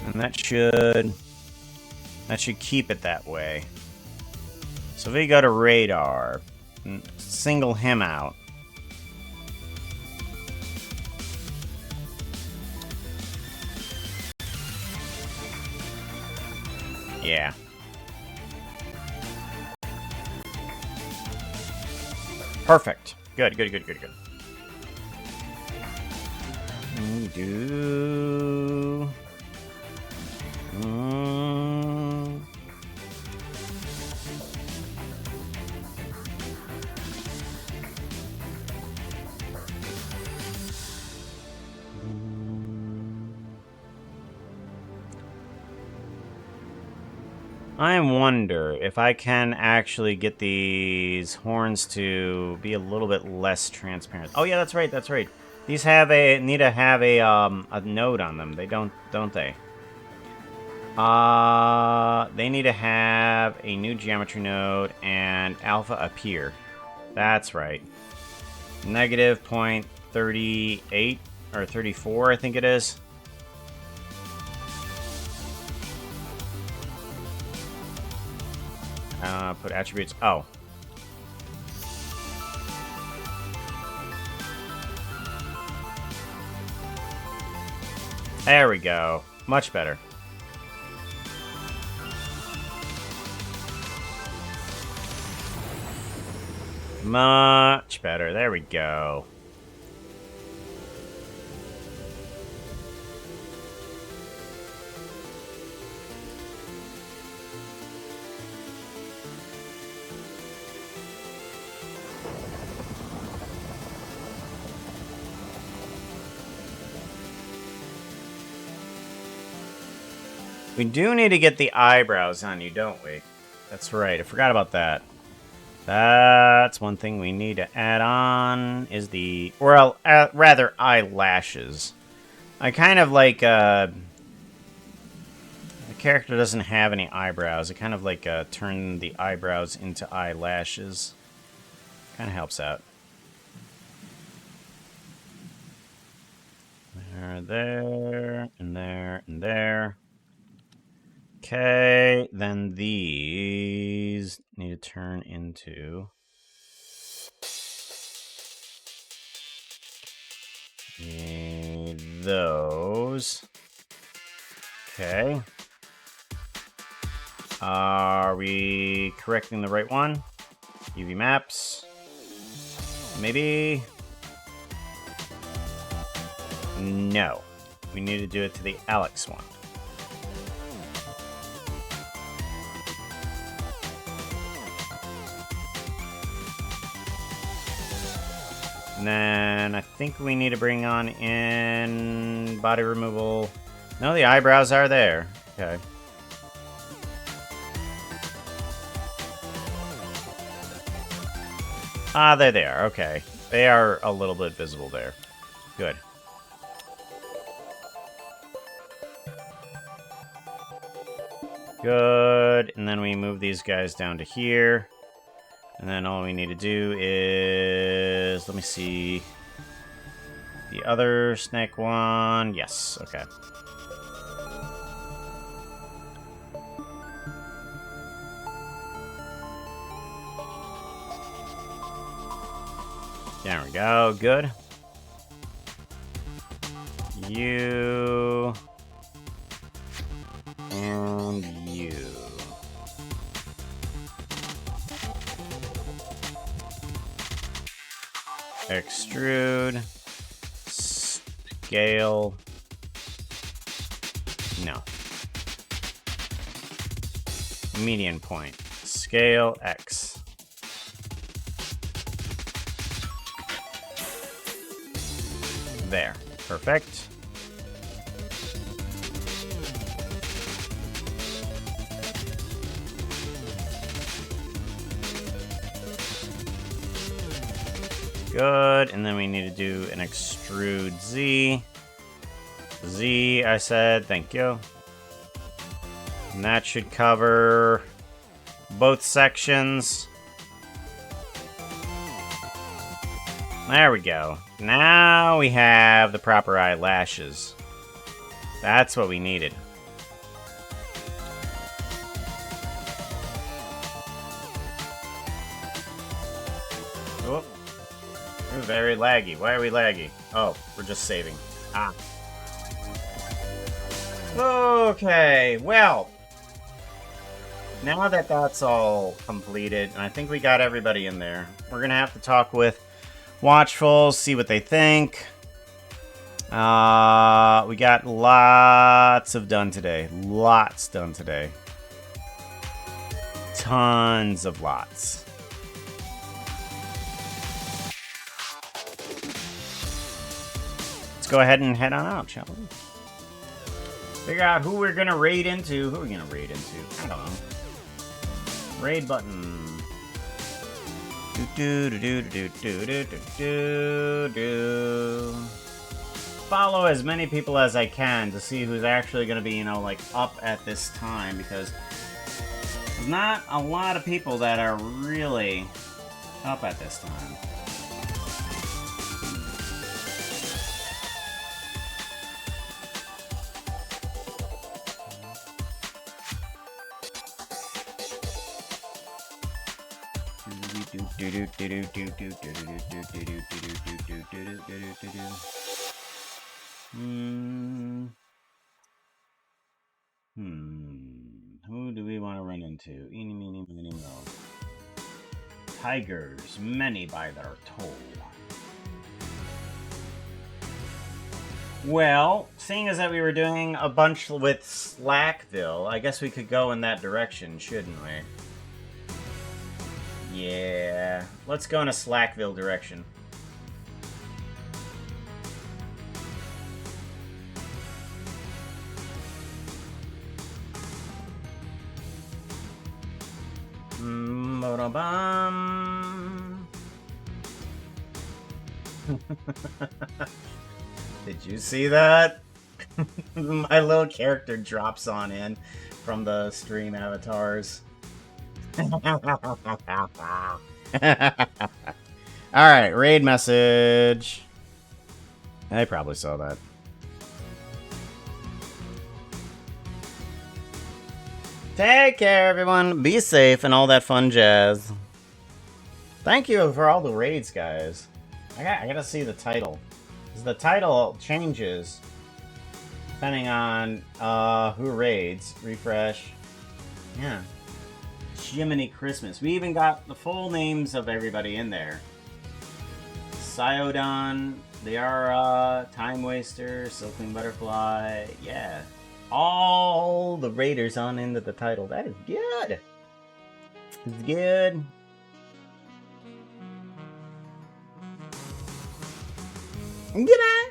And that should keep it that way. So if we go to radar, single him out. Yeah. Perfect. Good. We do. I wonder if I can actually get these horns to be a little bit less transparent. Oh yeah, that's right. These need to have a node on them. They don't they? They need to have a new geometry node and alpha appear. That's right. Negative 0.38 or 34, I think it is. Put attributes. Oh. There we go. Much better. Much better. There we go. We do need to get the eyebrows on you, don't we? That's right. I forgot about that. That's one thing we need to add on is the... Well, rather, eyelashes. I kind of like... The character doesn't have any eyebrows. I kind of like turn the eyebrows into eyelashes. Kind of helps out. There, and there, and there. Okay, then these need to turn into those. Okay. Are we correcting the right one? UV maps. Maybe. No. We need to do it to the Alex one. And then I think we need to bring on in body removal. No, the eyebrows are there. Okay. Ah, there they are. Okay. They are a little bit visible there. Good. Good. And then we move these guys down to here. And then all we need to do is... Let me see. The other snake one. Yes. Okay. There we go. Good. You... And you. Extrude. Scale. No. Median point. Scale X. There. Perfect. Good, and then we need to do an extrude Z. Z, I said, thank you. And that should cover both sections. There we go. Now we have the proper eyelashes. That's what we needed. Oh. We're very laggy. Why are we laggy? Oh, we're just saving. Ah. Okay, well. Now that that's all completed, and I think we got everybody in there, we're going to have to talk with Watchful, see what they think. We got lots of done today. Lots done today. Tons of lots. Let's go ahead and head on out, shall we? Figure out who we're gonna raid into. Who are we gonna raid into? I don't know. Raid button. Follow as many people as I can to see who's actually gonna be, you know, like up at this time, because there's not a lot of people that are really up at this time. Who do we want to run into? Eeny, meeny, miny, mo. Tigers, many by their toll. Well, seeing as that we were doing a bunch with Slackville, I guess we could go in that direction, shouldn't we? Yeah, let's go in a Slackville direction. Bum. Did you see that? My little character drops on in from the stream avatars. Alright, raid message. I probably saw that. Take care, everyone. Be safe and all that fun jazz. Thank you for all the raids, guys. I gotta see the title. 'Cause the title changes depending on who raids. Refresh. Yeah. Jiminy Christmas. We even got the full names of everybody in there. Psyodon, Liara, Time Waster, Silkling Butterfly. Yeah. All the raiders on into the title. That is good. It's good. Goodbye.